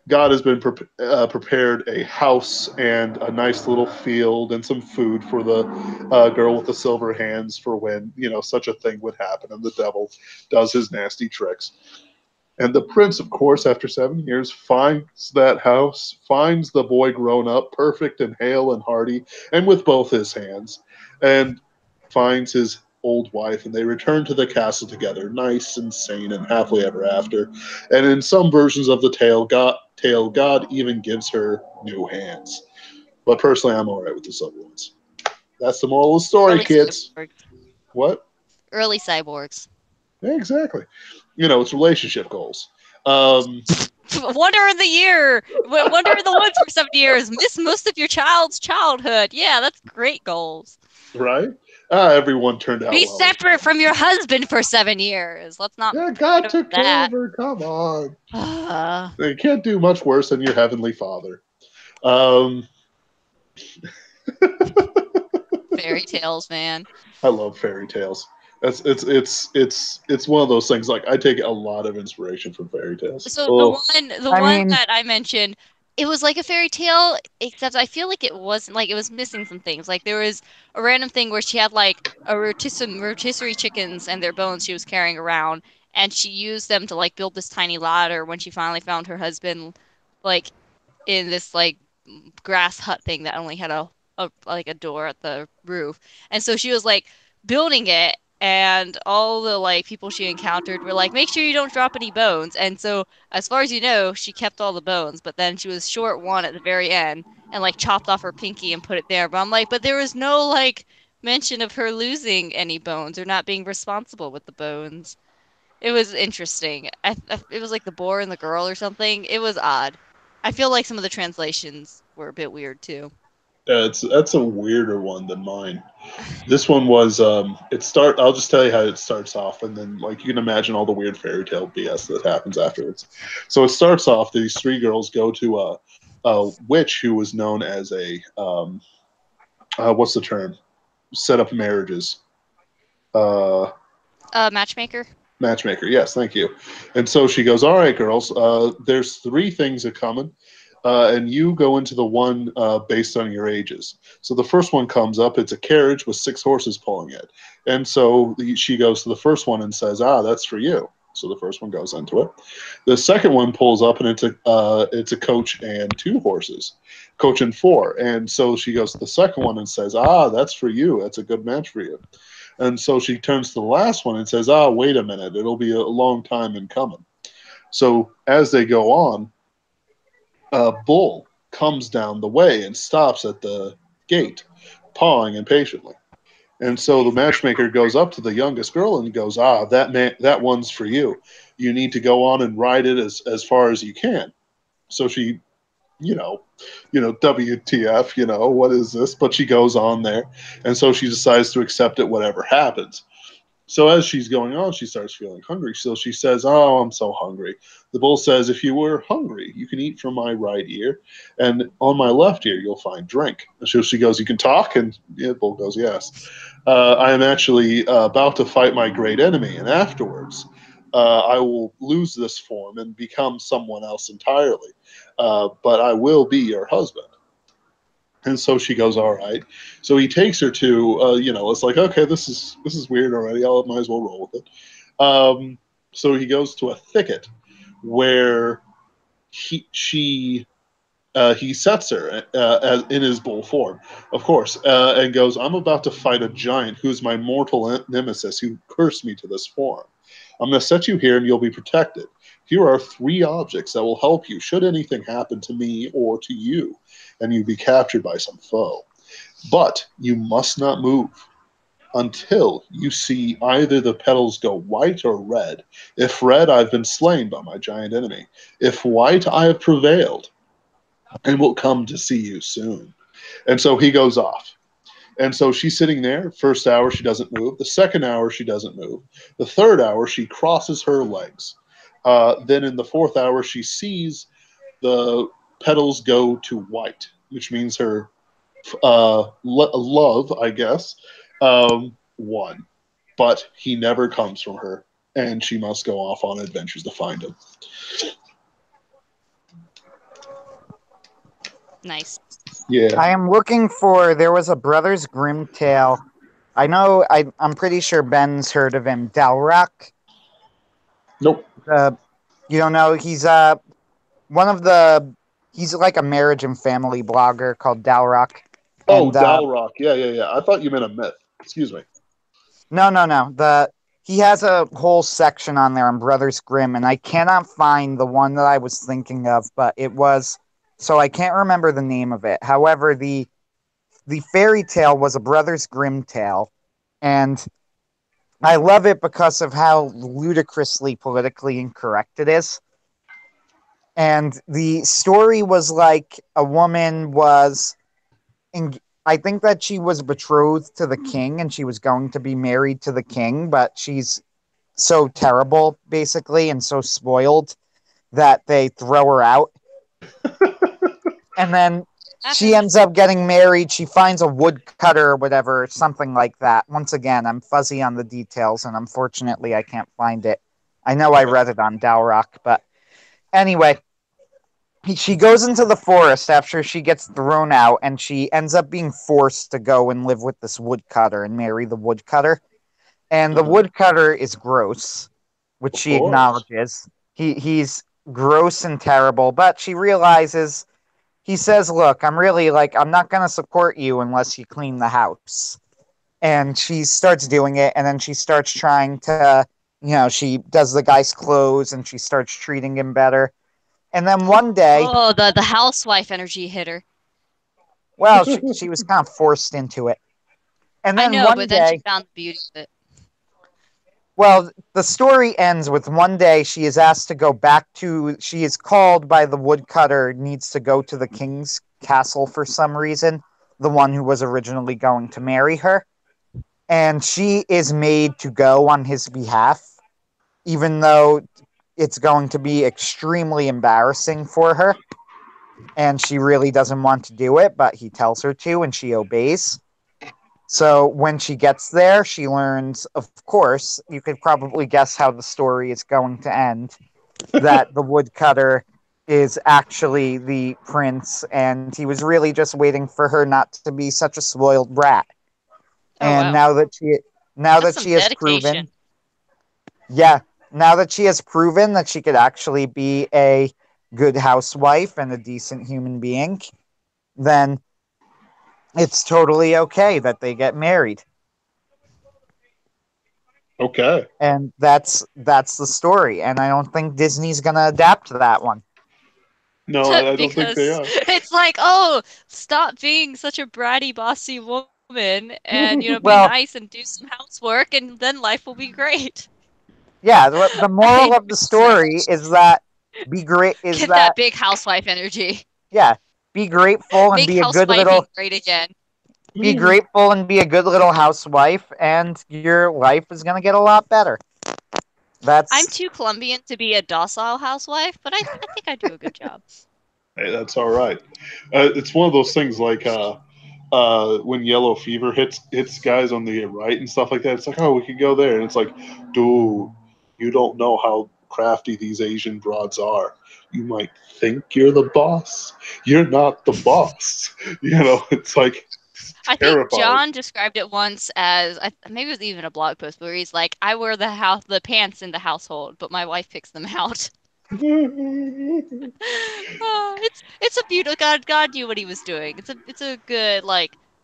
God has been prepared a house and a nice little field and some food for the girl with the silver hands for when such a thing would happen, and the devil does his nasty tricks. And the prince, of course, after 7 years, finds that house, finds the boy grown up, perfect and hale and hearty, and with both his hands, and finds his old wife, and they return to the castle together, nice and sane and happily ever after. And in some versions of the God even gives her new hands. But personally, I'm all right with the silver ones. That's the moral of the story, Early kids. cyborgs. What? Early cyborgs. Yeah, exactly. It's relationship goals. Wonder in the year. Wonder in the woods for 7 years. Miss most of your child's childhood. Yeah, that's great goals. Right? Everyone turned out Be well. separate from your husband for 7 years. Let's not. Yeah, God took care of her. Come on. You can't do much worse than your heavenly father. Fairy tales, man. I love fairy tales. It's one of those things. I take a lot of inspiration from fairy tales. So the one that I mentioned, it was like a fairy tale, except I feel like it wasn't. It was missing some things. There was a random thing where she had a rotisserie chickens and their bones she was carrying around, and she used them to build this tiny ladder when she finally found her husband, in this grass hut thing that only had a door at the roof. And so she was building it, and all the like people she encountered were like, make sure you don't drop any bones. And so, as far as you know, she kept all the bones, but then she was short one at the very end and like chopped off her pinky and put it there. But I'm like, but there was no like mention of her losing any bones or not being responsible with the bones. It was interesting. It was like the boar and the girl or something. It was odd. I feel like some of the translations were a bit weird too. Yeah, that's a weirder one than mine. This one was I'll just tell you how it starts off, and then like you can imagine all the weird fairy tale BS that happens afterwards. So it starts off, these three girls go to a witch who was known as a what's the term? Set up marriages. Matchmaker. Matchmaker, yes, thank you. And so she goes, all right, girls, there's three things that coming. And you go into the one based on your ages. So the first one comes up, it's a carriage with 6 horses pulling it. And so she goes to the first one and says, that's for you. So the first one goes into it. The second one pulls up, and it's a coach and 2 horses, coach and 4. And so she goes to the second one and says, that's for you. That's a good match for you. And so she turns to the last one and says, wait a minute. It'll be a long time in coming. So as they go on, a bull comes down the way and stops at the gate, pawing impatiently. And so the matchmaker goes up to the youngest girl and goes, that one's for you. You need to go on and ride it as far as you can. So she, WTF, what is this? But she goes on there. And so she decides to accept it, whatever happens. So as she's going on, she starts feeling hungry. So she says, I'm so hungry. The bull says, if you were hungry, you can eat from my right ear, and on my left ear, you'll find drink. And so she goes, you can talk? And the bull goes, yes. I am actually about to fight my great enemy, and afterwards, I will lose this form and become someone else entirely. But I will be your husband. And so she goes, all right. So he takes her to, it's like, okay, this is weird already. I might as well roll with it. So he goes to a thicket where he sets her in his bull form, of course, and goes, I'm about to fight a giant who's my mortal nemesis who cursed me to this form. I'm going to set you here and you'll be protected. Here are 3 objects that will help you should anything happen to me or to you, and you be captured by some foe. But you must not move until you see either the petals go white or red. If red, I've been slain by my giant enemy. If white, I have prevailed and will come to see you soon. And so he goes off. And so she's sitting there. First hour, she doesn't move. The second hour, she doesn't move. The third hour, she crosses her legs. Then in the fourth hour, she sees the petals go to white, which means her love, I guess, won. But he never comes from her, and she must go off on adventures to find him. Nice. Yeah. I am looking for. There was a Brothers Grimm tale. I know. I'm pretty sure Ben's heard of him. Dalrock. Nope. You don't know. He's one of the. He's like a marriage and family blogger called Dalrock. Oh, Dalrock. Yeah. I thought you meant a myth. Excuse me. No. He has a whole section on there on Brothers Grimm, and I cannot find the one that I was thinking of, but it was. So I can't remember the name of it. However, the fairy tale was a Brothers Grimm tale, and I love it because of how ludicrously politically incorrect it is. And the story was like a woman was, I think that she was betrothed to the king, and she was going to be married to the king, but she's so terrible, basically, and so spoiled that they throw her out. And then she ends up getting married. She finds a woodcutter or whatever, something like that. Once again, I'm fuzzy on the details, and unfortunately, I can't find it. I know I read it on Dalrock, but anyway, she goes into the forest after she gets thrown out, and she ends up being forced to go and live with this woodcutter and marry the woodcutter. And the woodcutter is gross, which she acknowledges. He's gross and terrible, but she realizes... He says, look, I'm not going to support you unless you clean the house. and she starts doing it, and then she starts trying to, she does the guy's clothes, and she starts treating him better. And then one day, Oh, the housewife energy hit her. well, she was kind of forced into it. And I then know, one but then she day, found the beauty of it. well, the story ends with one day she is asked to go back to, she is called by the woodcutter, needs to go to the king's castle for some reason, the one who was originally going to marry her. And she is made to go on his behalf, even though it's going to be extremely embarrassing for her. And she really doesn't want to do it, but he tells her to, and she obeys. So when she gets there, she learns, of course, you could probably guess how the story is going to end, that the woodcutter is actually the prince, and he was really just waiting for her not to be such a spoiled brat. Oh And wow, now that's that some she has dedication. proven, yeah, now that she has proven that she could actually be a good housewife and a decent human being, then it's totally okay that they get married. Okay. And that's the story. And I don't think Disney's gonna adapt that one. No, I don't think they Because are. it's like, oh, stop being such a bratty, bossy woman, and be Well, nice and do some housework, and then life will be great. yeah, the moral I of the story is that be great is get that that big housewife energy. yeah, be grateful and Make be a good housewifing little great again. be grateful and be a good little housewife, and your life is gonna get a lot better. I'm That's too Colombian to be a docile housewife, but I think I do a good job. Hey, that's all right. It's one of those things like when yellow fever hits guys on the right and stuff like that. It's like, oh, we could go there, and it's like, dude, you don't know how crafty these Asian broads are. You might think you're the boss. You're not the boss. It's like I think terrifying. John described it once as maybe it was even a blog post where he's like, "I wear the pants in the household, but my wife picks them out." It's a beautiful God knew what he was doing. It's a good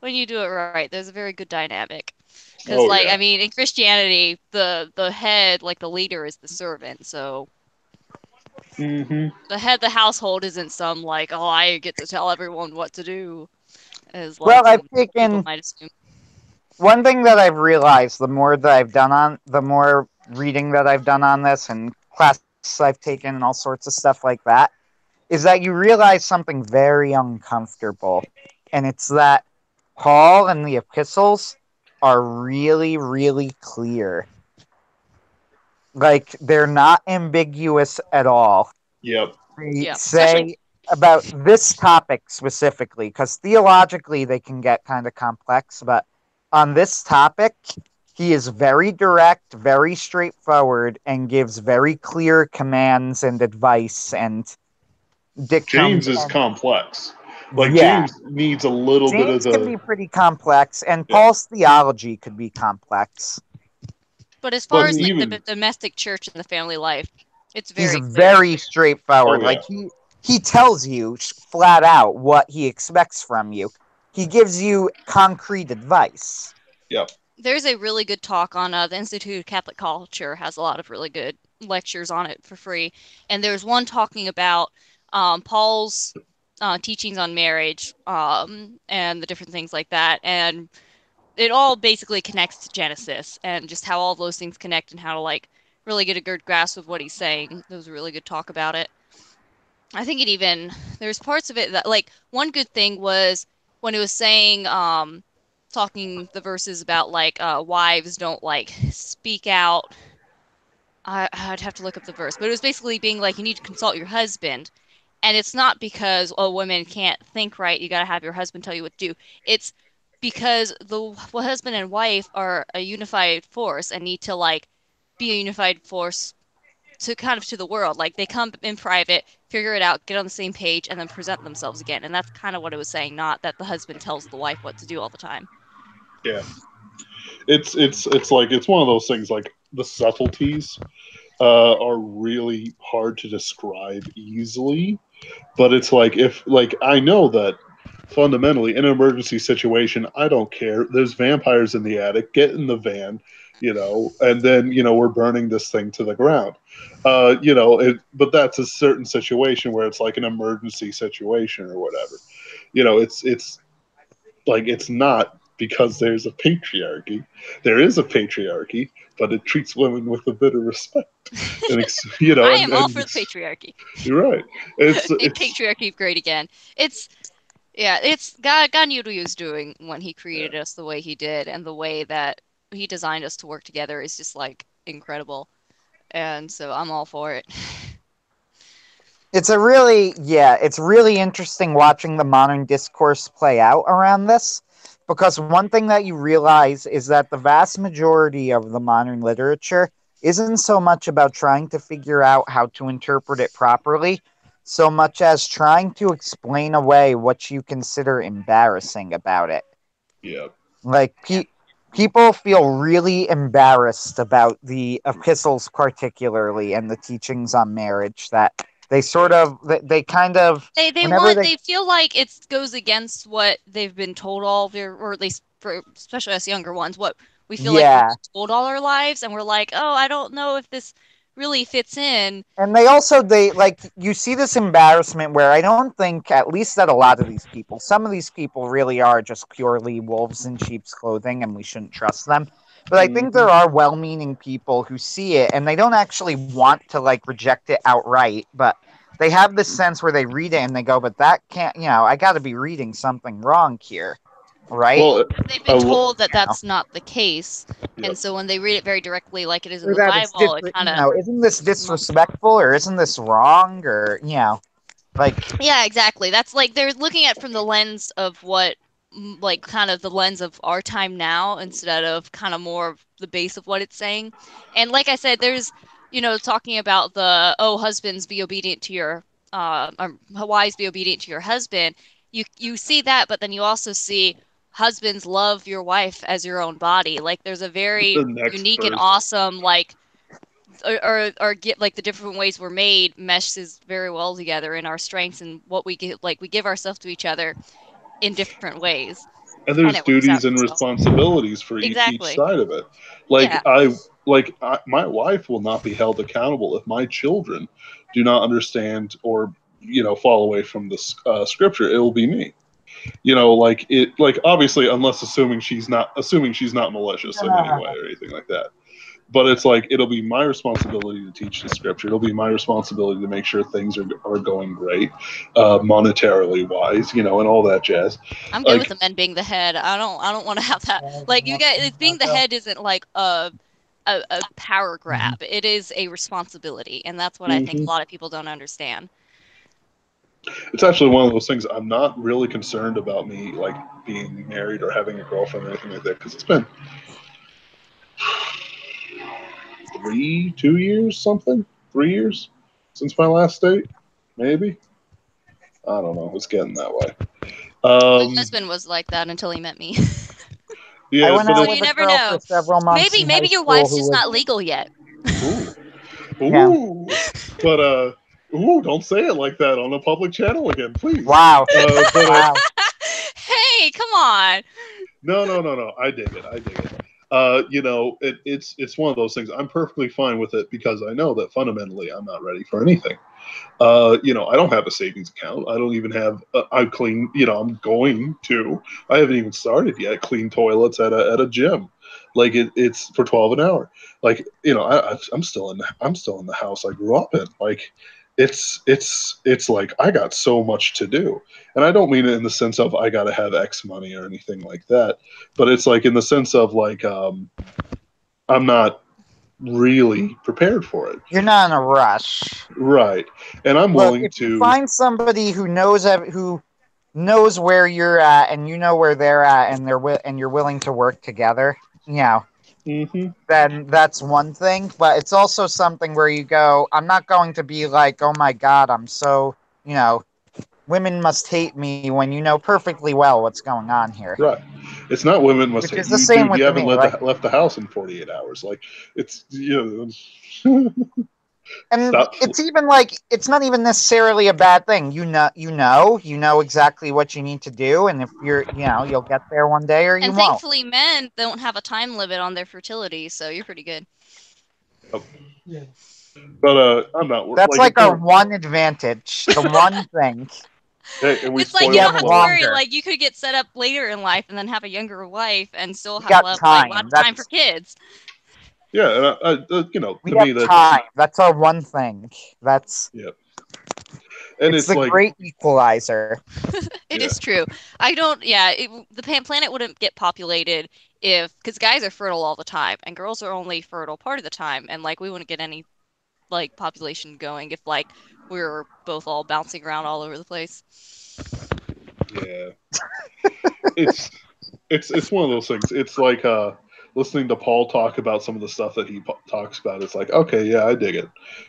when you do it right. There's a very good dynamic because Oh yeah. in Christianity the head the leader is the servant. So Mm-hmm. the head of the household isn't some oh I get to tell everyone what to do as well, I've some people taken might assume. one thing that I've realized the more reading that I've done on this and classes I've taken and all sorts of stuff like that, is that you realize something very uncomfortable. And it's that Paul and the epistles are really, really clear. Like, they're not ambiguous at all. Yep. They Yeah, especially say about this topic specifically, because theologically they can get kind of complex, but on this topic, he is very direct, very straightforward, and gives very clear commands and advice and dictums. James is And complex. Like yeah, James needs a little bit of James can be the pretty complex, and yeah. Paul's theology could be complex. but as far But as the even domestic church and the family life, it's He's very clear. very straightforward. oh yeah. Like he tells you flat out what he expects from you. He gives you concrete advice. Yep. There's a really good talk on the Institute of Catholic Culture has a lot of really good lectures on it for free. And there's one talking about Paul's teachings on marriage and the different things like that. And it all basically connects to Genesis and just how all those things connect and how to really get a good grasp of what he's saying. There was a really good talk about it. I think there's parts of it that one good thing was when it was saying talking the verses about wives don't speak out. I'd have to look up the verse, but it was basically being you need to consult your husband, and it's not because women can't think right. You got to have your husband tell you what to do. It's because the husband and wife are a unified force and need to be a unified force to the world. They come in private, figure it out, get on the same page, and then present themselves again. And that's kind of what it was saying, not that the husband tells the wife what to do all the time. Yeah. It's like it's one of those things like the subtleties are really hard to describe easily, but it's if I know that fundamentally, in an emergency situation, I don't care. There's vampires in the attic. Get in the van, and then we're burning this thing to the ground. But that's a certain situation where it's like an emergency situation or whatever. It's like it's not because there's a patriarchy. There is a patriarchy, but it treats women with a bit of respect. And I am all for the patriarchy. You're right. Make patriarchy great again. It's God knew what he was doing when he created us the way he did, and the way that he designed us to work together is just like incredible. And so I'm all for it. It's really interesting watching the modern discourse play out around this, because one thing that you realize is that the vast majority of the modern literature isn't so much about trying to figure out how to interpret it properly, so much as trying to explain away what you consider embarrassing about it. Yeah. Like, people feel really embarrassed about the epistles particularly, and the teachings on marriage, that they feel like it goes against what they've been told or at least especially us younger ones, what we feel like we've told all our lives, and we're like, oh, I don't know if this really fits in. And you see this embarrassment where I don't think, at least that a lot of these people, some of these people really are just purely wolves in sheep's clothing, and we shouldn't trust them. But I think there are well-meaning people who see it, and they don't actually want to reject it outright, but they have this sense where they read it and they go, but that can't, I got to be reading something wrong here, right? Well, they've been told that that's not the case, and so when they read it very directly, like it is in the Bible, it kind of isn't this disrespectful, or isn't this wrong, or yeah, exactly. That's like they're looking at from the lens of what, like, kind of the lens of our time now, instead of kind of more of the base of what it's saying. And like I said, there's talking about the husbands, be obedient to your wives, be obedient to your husband. You see that, but then you also see husbands, love your wife as your own body. Like there's a very unique and awesome or get like the different ways we're made meshes very well together in our strengths and what we get. Like we give ourselves to each other in different ways. And there's duties and responsibilities for each side of it. My wife will not be held accountable if my children do not understand or fall away from the scripture. It will be me. Obviously, unless assuming she's not malicious in any way or anything like that. But it's like, it'll be my responsibility to teach the scripture. It'll be my responsibility to make sure things are going great, monetarily wise, and all that jazz. I'm good with the men being the head. I don't want to have that. Like you guys, being the head isn't like a power grab. It is a responsibility, and that's what I think a lot of people don't understand. It's actually one of those things. I'm not really concerned about me like being married or having a girlfriend or anything like that, because it's been 3 years since my last date, maybe. I don't know. It's getting that way. My husband was like that until he met me. Yeah, I went out with you a never girl know. For several months Maybe your wife's just not legal yet. Ooh. But don't say it like that on a public channel again, please. Wow. Wow. Hey, come on. No. I dig it. It's one of those things. I'm perfectly fine with it because I know that fundamentally I'm not ready for anything. I don't have a savings account. I don't even have. I clean. I'm going to. I haven't even started yet. Clean toilets at a gym. Like it's for $12 an hour. Like I'm still in the house I grew up in. Like it's like I got so much to do, and I don't mean it in the sense of I got to have X money or anything like that, but it's like in the sense of like I'm not really prepared for it. You're not in a rush, right? And I'm willing to find somebody who knows where you're at, and you know where they're at, and you're willing to work together. Then that's one thing, but it's also something where you go, I'm not going to be like, oh my God, I'm so, women must hate me, when you know perfectly well what's going on here. Right. It's not women must hate you. Dude, you haven't left the house in 48 hours. Like, it's, And Stop. it's even like it's not even necessarily a bad thing. You know exactly what you need to do, and if you'll get there one day or you And won't. thankfully, men don't have a time limit on their fertility, so you're pretty good. Yeah. But I'm not. That's like our one advantage. The one thing. Hey, and we It's like spoil you have don't have to longer. worry. Like you could get set up later in life and then have a younger wife and still We have got like time. lots of time for kids. Yeah, and We to have me that's time. That's our one thing. That's yeah, and it's it's the like great equalizer. It Yeah. is true. I don't. Yeah, the planet wouldn't get populated because guys are fertile all the time and girls are only fertile part of the time, and like we wouldn't get any like population going if like we were both all bouncing around all over the place. yeah, it's one of those things. It's like listening to Paul talk about some of the stuff that he talks about. It's like, okay, yeah, I dig it.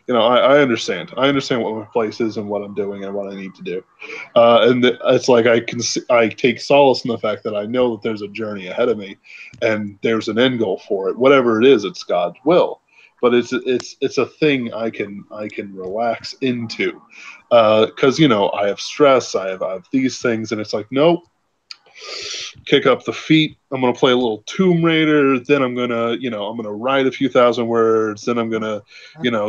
I understand. I understand what my place is and what I'm doing and what I need to do. It's like I take solace in the fact that I know that there's a journey ahead of me, and there's an end goal for it. Whatever it is, it's God's will. But it's a thing I can relax into, because I have stress, I have these things, and it's like, nope. Kick up the feet. I'm gonna play a little Tomb Raider. Then I'm gonna write a few thousand words. Then I'm gonna,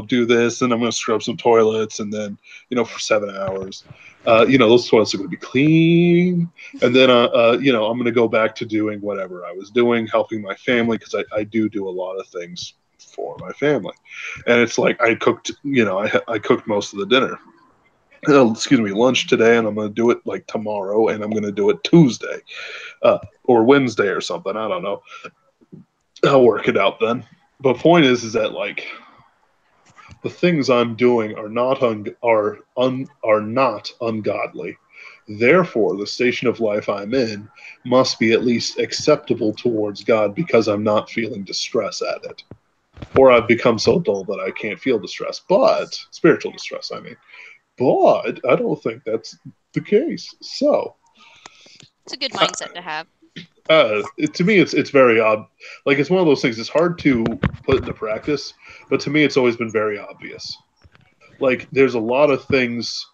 do this. Then I'm gonna scrub some toilets. And then, for 7 hours, those toilets are gonna be clean. And then, I'm gonna go back to doing whatever I was doing, helping my family because I do a lot of things for my family. And it's like I cooked, I cooked most of the dinner. Lunch today, and I'm going to do it like tomorrow, and I'm going to do it Tuesday or Wednesday or something. I don't know. I'll work it out then. But point is that like the things I'm doing are not are not ungodly. Therefore, the station of life I'm in must be at least acceptable towards God because I'm not feeling distress at it. Or I've become so dull that I can't feel distress. But spiritual distress, I mean. But I don't think that's the case. So It's a good mindset to have. to me, it's very odd. Like it's one of those things. It's hard to put into practice, but to me, it's always been very obvious. Like there's a lot of things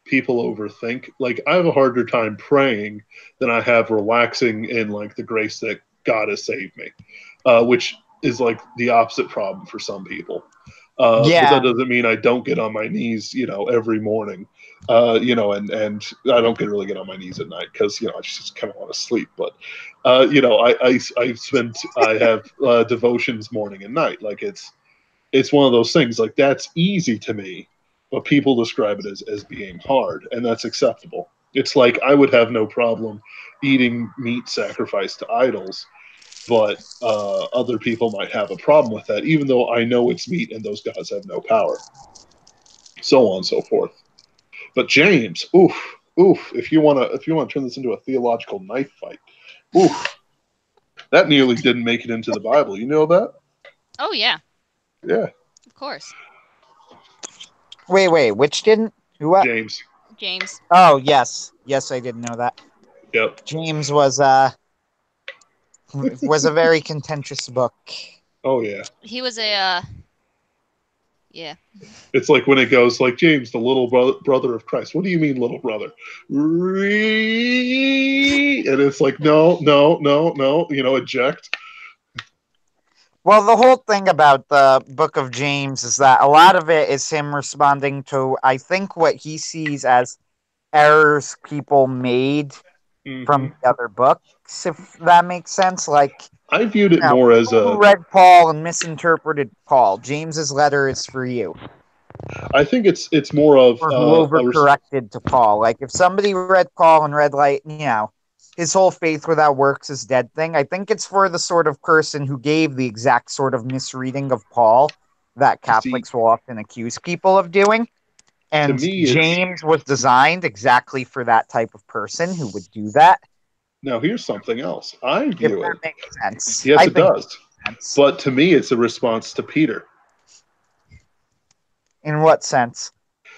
people overthink. Like I have a harder time praying than I have relaxing in like the grace that God has saved me, which is like the opposite problem for some people. But Yeah. that doesn't mean I don't get on my knees, every morning, and I don't really get on my knees at night because, I just kind of want to sleep. But, I have devotions morning and night. Like it's one of those things like that's easy to me, but people describe it as being hard, and that's acceptable. It's like I would have no problem eating meat sacrificed to idols, but other people might have a problem with that, even though I know it's meat and those gods have no power. So on and so forth. But James, oof. If you wanna turn this into a theological knife fight, oof, that nearly didn't make it into the Bible. You know that? Oh yeah, Yeah, of course. Wait, which didn't? Who? What? James. James. Oh, yes, I did know that. Yep. James was a very contentious book. Oh yeah. He was a yeah. It's like when it goes like James, the little brother of Christ. What do you mean, little brother? And it's like no. Eject. Well, the whole thing about the Book of James is that a lot of it is him responding to, I think, what he sees as errors people made from the other books, if that makes sense. Like, I viewed it more as people who read Paul and misinterpreted Paul. James's letter is for you. I think it's more of Or who overcorrected to Paul. Like, if somebody read Paul and read, like, his whole faith without works is dead thing, I think it's for the sort of person who gave the exact sort of misreading of Paul that Catholics will often accuse people of doing. And James was designed exactly for that type of person who would do that. Now, here's something else. I view if that it. Makes sense. Yes, it does. Sense. But to me, it's a response to Peter. In what sense?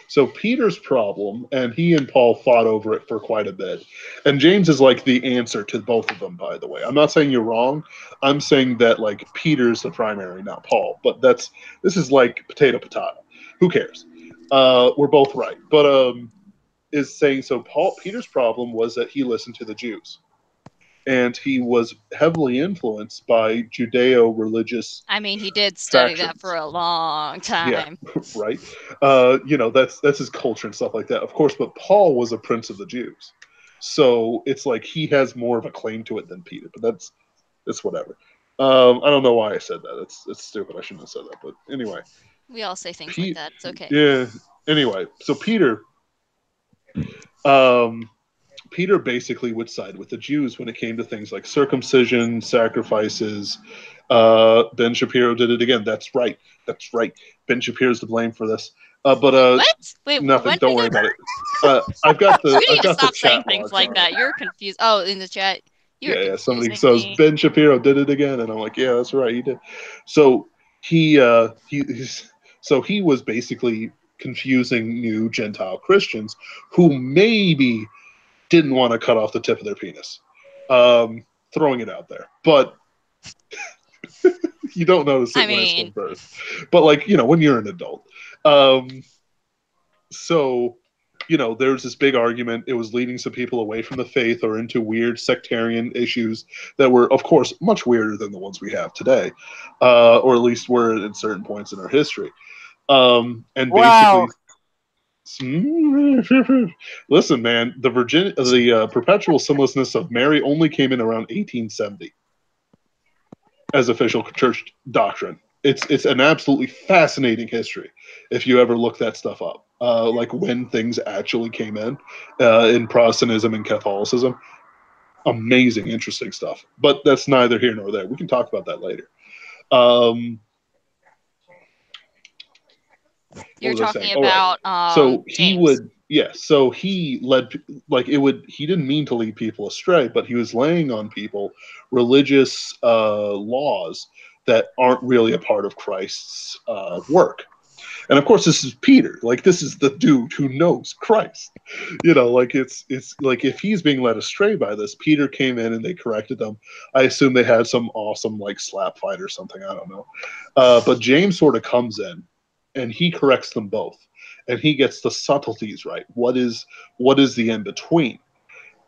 So Peter's problem, and he and Paul fought over it for quite a bit. And James is like the answer to both of them, by the way. I'm not saying you're wrong. I'm saying that like Peter's the primary, not Paul. But this is like potato. Who cares? We're both right. But is saying so. Peter's problem was that he listened to the Jews, and he was heavily influenced by Judeo-religious. I mean, he did study factions. that for a long time. Yeah, right. That's his culture and stuff like that, of course. But Paul was a prince of the Jews, so it's like he has more of a claim to it than Peter. But that's whatever. I don't know why I said that. It's stupid. I shouldn't have said that. But anyway, We all say things like that. It's okay. yeah. Anyway, so Peter basically would side with the Jews when it came to things like circumcision, sacrifices. Ben Shapiro did it again. That's right. Ben Shapiro's to blame for this. What? Wait, nothing. when Don't worry about it. I've got the. You need I've to got stop the saying chat things logs like on that. it. You're confused. Oh, in the chat. You're Somebody confusing says me. Ben Shapiro did it again, and I'm like, yeah, that's right, he did. So he was basically confusing new Gentile Christians who maybe didn't want to cut off the tip of their penis. Throwing it out there, but you don't notice it when it's from birth. But when you're an adult, so there's this big argument. It was leading some people away from the faith or into weird sectarian issues that were, of course, much weirder than the ones we have today, or at least were at certain points in our history. And Wow. basically, listen, man, the perpetual sinlessness of Mary only came in around 1870 as official church doctrine. It's an absolutely fascinating history if you ever look that stuff up, like when things actually came in Protestantism and Catholicism. Amazing, interesting stuff. But that's neither here nor there. We can talk about that later. You're talking about so James. he would, so he led, he didn't mean to lead people astray, but he was laying on people religious laws that aren't really a part of Christ's work. And of course, this is Peter. This is the dude who knows Christ. It's like if he's being led astray by this, Peter came in and they corrected them. I assume they had some awesome slap fight or something. I don't know. But James sort of comes in and he corrects them both, and he gets the subtleties right. What is the in between?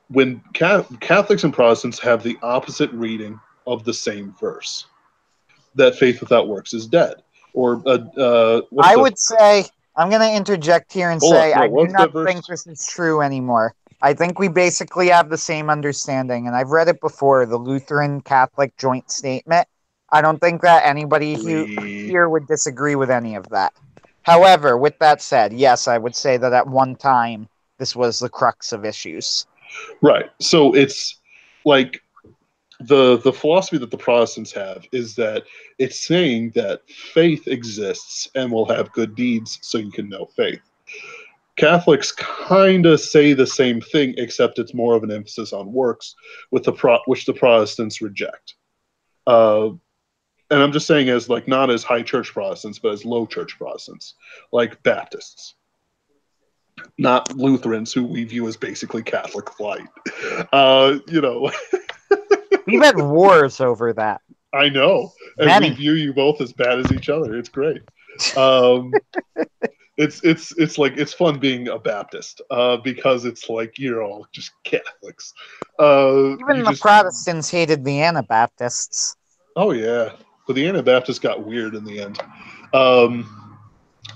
When Catholics and Protestants have the opposite reading of the same verse, that faith without works is dead. Or I would say, I'm going to interject here and say, I do not think this is true anymore. I think we basically have the same understanding, and I've read it before, the Lutheran Catholic joint statement. I don't think that anybody here would disagree with any of that. However, with that said, yes, I would say that at one time, this was the crux of issues. Right. So it's like the philosophy that the Protestants have is that it's saying that faith exists and will have good deeds so you can know faith. Catholics kind of say the same thing, except it's more of an emphasis on works, which the Protestants reject. And I'm just saying as not as high church Protestants, but as low church Protestants, like Baptists. Not Lutherans, who we view as basically Catholic light. We've had wars over that. I know. And we view you both as bad as each other. It's great. It's fun being a Baptist because it's you're all just Catholics. Even the Protestants hated the Anabaptists. Oh, yeah. But the Anabaptists got weird in the end.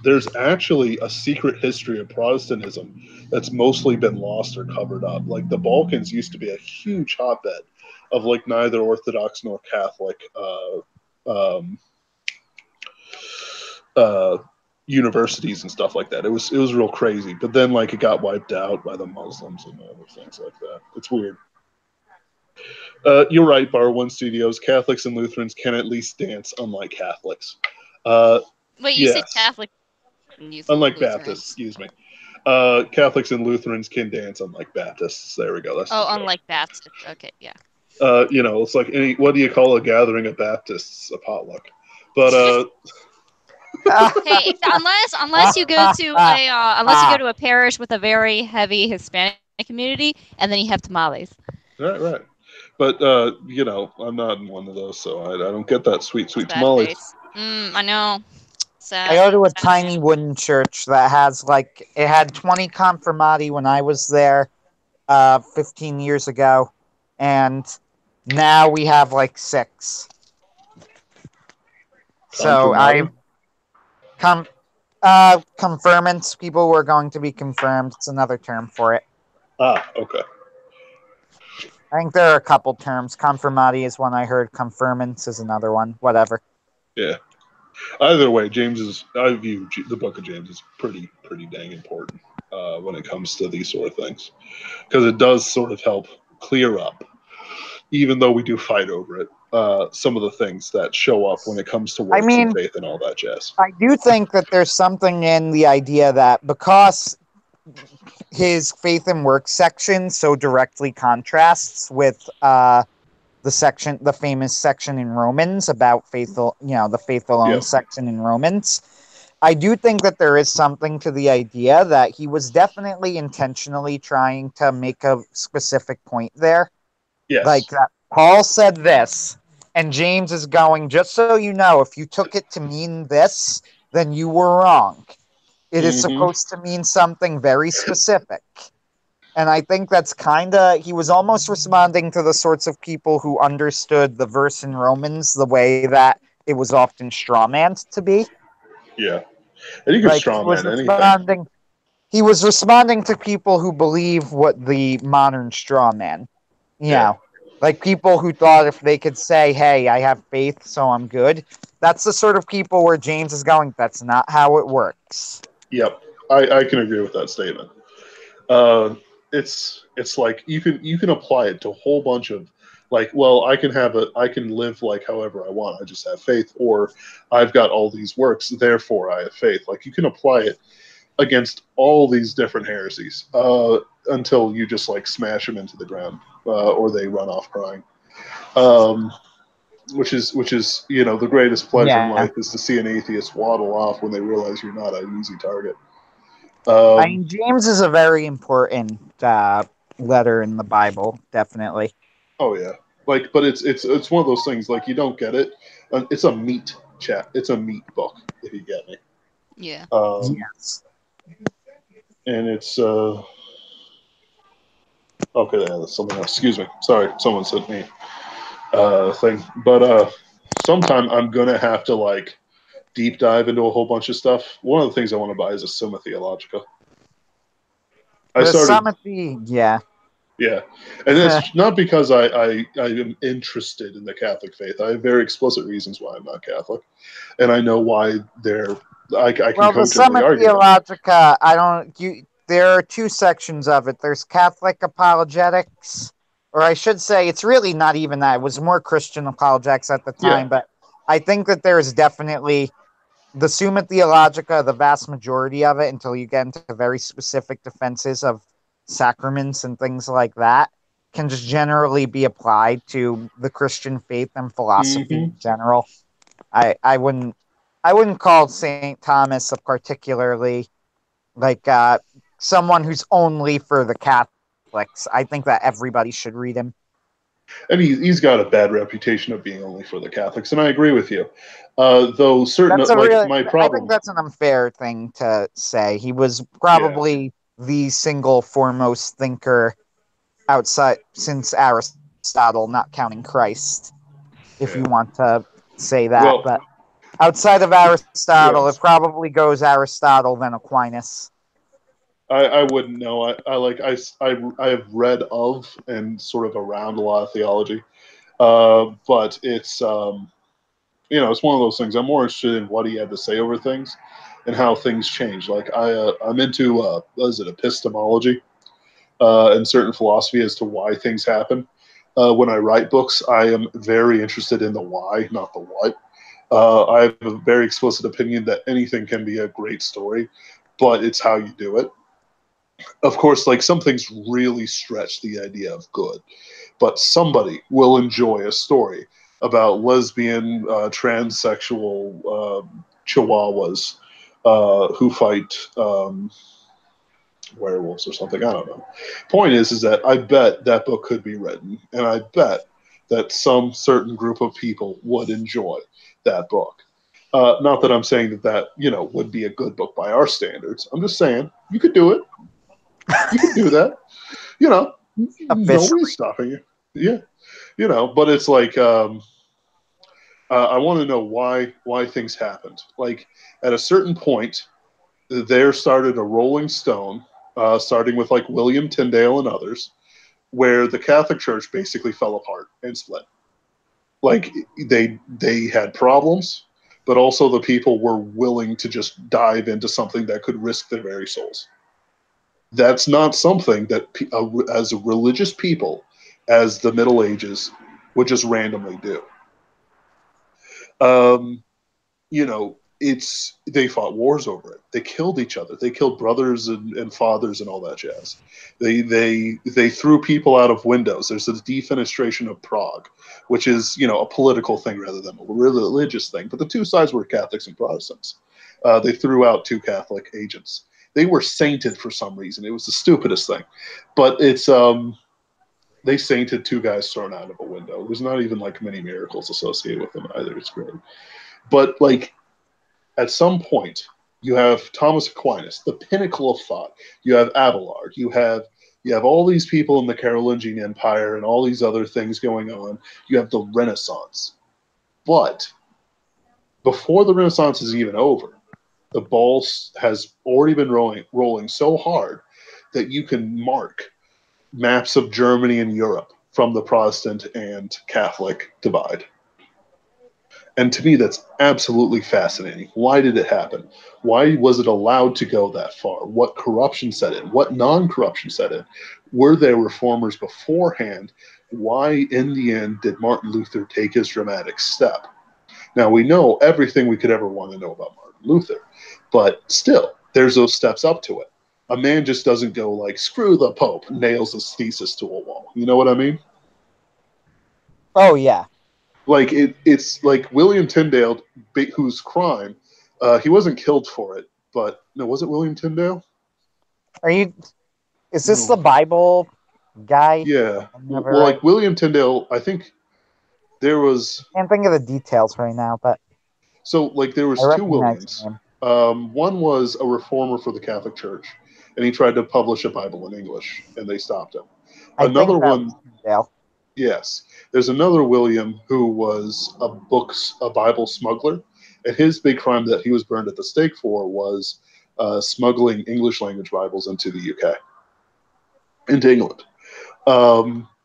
There's actually a secret history of Protestantism that's mostly been lost or covered up. The Balkans used to be a huge hotbed of neither Orthodox nor Catholic universities and stuff like that. It was real crazy. But then it got wiped out by the Muslims and other things like that. It's weird. You're right, Bar One Studios. Catholics and Lutherans can at least dance, unlike Catholics. Wait, you said Catholic? Unlike Baptists, excuse me. Catholics and Lutherans can dance, unlike Baptists. There we go. That's unlike Baptists. Okay, yeah. It's like what do you call a gathering of Baptists? A potluck. But hey, unless you go to a parish with a very heavy Hispanic community, and then you have tamales. Right. But I'm not in one of those, so I don't get that sweet tamales. I know. I go to a tiny wooden church that has it had 20 confirmati when I was there 15 years ago, and now we have 6. So I confirmants, people who are going to be confirmed. It's another term for it. Ah, okay. I think there are a couple terms. Confirmati is one I heard. Confirmants is another one. Whatever. Yeah. Either way, I view the Book of James as pretty dang important when it comes to these sort of things, because it does sort of help clear up, even though we do fight over it, some of the things that show up when it comes to works and faith and all that jazz. I do think that there's something in the idea that because his faith and works section so directly contrasts with the famous section in Romans about faithful, the faith alone section in Romans. I do think that there is something to the idea that he was definitely intentionally trying to make a specific point there. Yes. Like that Paul said this, and James is going, just so you know, if you took it to mean this, then you were wrong. It is supposed to mean something very specific. And I think that's he was almost responding to the sorts of people who understood the verse in Romans the way that it was often strawmanned to be. Yeah. And you can strawman anything. He was responding to people who believe what the modern strawman. Like people who thought if they could say, hey, I have faith, so I'm good. That's the sort of people where James is going, that's not how it works. Yep. I can agree with that statement. It's like you can apply it to a whole bunch of I can live however I want. I just have faith, or I've got all these works, therefore I have faith. You can apply it against all these different heresies until you just smash them into the ground or they run off crying. Which is the greatest pleasure in life is to see an atheist waddle off when they realize you're not an easy target. James is a very important letter in the Bible, definitely. Oh yeah, but it's one of those things you don't get it. It's a meat chat. It's a meat book, if you get me. Yeah. Yes. And it's okay. That's something else. Excuse me. Sorry, someone sent me thing. But sometime I'm gonna have to deep dive into a whole bunch of stuff. One of the things I want to buy is a Summa Theologica. Yeah. Yeah, and it's not because I am interested in the Catholic faith. I have very explicit reasons why I'm not Catholic, and I know why I can the Summa Theologica, there are two sections of it. There's Catholic apologetics, or I should say, it's really not even that. It was more Christian apologetics at the time, but I think that there is definitely the Summa Theologica, the vast majority of it, until you get into very specific defenses of sacraments and things like that, can just generally be applied to the Christian faith and philosophy in general. I wouldn't call St. Thomas a particularly someone who's only for the Catholics. I think that everybody should read him. And he's got a bad reputation of being only for the Catholics, and I agree with you. Though certain my problem, I think that's an unfair thing to say. He was probably the single foremost thinker outside since Aristotle, not counting Christ, if you want to say that. But outside of Aristotle, it probably goes Aristotle, then Aquinas. I wouldn't know. I have read of and sort of around a lot of theology, but it's it's one of those things. I'm more interested in what he had to say over things and how things change. I'm into epistemology and certain philosophy as to why things happen. When I write books, I am very interested in the why, not the what. I have a very explicit opinion that anything can be a great story, but it's how you do it. Of course, some things really stretch the idea of good, but somebody will enjoy a story about lesbian, transsexual chihuahuas who fight werewolves or something. I don't know. Point is that I bet that book could be written, and I bet that some certain group of people would enjoy that book. Not that I'm saying that would be a good book by our standards. I'm just saying you could do it. You could do that. Nobody's stopping you. Yeah, but it's like I want to know why things happened. Like at a certain point, there started a rolling stone, starting with like William Tyndale and others, where the Catholic Church basically fell apart and split. Like they had problems, but also the people were willing to just dive into something that could risk their very souls. That's not something that as a religious people, as the Middle Ages, would just randomly do. They fought wars over it. They killed each other. They killed brothers and fathers and all that jazz. They threw people out of windows. There's the defenestration of Prague, which is a political thing rather than a religious thing. But the two sides were Catholics and Protestants. They threw out 2 Catholic agents. They were sainted for some reason. It was the stupidest thing, but it's they sainted 2 guys thrown out of a window. There's not even like many miracles associated with them either. It's great. But like at some point, you have Thomas Aquinas, the pinnacle of thought. You have Abelard. You have all these people in the Carolingian Empire and all these other things going on. You have the Renaissance. But before the Renaissance is even over, the ball has already been rolling so hard that you can mark maps of Germany and Europe from the Protestant and Catholic divide. And to me, that's absolutely fascinating. Why did it happen? Why was it allowed to go that far? What corruption set in? What non-corruption set in? Were there reformers beforehand? Why, in the end, did Martin Luther take his dramatic step? Now, we know everything we could ever want to know about Martin Luther, but still, there's those steps up to it. A man just doesn't go like, screw the Pope, nails his thesis to a wall. You know what I mean? Oh, yeah. Like it's like William Tyndale, whose crime, he wasn't killed for it, but no, was it William Tyndale? Is this the Bible guy? Yeah. Well, like William Tyndale, I think there was. I can't think of the details right now, but so like there was 2 Williams. One was a reformer for the Catholic Church, and he tried to publish a Bible in English, and they stopped him. Another one. Yes. There's another William who was a Bible smuggler, and his big crime that he was burned at the stake for was smuggling English language Bibles into the UK, into England,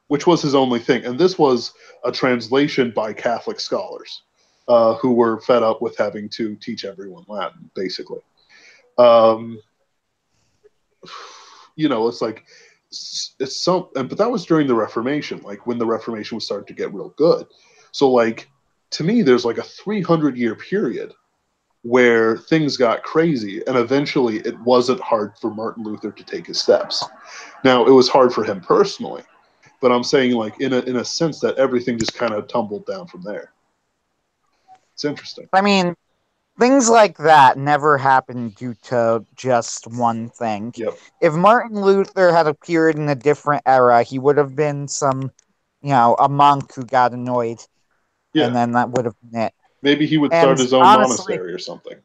which was his only thing. And this was a translation by Catholic scholars who were fed up with having to teach everyone Latin, basically. It's like, but that was during the Reformation, like when the Reformation was starting to get real good. So like to me, there's like a 300-year period where things got crazy, and eventually it wasn't hard for Martin Luther to take his steps. Now it was hard for him personally, but I'm saying like in a sense that everything just kind of tumbled down from there. It's interesting. I mean, things like that never happened due to just one thing. Yep. If Martin Luther had appeared in a different era, he would have been a monk who got annoyed. Yeah. And then that would have been it. Maybe he would start his own monastery or something.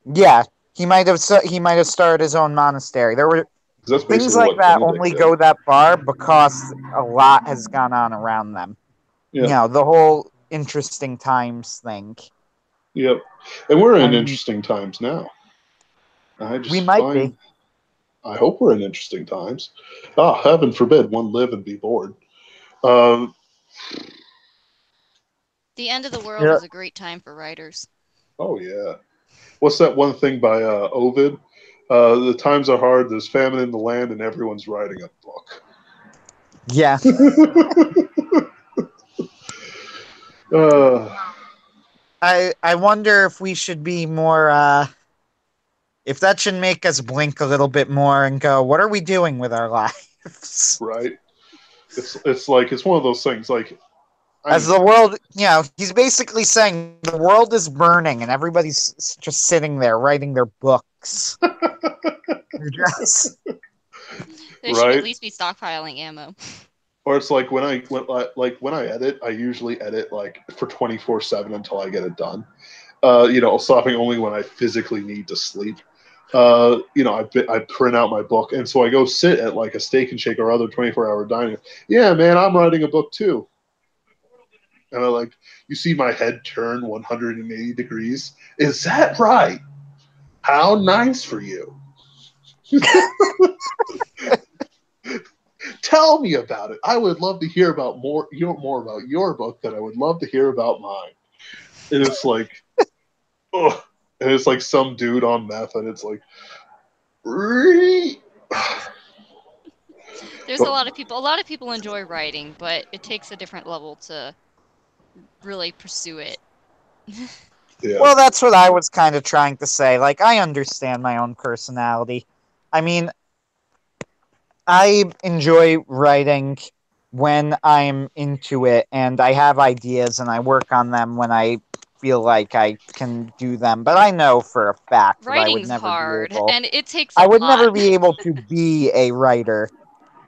Yeah, he might have started his own monastery. There were things like that only go that far because a lot has gone on around them. Yeah. The whole interesting times thing. Yep. And we're in interesting times now. We might be. I hope we're in interesting times. Heaven forbid one live and be bored. The end of the world is a great time for writers. Oh, yeah. What's that one thing by Ovid? The times are hard, there's famine in the land, and everyone's writing a book. Yeah. I wonder if we should be more, if that should make us blink a little bit more and go, what are we doing with our lives? Right. It's like, it's one of those things, like, the world, he's basically saying the world is burning and everybody's just sitting there writing their books. They should at least be stockpiling ammo. Or it's like when I edit, I usually edit like for 24/7 until I get it done. Stopping only when I physically need to sleep. I print out my book, and so I go sit at like a Steak and Shake or other 24-hour dining. Yeah, man, I'm writing a book too. And I like, you see my head turn 180 degrees. Is that right? How nice for you. Tell me about it. I would love to hear about more about your book than I would love to hear about mine. And it's like, ugh. And it's like some dude on meth, and it's like, There's a lot of people. A lot of people enjoy writing, but it takes a different level to really pursue it. Yeah. Well, that's what I was kind of trying to say. Like, I understand my own personality. I mean, I enjoy writing when I'm into it and I have ideas and I work on them when I feel like I can do them. But I know for a fact that I would Writing's never hard, be able. and it takes a I would lot. never be able to be a writer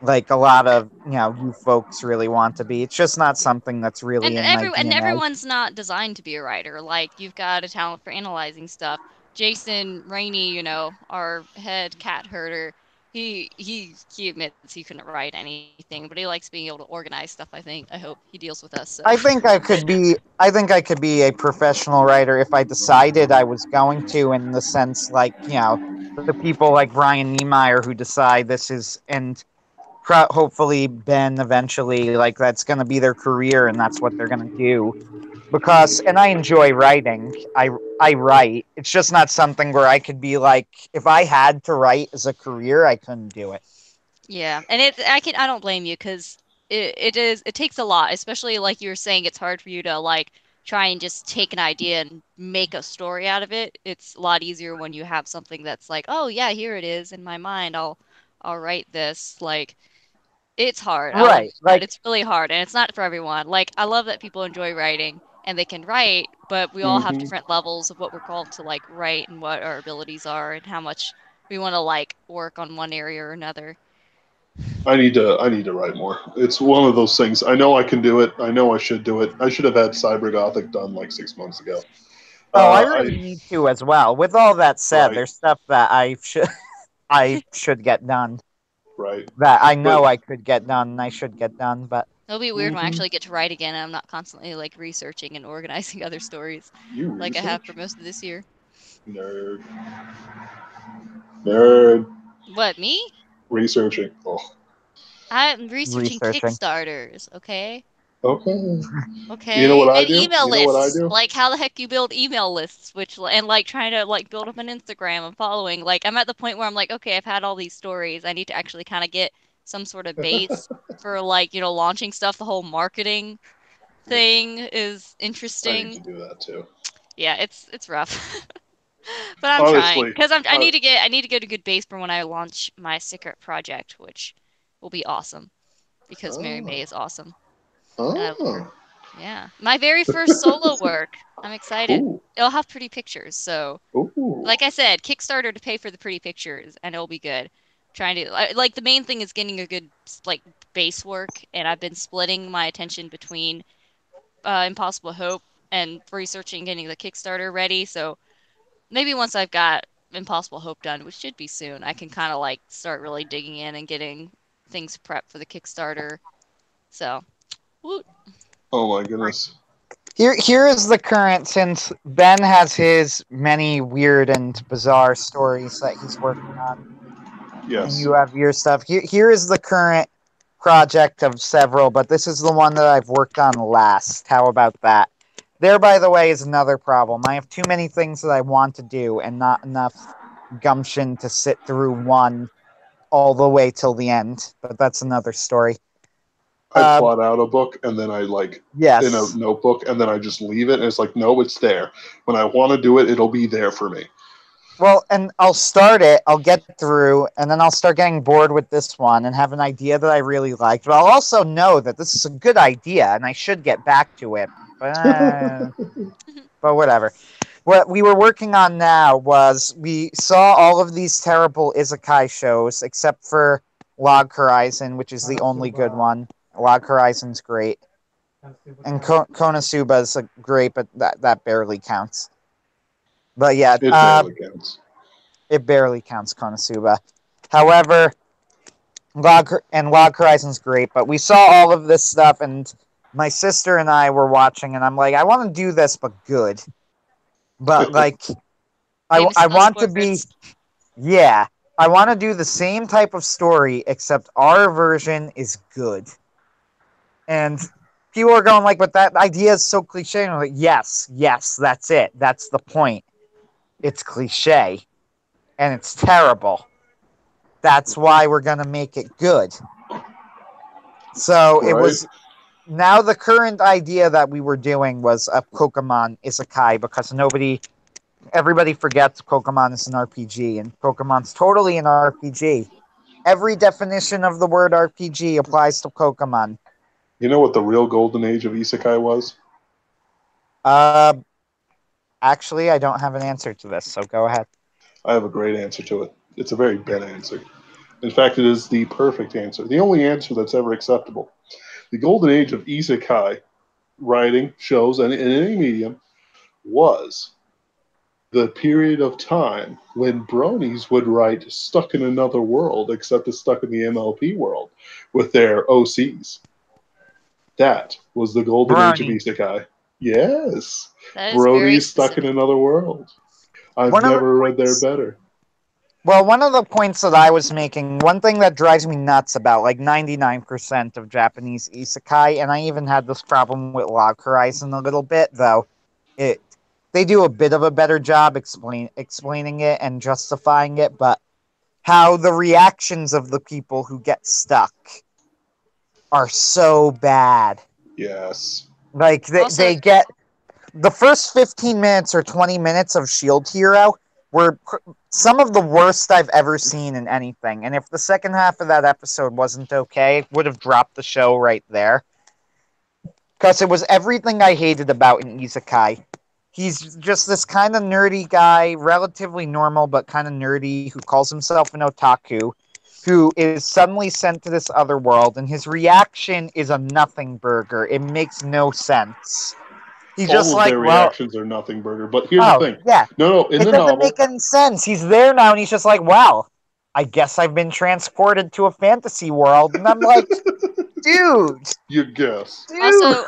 like a lot of you folks really want to be. It's just not something that's really in my DNA. Everyone's not designed to be a writer. Like, you've got a talent for analyzing stuff. Jason Rainey, our head cat herder, he admits he couldn't write anything, but he likes being able to organize stuff. I hope he deals with us. So. I think I could be a professional writer if I decided I was going to, in the sense like, the people like Brian Niemeyer who decide this is, and hopefully Ben eventually, like, that's going to be their career and that's what they're going to do. And I enjoy writing. I write. It's just not something where I could be like, if I had to write as a career, I couldn't do it. Yeah, and I don't blame you, because it takes a lot, especially like you were saying. It's hard for you to like try and just take an idea and make a story out of it. It's a lot easier when you have something that's like, oh yeah, here it is in my mind. I'll write this. Like, it's hard. I'll admit Right. that. Like, It's really hard, and it's not for everyone. Like, I love that people enjoy writing and they can write, but we all have different levels of what we're called to like write and what our abilities are and how much we want to like work on one area or another. I need to write more. It's one of those things. I know I can do it. I know I should do it. I should have had Cyber Gothic done like 6 months ago. I really need to as well. With all that said, Right. there's stuff that I should get done. Right. That I know I could get done and I should get done, but It'll be weird when I actually get to write again and I'm not constantly like researching and organizing other stories like I have for most of this year. Nerd. What, me? Researching. Oh. I'm researching Kickstarters, okay? Okay. Okay. You know what I and do? email You know what I lists. do? Like, how the heck you build email lists, and like trying to like build up an Instagram and following. Like, I'm at the point where I'm like, okay, I've had all these stories. I need to actually kind of get some sort of base for like, launching stuff. The whole marketing thing is I interesting. need to do that too. Yeah, it's rough. But I'm trying, Honestly, because I need to get a good base for when I launch my secret project, which will be awesome, because Mary May is awesome. And I love her. Yeah, my very first solo work. I'm excited. Ooh. It'll have pretty pictures, so Ooh. like I said, Kickstarter to pay for the pretty pictures, and it'll be good. Trying to like, the main thing is getting a good like base work, and I've been splitting my attention between Impossible Hope and researching getting the Kickstarter ready. So maybe once I've got Impossible Hope done, which should be soon, I can kind of like start really digging in and getting things prepped for the Kickstarter. So, woot. Oh my goodness. Here is the current, since Ben has his many weird and bizarre stories that he's working on. Yes. And you have your stuff. Here is the current project of several, but this is the one that I've worked on last. How about that? There, by the way, is another problem. I have too many things that I want to do and not enough gumption to sit through one all the way till the end. But that's another story. I plot out a book and then I yes. in a notebook and then I just leave it and it's like, no, it's there. When I want to do it, it'll be there for me. Well, and I'll start it, I'll get through, and then I'll start getting bored with this one and have an idea that I really liked. But I'll also know that this is a good idea and I should get back to it. But whatever. What we were working on now was, we saw all of these terrible isekai shows except for Log Horizon, which is the only good one. Log Horizon's great. And Konosuba's great, but that barely counts. But yeah, It barely counts. It barely counts, Konosuba. However, Log Horizon's great, but we saw all of this stuff, and my sister and I were watching, and I'm like, I want to do this, but good. But like, I Famous last want to be, boyfriends. yeah, I want to do the same type of story, except our version is good. And people are going like, but that idea is so cliche. And I'm like, yes, that's it. That's the point. It's cliche, and it's terrible. That's why we're gonna make it good. So it Right. was. Now the current idea that we were doing was a Pokemon Isekai, because everybody forgets Pokemon is an RPG, and Pokemon's totally an RPG. Every definition of the word RPG applies to Pokemon. You know what the real golden age of Isekai was? Actually, I don't have an answer to this, so go ahead. I have a great answer to it. It's a very bad answer. In fact, it is the perfect answer. The only answer that's ever acceptable. The golden age of Isekai writing, shows, and in any medium was the period of time when bronies would write stuck in another world, except it's stuck in the MLP world with their OCs. That was the golden age of Brony. Isekai. Yes. That is very Bronies stuck in specific. another world. I've One of the never read their points- better. Well, one of the points that I was making, one thing that drives me nuts about like 99% of Japanese isekai, and I even had this problem with Log Horizon a little bit, though they do a bit of a better job explaining it and justifying it, but how the reactions of the people who get stuck are so bad. Yes. Like Also- they get the first 15 minutes or 20 minutes of Shield Hero were some of the worst I've ever seen in anything. And if the second half of that episode wasn't okay, it would have dropped the show right there. Because it was everything I hated about an isekai. He's just this kind of nerdy guy, relatively normal, but kind of nerdy, who calls himself an otaku, who is suddenly sent to this other world, and his reaction is a nothing burger. It makes no sense. He's All just of like, their well, reactions are nothing burger. But here's the thing. yeah. No, in It the doesn't novel, make any sense. He's there now, and he's just like, well, I guess I've been transported to a fantasy world. And I'm like, dude, you guess.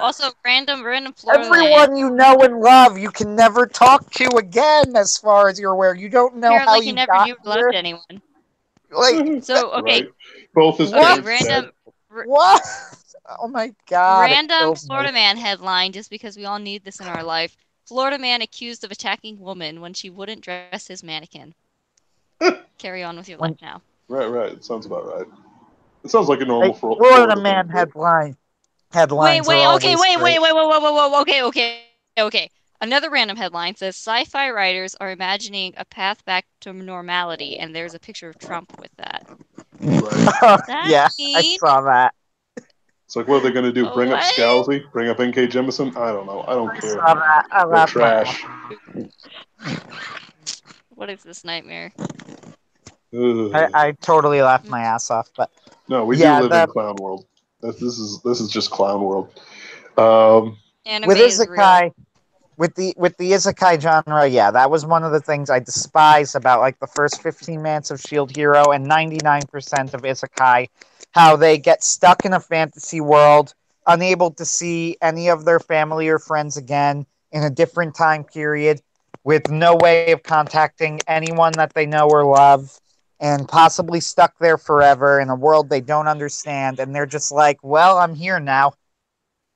Also, random Florida land. everyone you know and love, you can never talk to again, as far as you're aware. You don't know how Apparently, he you never got knew or here. loved anyone. Like, So, okay, Right? Both his What? parents random, dead. what? Oh my god. it random kills me. Florida man headline, just because we all need this in our life. Florida man accused of attacking woman when she wouldn't dress his mannequin. Carry on with your life now. Right. It sounds about right. It sounds like a normal Hey, Florida Florida man thing to do. headlines. Wait, are okay, always great. wait, okay. Another random headline says sci-fi writers are imagining a path back to normality, and there's a picture of Trump with that. Right. That Yeah, I mean? saw that. It's like, what are they going to do? Bring up What? Scalzi? Bring up N.K. Jemisin? I don't know. I don't I care. saw that. I They're laughed my trash. What is this nightmare? Ugh. I totally laughed my ass off, but No, we yeah, do live the- in clown world. This is just clown world. Anime with is real. isekai, with the isekai genre, yeah, that was one of the things I despise about like the first 15 minutes of Shield Hero and 99% of isekai, how they get stuck in a fantasy world, unable to see any of their family or friends again in a different time period, with no way of contacting anyone that they know or love, and possibly stuck there forever in a world they don't understand, and they're just like, well, I'm here now.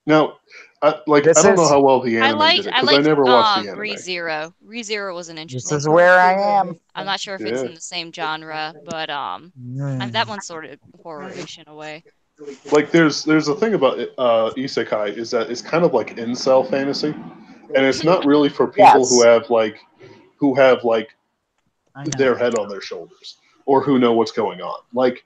Now, I This don't know is- how well the I anime liked did it because I never watched the anime. ReZero. ReZero was an This interesting. is where I am. I'm not sure if it's Yeah. in the same genre, but that one's sort of horror-ish in a way. Like, there's a thing about isekai is that it's kind of like incel fantasy, and it's not really for people Yes. who have like I know. their head on their shoulders or who know what's going on. Like,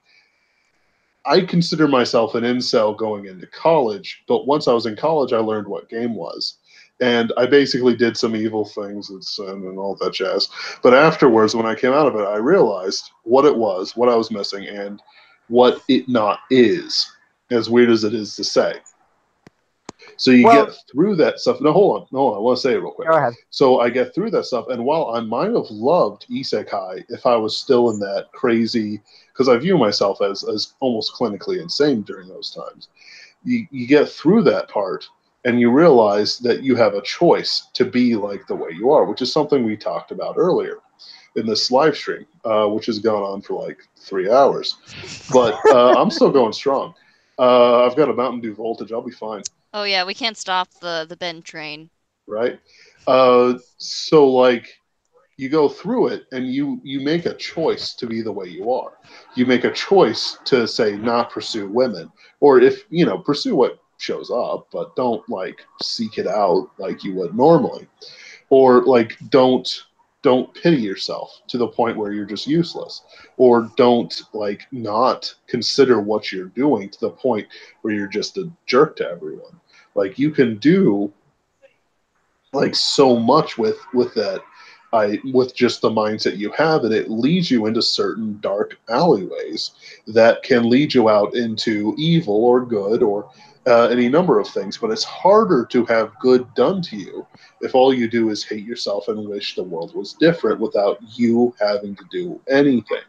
I consider myself an incel going into college, but once I was in college, I learned what game was. And I basically did some evil things and sin and all that jazz. But afterwards, when I came out of it, I realized what it was, what I was missing, and what it not is, as weird as it is to say. So you get through that stuff. No, hold on. I want to say it real quick. Go ahead. So I get through that stuff, and while I might have loved isekai if I was still in that crazy, because I view myself as almost clinically insane during those times, you get through that part, and you realize that you have a choice to be like the way you are, which is something we talked about earlier in this live stream, which has gone on for like 3 hours. But I'm still going strong. I've got a Mountain Dew Voltage. I'll be fine. Oh yeah, we can't stop the Ben train. Right? So like you go through it and you make a choice to be the way you are. You make a choice to say not pursue women, or if pursue what shows up, but don't like seek it out like you would normally, or like don't pity yourself to the point where you're just useless, or don't like not consider what you're doing to the point where you're just a jerk to everyone. Like you can do like so much with that, with just the mindset you have, and it leads you into certain dark alleyways that can lead you out into evil or good or any number of things. But it's harder to have good done to you if all you do is hate yourself and wish the world was different without you having to do anything.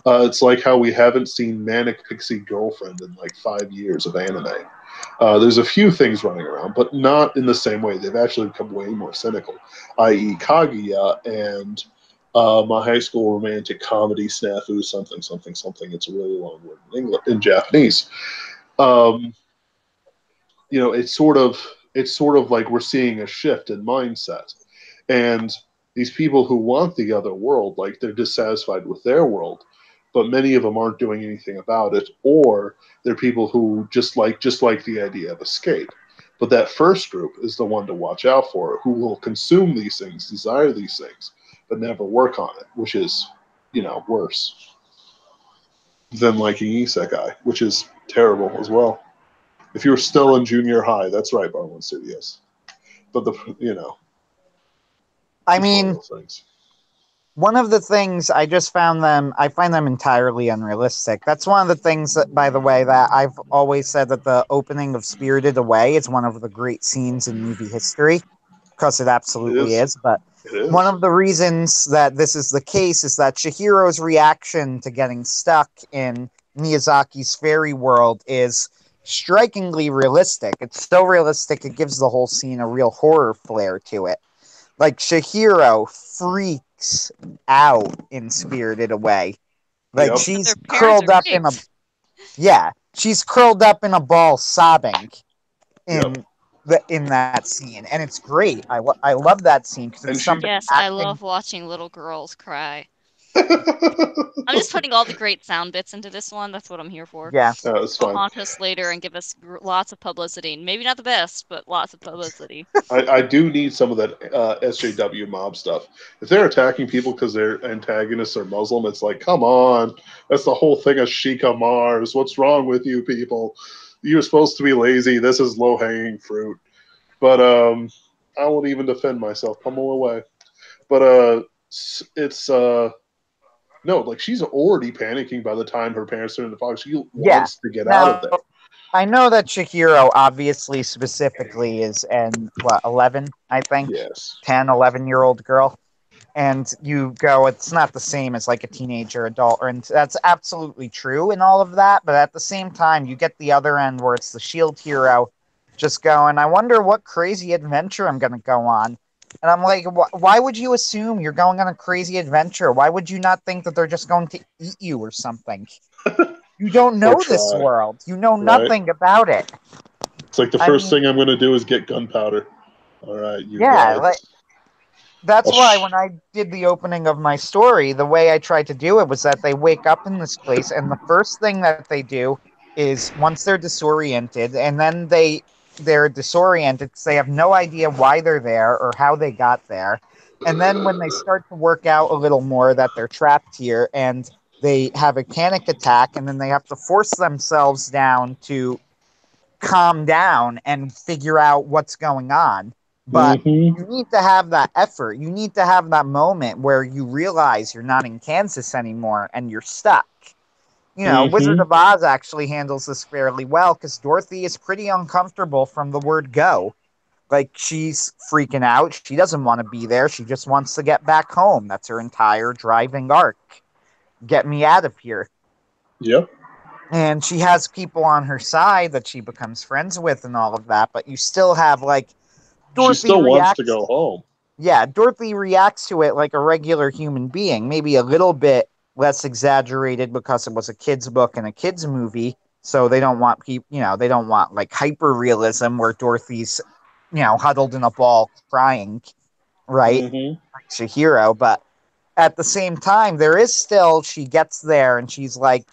It's like how we haven't seen Manic Pixie Girlfriend in like 5 years of anime. There's a few things running around, but not in the same way. They've actually become way more cynical, i.e. Kaguya and My High School Romantic Comedy Snafu something something something. It's a really long word in Japanese. It's sort of like we're seeing a shift in mindset, and these people who want the other world, like they're dissatisfied with their world, but many of them aren't doing anything about it, or they're people who just like the idea of escape. But that first group is the one to watch out for, who will consume these things, desire these things, but never work on it, which is, worse than liking isekai, which is terrible as well. If you're still in junior high, that's right, Barwin Studios. But I mean, one of the things I find them entirely unrealistic. That's one of the things that, by the way, that I've always said that the opening of Spirited Away is one of the great scenes in movie history, because it absolutely is. But one of the reasons that this is the case is that Chihiro's reaction to getting stuck in Miyazaki's fairy world is strikingly realistic. It's so realistic it gives the whole scene a real horror flair to it. Like Chihiro freaks out in Spirited Away. Like she's curled up in she's curled up in a ball sobbing in that scene, and it's great. I love that scene because it's something. Yes, I love watching little girls cry. I'm just putting all the great sound bits into this one. That's what I'm here for. Yeah, it's fine. Haunt us later and give us lots of publicity. Maybe not the best, but lots of publicity. I do need some of that SJW mob stuff. If they're attacking people because their antagonists are Muslim, it's like, come on. That's the whole thing of Sheikah Mars. What's wrong with you people? You're supposed to be lazy. This is low-hanging fruit. But I won't even defend myself. Come away. But it's... no, like she's already panicking by the time her parents are in the fog. She wants to get out of there. I know that Chihiro obviously specifically is an 11, I think. Yes. 10, 11-year-old girl. And you go, it's not the same as like a teenager, adult, and that's absolutely true in all of that. But at the same time, you get the other end where it's the shield hero just going, I wonder what crazy adventure I'm going to go on. And I'm like, why would you assume you're going on a crazy adventure? Why would you not think that they're just going to eat you or something? You don't know this world. You know nothing about it. It's like the first thing I'm going to do is get gunpowder. All right, you guys. That's why when I did the opening of my story, the way I tried to do it was that they wake up in this place, and the first thing that they do is, once they're disoriented, and then they're disoriented because they have no idea why they're there or how they got there. And then when they start to work out a little more that they're trapped here, and they have a panic attack, and then they have to force themselves down to calm down and figure out what's going on. But you need to have that effort. You need to have that moment where you realize you're not in Kansas anymore and you're stuck. You know, Wizard of Oz actually handles this fairly well because Dorothy is pretty uncomfortable from the word go. Like, she's freaking out. She doesn't want to be there. She just wants to get back home. That's her entire driving arc. Get me out of here. Yep. And she has people on her side that she becomes friends with and all of that, but you still have, like, Dorothy she still reacts, wants to go home. Yeah, Dorothy reacts to it like a regular human being, maybe a little bit less exaggerated because it was a kid's book and a kid's movie, so they don't want people, they don't want like hyper realism where Dorothy's, huddled in a ball crying, right? She's a hero, but at the same time, there is still, she gets there and she's like,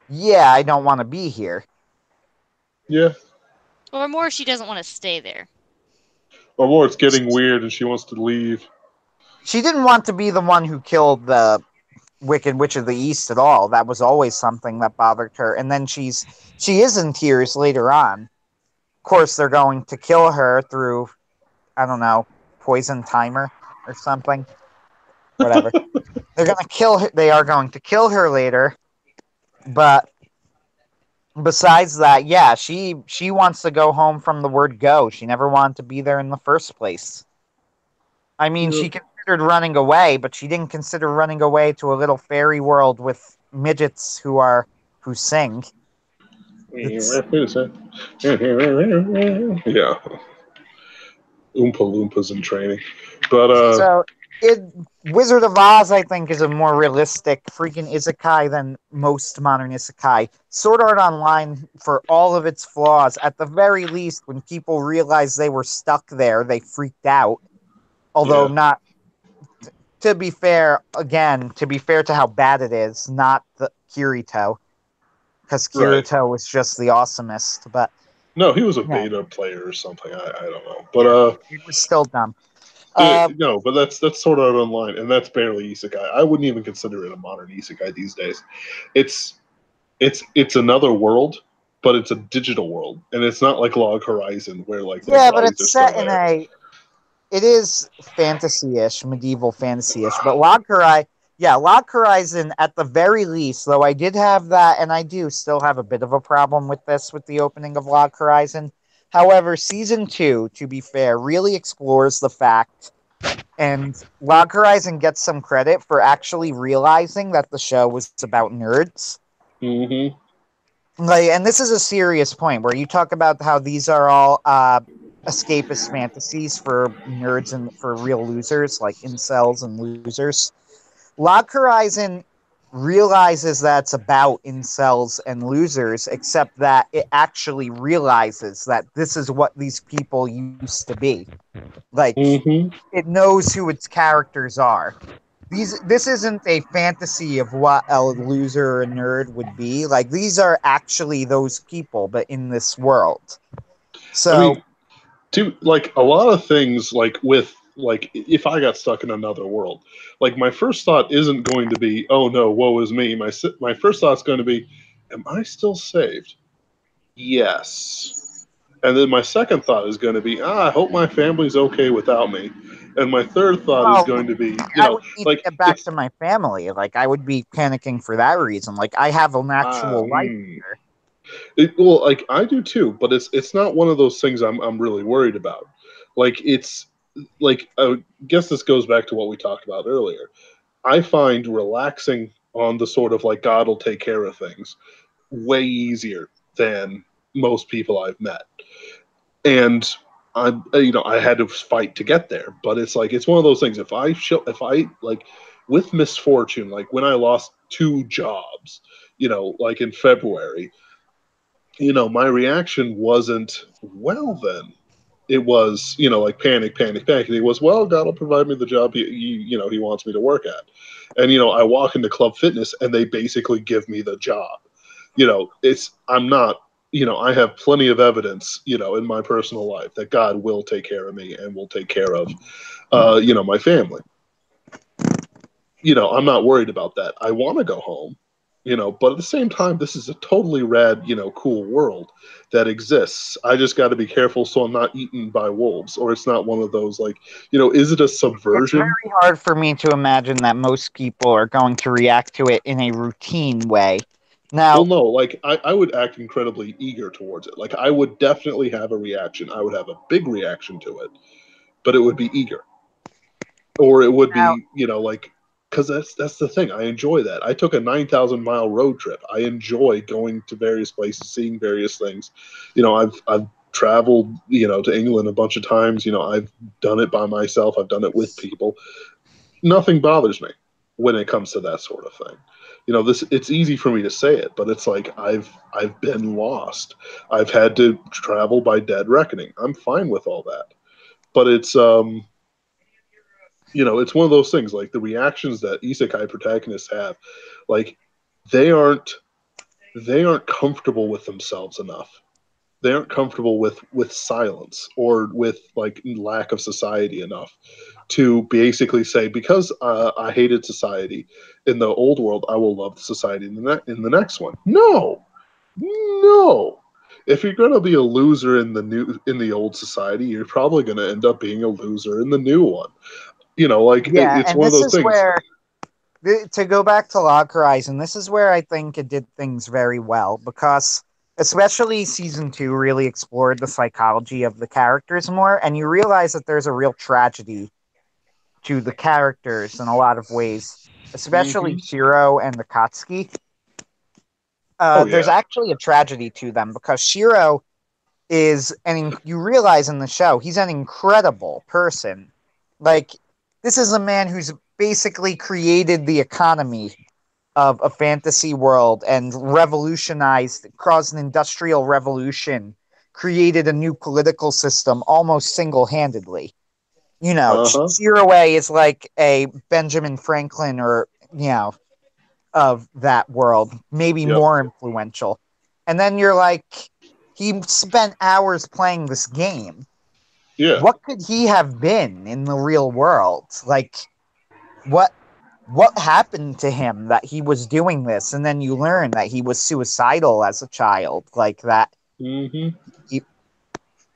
yeah, I don't want to be here. Yeah. Or more, she doesn't want to stay there. Or more, it's getting weird and she wants to leave. She didn't want to be the one who killed the Wicked Witch of the East at all. That was always something that bothered her. And then she is in tears later on. Of course, they're going to kill her through, I don't know, poison timer or something. Whatever. They're going to kill her. They are going to kill her later. But besides that, yeah, she wants to go home from the word go. She never wanted to be there in the first place. I mean, she considered running away, but she didn't consider running away to a little fairy world with midgets who sing. Yeah. Oompa Loompas in training. But so Wizard of Oz, I think, is a more realistic freaking isekai than most modern isekai. Sword Art Online, for all of its flaws, at the very least, when people realized they were stuck there, they freaked out. Although not, to be fair to how bad it is, not the Kirito. Because Kirito was just the awesomest, but... No, he was a beta player or something, I don't know. But it was still dumb. No, but that's Sword Art Online, and that's barely isekai. I wouldn't even consider it a modern isekai these days. It's another world, but it's a digital world, and it's not like Log Horizon where like but it's set in it is fantasy-ish, medieval fantasy-ish, but Log Horizon at the very least, though I did have that, and I do still have a bit of a problem with this with the opening of Log Horizon. However, Season 2, to be fair, really explores the fact, and Log Horizon gets some credit for actually realizing that the show was about nerds. Mm-hmm. And this is a serious point where you talk about how these are all escapist fantasies for nerds and for real losers, like incels and losers. Log Horizon realizes that it's about incels and losers, except that it actually realizes that this is what these people used to be. Like, it knows who its characters are. This isn't a fantasy of what a loser or a nerd would be. Like, these are actually those people, but in this world. So, like a lot of things, like with like if I got stuck in another world, like my first thought isn't going to be, oh no, woe is me. My first thought is going to be, am I still saved? Yes. And then my second thought is going to be, I hope my family's okay without me. And my third thought is going to be, I would need to get back to my family. Like, I would be panicking for that reason. Like, I have an actual life here. Well, like I do too, but it's not one of those things I'm really worried about. Like it's like I guess this goes back to what we talked about earlier. I find relaxing on the sort of like God will take care of things way easier than most people I've met, and I had to fight to get there. But it's like it's one of those things. If I like with misfortune, like when I lost 2 jobs, like in February. My reaction wasn't, well, then. It was, like panic. It was, well, God will provide me the job he wants me to work at. And, I walk into Club Fitness and they basically give me the job. I'm not, I have plenty of evidence, in my personal life that God will take care of me and will take care of, my family. I'm not worried about that. I want to go home. But at the same time, this is a totally rad, cool world that exists. I just got to be careful so I'm not eaten by wolves, or it's not one of those like, is it a subversion? It's very hard for me to imagine that most people are going to react to it in a routine way. Now, Well, no, like I would act incredibly eager towards it. Like I would definitely have a reaction. I would have a big reaction to it, but it would be eager, or it would now, be, like, because that's the thing. I enjoy that. I took a 9,000-mile road trip. I enjoy going to various places, seeing various things. I've traveled, to England a bunch of times. I've done it by myself. I've done it with people. Nothing bothers me when it comes to that sort of thing. This it's easy for me to say it, but it's like I've been lost. I've had to travel by dead reckoning. I'm fine with all that. But it's one of those things, like the reactions that isekai protagonists have, like they aren't they aren't comfortable with themselves enough. They aren't comfortable with silence or with like lack of society enough to basically say, because I hated society in the old world, I will love society in the next one. No, no. If you're gonna be a loser in the old society, you're probably gonna end up being a loser in the new one. Like yeah, it's and one of this those is things. where, to go back to Log Horizon, this is where I think it did things very well because, especially season 2, really explored the psychology of the characters more, and you realize that there's a real tragedy to the characters in a lot of ways, especially Hmm. Shiro and Akatsuki. Oh There's yeah. actually a tragedy to them because Shiro you realize in the show, he's an incredible person. Like, this is a man who's basically created the economy of a fantasy world and caused an industrial revolution, created a new political system almost single handedly. Uh-huh. Shiraway is like a Benjamin Franklin or, of that world, maybe Yep. more influential. And then you're like, he spent hours playing this game. Yeah. What could he have been in the real world? Like, what what happened to him that he was doing this? And then you learn that he was suicidal as a child, like that Hmm. he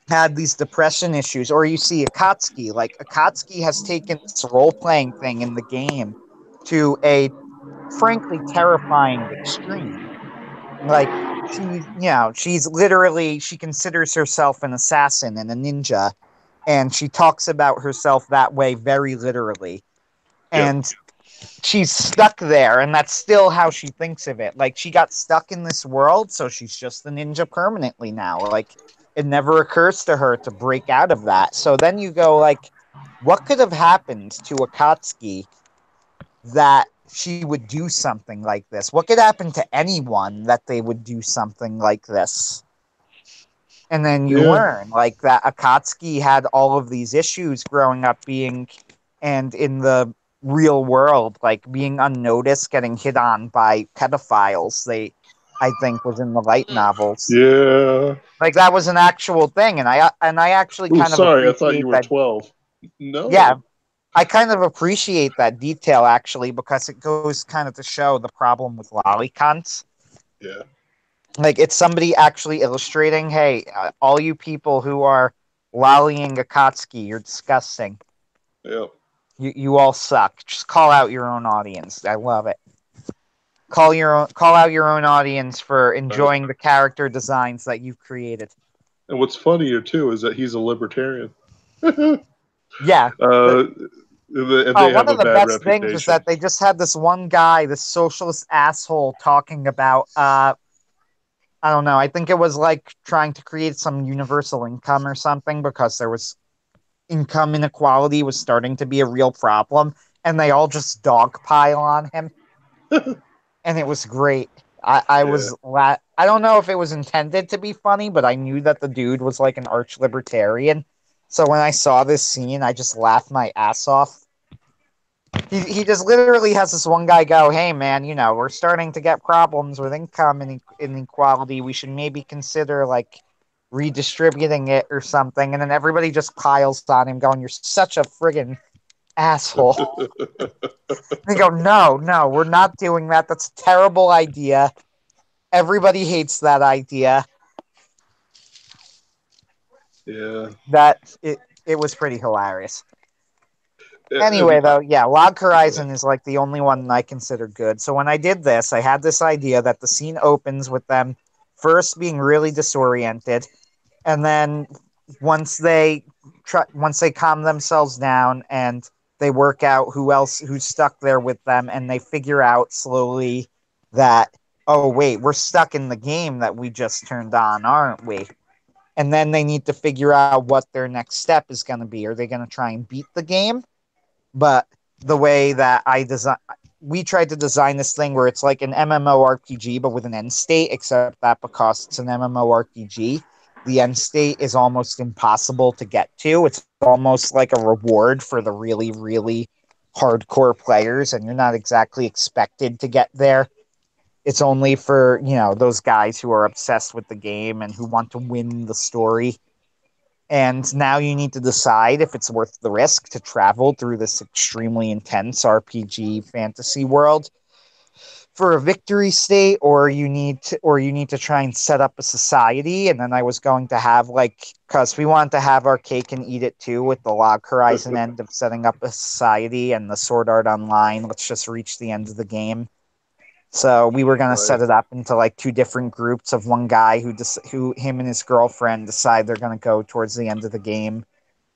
had these depression issues. Or you see Akatsuki, like Akatsuki has taken this role playing thing in the game to a frankly terrifying extreme. Like, she considers herself an assassin and a ninja, and she talks about herself that way very literally. Yep. And she's stuck there, and that's still how she thinks of it. Like, she got stuck in this world, so she's just a ninja permanently now. Like, it never occurs to her to break out of that. So then you go, like, what could have happened to Akatsuki that she would do something like this? What could happen to anyone that they would do something like this? And then you Yeah. learn like that Akatsuki had all of these issues growing up and in the real world, like being unnoticed, getting hit on by pedophiles. I think, was in the light Ugh. novels. Yeah. Like, that was an actual thing, and I actually Oh, kind of sorry. I thought you appreciate were that. 12. Yeah, No. I kind of appreciate that detail actually because it goes kind of to show the problem with lolicons. Yeah. Like, it's somebody actually illustrating, hey, all you people who are lollying Akatsuki, you're disgusting. Yep. You all suck. Just call out your own audience. I love it. Call out your own audience for Right. enjoying the character designs that you've created. And what's funnier too is that he's a libertarian. Yeah. And Oh, they one have of a the bad best things is reputation. that they just had this one guy, this socialist asshole, talking about I don't know. I think it was like trying to create some universal income or something because there was income inequality was starting to be a real problem, and they all just dogpile on him, and it was great. Yeah. I don't know if it was intended to be funny, but I knew that the dude was like an arch libertarian. So when I saw this scene, I just laughed my ass off. He just literally has this one guy go, "Hey man, we're starting to get problems with income inequality. We should maybe consider like redistributing it or something." And then everybody just piles on him, going, "You're such a friggin' asshole." They go, "No, no, we're not doing that. That's a terrible idea. Everybody hates that idea." Yeah. That it was pretty hilarious. Anyway, though, yeah, Log Horizon is like the only one I consider good. So when I did this, I had this idea that the scene opens with them first being really disoriented, and then once they calm themselves down and they work out who's stuck there with them, and they figure out slowly that, oh wait, we're stuck in the game that we just turned on, aren't we? And then they need to figure out what their next step is going to be. Are they going to try and beat the game? But the way that we tried to design this thing where it's like an MMORPG, but with an end state, except that because it's an MMORPG, the end state is almost impossible to get to. It's almost like a reward for the really, really hardcore players, and you're not exactly expected to get there. It's only for, those guys who are obsessed with the game and who want to win the story. And now you need to decide if it's worth the risk to travel through this extremely intense RPG fantasy world for a victory state, or you need to try and set up a society. And then I was going to have, because we want to have our cake and eat it too, with the Log Horizon end of setting up a society, and the Sword Art Online, let's just reach the end of the game. So we were going to set it up into like two different groups of one guy who him and his girlfriend decide they're going to go towards the end of the game.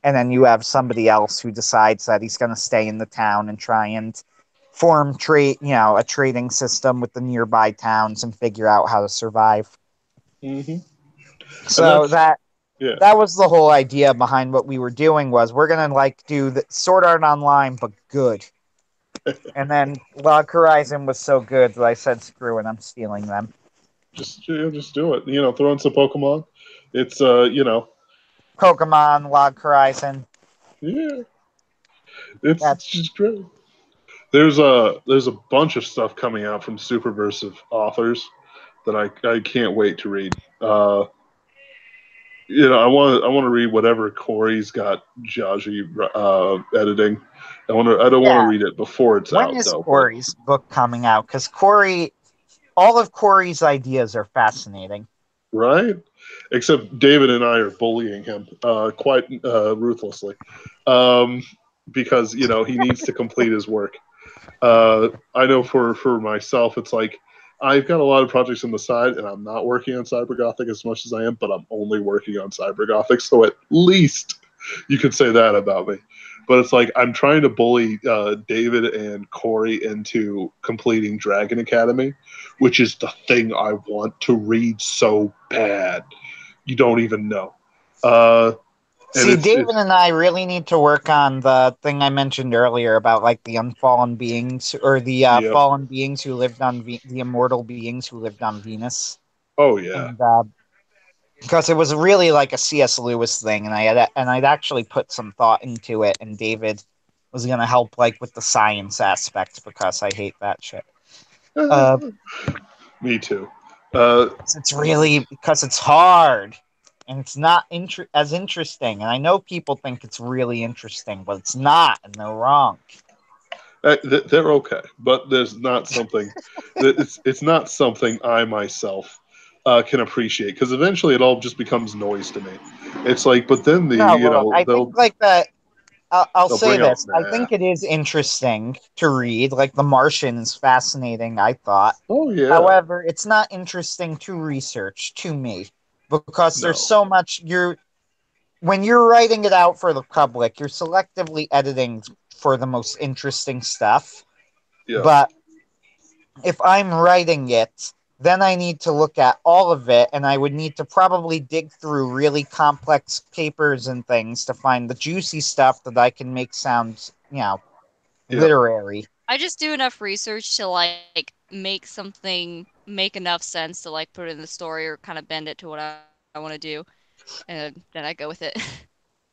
And then you have somebody else who decides that he's going to stay in the town and try and form a trading system with the nearby towns and figure out how to survive. Mm-hmm. So that was the whole idea behind what we were doing, was we're going to do the Sword Art Online, but good. And then Log Horizon was so good that I said, screw it, I'm stealing them. Just do it. Throw in some Pokemon. It's, Pokemon, Log Horizon. Yeah. It's just great. There's a bunch of stuff coming out from Superversive authors that I can't wait to read. I want to read whatever Corey's got Jaji editing. I don't want to read it before it's out. When is Corey's book coming out? Because all of Corey's ideas are fascinating. Right? Except David and I are bullying him quite ruthlessly because, he needs to complete his work. I know for myself, it's like I've got a lot of projects on the side, and I'm not working on CyberGothic as much as I am, but I'm only working on CyberGothic, so at least you could say that about me. But it's like I'm trying to bully David and Corey into completing Dragon Academy, which is the thing I want to read so bad. You don't even know. See, David and I really need to work on the thing I mentioned earlier about the unfallen beings, or the fallen beings who lived on the immortal beings who lived on Venus. Oh yeah. And, because it was really like a C.S. Lewis thing, and I'd actually put some thought into it, and David was gonna help with the science aspect, because I hate that shit. Me too. It's really because it's hard. And it's not as interesting. And I know people think it's really interesting, but it's not, and they're wrong. They're okay, but there's not something. it's not something I myself can appreciate, because eventually it all just becomes noise to me. It's like, but then I think that. I'll say this. I think it is interesting to read. The Martian is fascinating, I thought. Oh yeah. However, it's not interesting to research to me, because there's so much. When you're writing it out for the public, you're selectively editing for the most interesting stuff. Yeah. But if I'm writing it, then I need to look at all of it, and I would need to probably dig through really complex papers and things to find the juicy stuff that I can make sound, literary. I just do enough research to make enough sense to put it in the story, or kind of bend it to what I want to do, and then I go with it.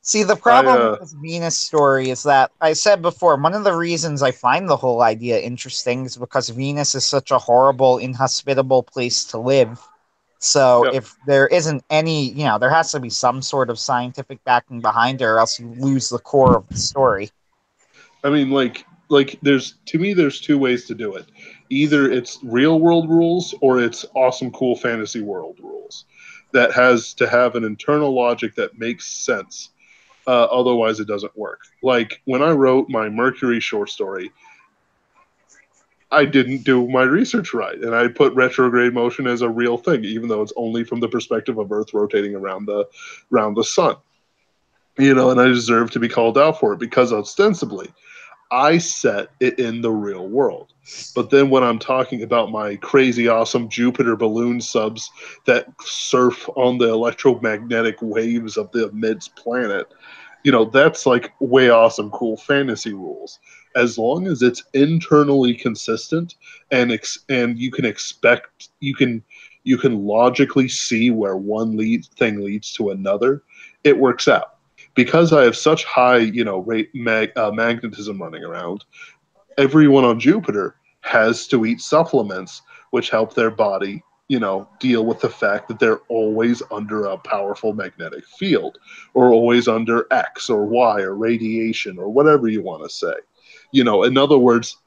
See, the problem with this Venus story is that I said before, one of the reasons I find the whole idea interesting is because Venus is such a horrible, inhospitable place to live. So if there isn't any, there has to be some sort of scientific backing behind it, or else you lose the core of the story. I mean, there's two ways to do it. Either it's real world rules, or it's awesome, cool fantasy world rules. That has to have an internal logic that makes sense. Otherwise, it doesn't work. Like when I wrote my Mercury short story, I didn't do my research right, and I put retrograde motion as a real thing, even though it's only from the perspective of Earth rotating around the sun. And I deserve to be called out for it because ostensibly I set it in the real world. But then when I'm talking about my crazy awesome Jupiter balloon subs that surf on the electromagnetic waves of the midst planet, that's like way awesome, cool fantasy rules. As long as it's internally consistent and you can logically see where one thing leads to another, it works out. Because I have such high, magnetism running around, everyone on Jupiter has to eat supplements which help their body, deal with the fact that they're always under a powerful magnetic field, or always under X or Y or radiation or whatever you want to say. In other words,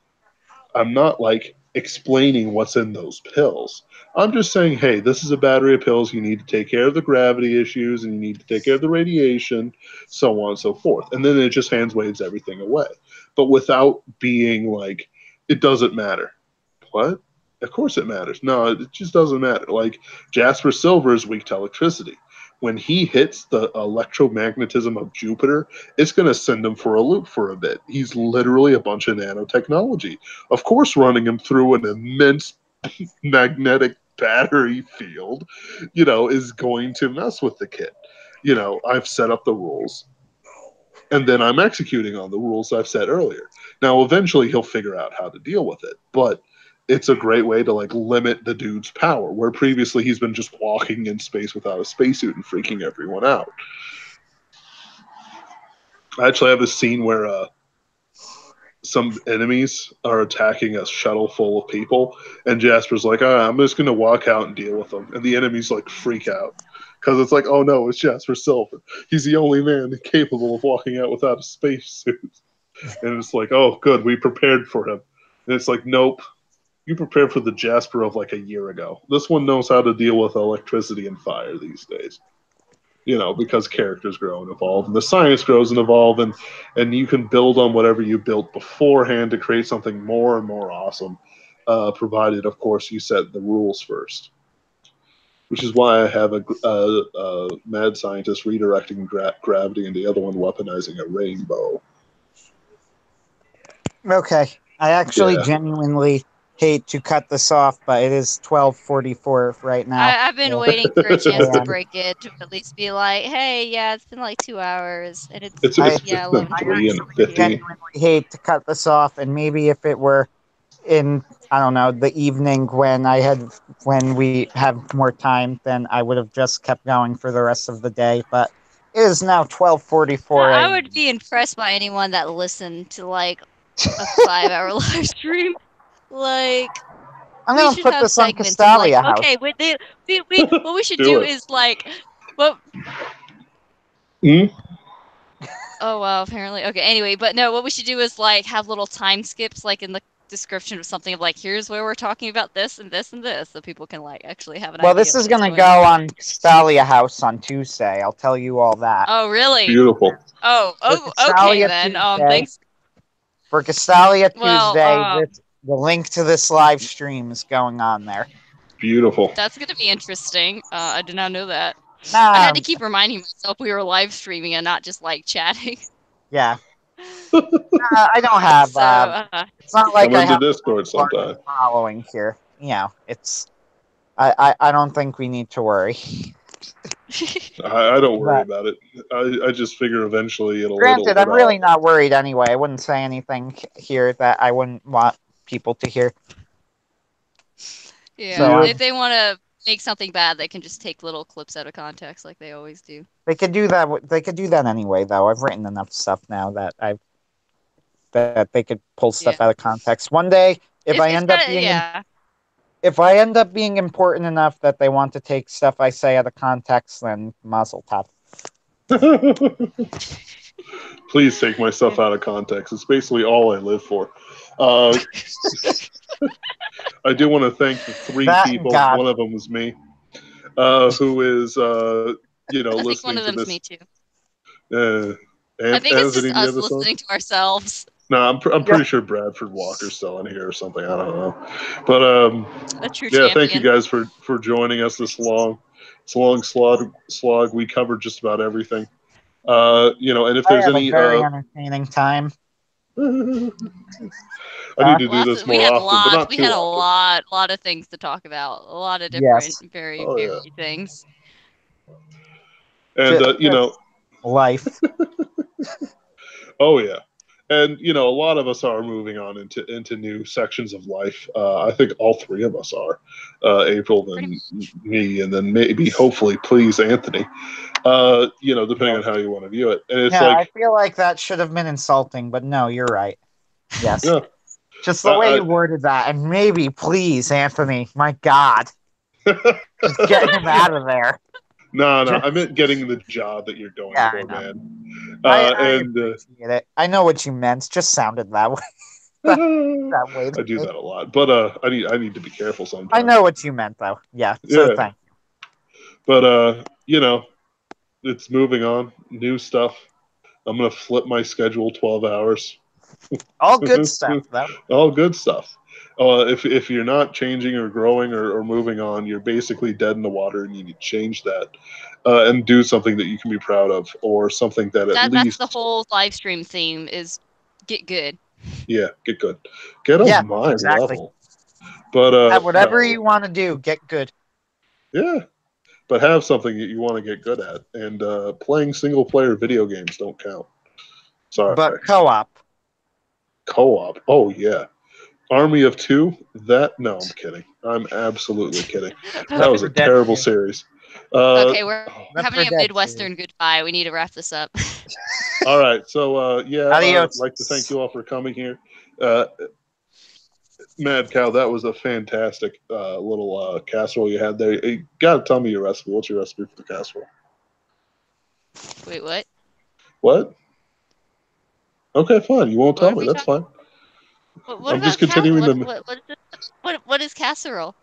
I'm not like explaining what's in those pills. I'm just saying, hey, this is a battery of pills. You need to take care of the gravity issues and you need to take care of the radiation, so on and so forth. And then it just hands waves everything away. But without being like, it doesn't matter. What? Of course it matters. No, it just doesn't matter. Like Jasper Silver is weak to electricity. When he hits the electromagnetism of Jupiter, it's going to send him for a loop for a bit. He's literally a bunch of nanotechnology. Of course, running him through an immense magnetic battery field, is going to mess with the kid. I've set up the rules, and then I'm executing on the rules I've set earlier. Now, eventually, he'll figure out how to deal with it, but it's a great way to like limit the dude's power, where previously he's been just walking in space without a spacesuit and freaking everyone out. I actually have a scene where some enemies are attacking a shuttle full of people, and Jasper's like, I'm just going to walk out and deal with them. And the enemies like freak out because it's like, oh no, it's Jasper Silver. He's the only man capable of walking out without a spacesuit. And it's like, oh, good, we prepared for him. And it's like, nope. You prepared for the Jasper of like a year ago. This one knows how to deal with electricity and fire these days. Because characters grow and evolve, and the science grows and evolve, and you can build on whatever you built beforehand to create something more and more awesome, provided, of course, you set the rules first. Which is why I have a mad scientist redirecting gravity and the other one weaponizing a rainbow. Okay. I actually genuinely hate to cut this off, but it is 12:44 right now. I've been waiting for a chance to break it, to at least be like, hey, yeah, it's been like 2 hours, and it's 3 and 50. I genuinely hate to cut this off, and maybe if it were in, I don't know, the evening when we have more time, then I would have just kept going for the rest of the day, but it is now 12:44. I would be impressed by anyone that listened to like a 5-hour live stream. Like, I'm gonna put this on Castalia House. Okay, what we should do is like, what? Oh wow, apparently. Okay, anyway, but no, what we should do is like have little time skips, like in the description of something of like, here's where we're talking about this and this and this, so people can like actually have an idea. Well, this is gonna go on Castalia House on Tuesday. I'll tell you all that. Oh really? Beautiful. Oh, okay then. Thanks. For Castalia Tuesday, the link to this live stream is going on there. Beautiful. That's going to be interesting. I did not know that. I had to keep reminding myself we were live streaming and not just like chatting. Yeah. I don't have. It's not like I have Discord sometime. Following here. It's. I don't think we need to worry. I don't worry about it. I just figure eventually it'll. Granted, I'm really not worried anyway. I wouldn't say anything here that I wouldn't want people to hear. Yeah, so, if they want to make something bad, they can just take little clips out of context, like they always do. They could do that. They could do that anyway, though. I've written enough stuff now that they could pull stuff out of context. One day, if I end up being important enough that they want to take stuff I say out of context, then mazel tov. Please take my stuff out of context. It's basically all I live for. I do want to thank the 3 people. One of them was me, who is, listening one of to them's this. Me too. I think it's just Anthony, do you us have a song? listening to ourselves. No, I'm pretty sure Bradford Walker's still in here or something. I don't know, but A true yeah, champion. thank you guys for joining us this long. It's a long slog. We covered just about everything. And if I there's had any, a very entertaining time. I need to do this We more had often, but not we too had a often. lot of things to talk about. A lot of different, Yes. very Oh, yeah. varied things. And Life. oh yeah, and a lot of us are moving on into new sections of life. I think all three of us are. April, then me, and then maybe, hopefully, please, Anthony. Depending on how you want to view it. And it's Yeah, I like, feel like that should have been insulting, but no, you're right. Yes. yeah, Just the way you worded that, and maybe, please, Anthony, my God. Just get him out of there. No, I meant getting the job that you're going for, man. I appreciate it. I know what you meant. Just sounded that way. that way. I do that a lot, but I need to be careful sometimes. I know what you meant, though. Yeah. So thank you. But it's moving on. New stuff. I'm gonna flip my schedule 12 hours. All good stuff, though. All good stuff. If you're not changing or growing or moving on, you're basically dead in the water, and you need to change that and do something that you can be proud of, or something that at least. That's the whole live stream theme is get good. Yeah, get good. Get on my level. But have whatever you want to do, get good. Yeah, but have something that you want to get good at, and playing single player video games don't count. Sorry, but co-op. Co-op. Oh yeah. Army of Two? No, I'm kidding. I'm absolutely kidding. That was a terrible series. Okay, we're having a Midwestern goodbye. We need to wrap this up. All right. So, I'd like to thank you all for coming here. Mad Cow, that was a fantastic little casserole you had there. You got to tell me your recipe. What's your recipe for the casserole? Wait, what? What? Okay, fine. You won't tell me. That's fine. I'm just continuing what is casserole?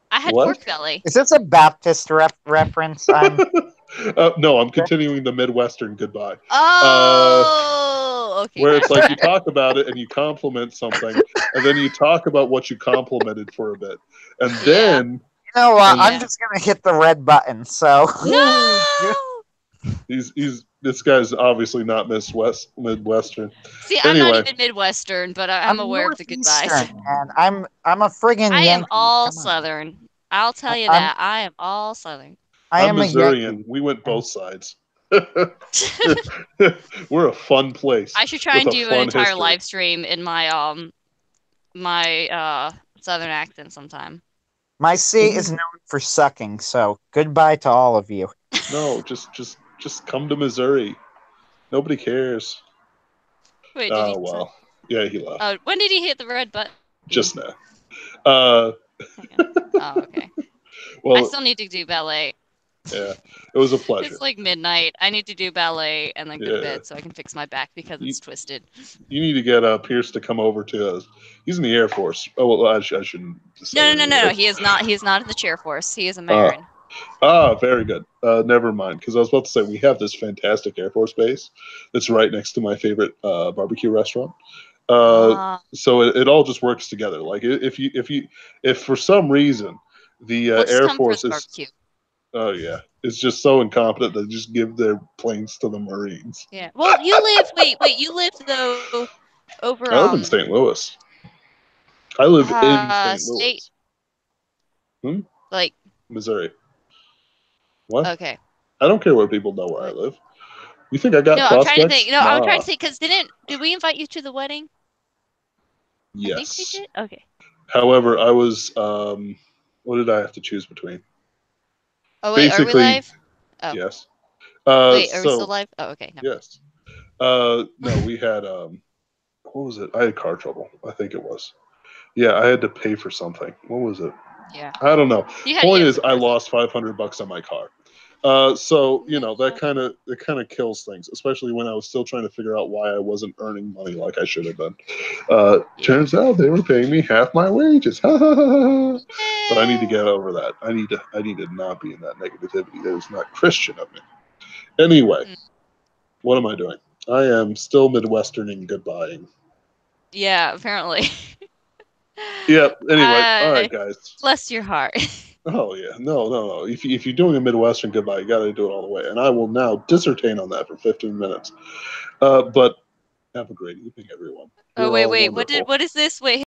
I had pork belly. Is this a Baptist reference? No, I'm continuing the Midwestern goodbye. Oh, okay. Where it's like you talk about it and you compliment something, and then you talk about what you complimented for a bit, and then you know what? I'm just gonna hit the red button. So no. This guy's obviously not Midwestern. See, I'm not even Midwestern, but I'm aware of the goodbyes. And I'm a friggin' I am Yankee. all Southern. I'll tell you that. I am all Southern. I'm Missourian. We went both sides. We're a fun place. I should try and do an entire live stream in my my Southern accent sometime. My state is known for sucking, so goodbye to all of you. No, just come to Missouri. Nobody cares. Wait, well. Yeah, he left. When did he hit the red button? Just now. Oh, okay. Well, I still need to do ballet. Yeah, it was a pleasure. It's like midnight. I need to do ballet and then go to bed so I can fix my back because it's twisted. You need to get Pierce to come over to us. He's in the Air Force. Oh, well, I shouldn't. No. He is not. He is not in the Chair Force. He is a Marine. Very good. Never mind, because I was about to say we have this fantastic Air Force base that's right next to my favorite barbecue restaurant. So it all just works together. Like if for some reason the Air Force is barbecue. Oh yeah, it's just so incompetent they just give their planes to the Marines. Yeah. Well, you live. Wait. You live though over. I live in St. Louis. I live in St. Louis. Like Missouri. What? Okay. I don't care what people know where I live. You think I got prospects? I'm trying to think. I'm trying to think because did we invite you to the wedding? Yes. I think we did. Okay. However, I was. What did I have to choose between? Oh wait, are we live? Oh. Yes. Wait, are we still live? Oh, okay. No. Yes. No, we had what was it? I had car trouble. I think it was. Yeah, I had to pay for something. What was it? Yeah. I don't know. Point is, I lost $500 on my car. So that kind of kills things, especially when I was still trying to figure out why I wasn't earning money like I should have been. Turns out they were paying me half my wages. But I need to get over that. I need to not be in that negativity. That is not Christian of me. Anyway, What am I doing? I am still Midwesterning goodbying. Yeah, apparently. Yeah. Anyway, all right, guys. Bless your heart. Oh yeah, no. If you're doing a Midwestern goodbye, you got to do it all the way. And I will now dissertate on that for 15 minutes. But have a great evening, everyone. Oh You're wait, all wait. wonderful. What is this? Wait.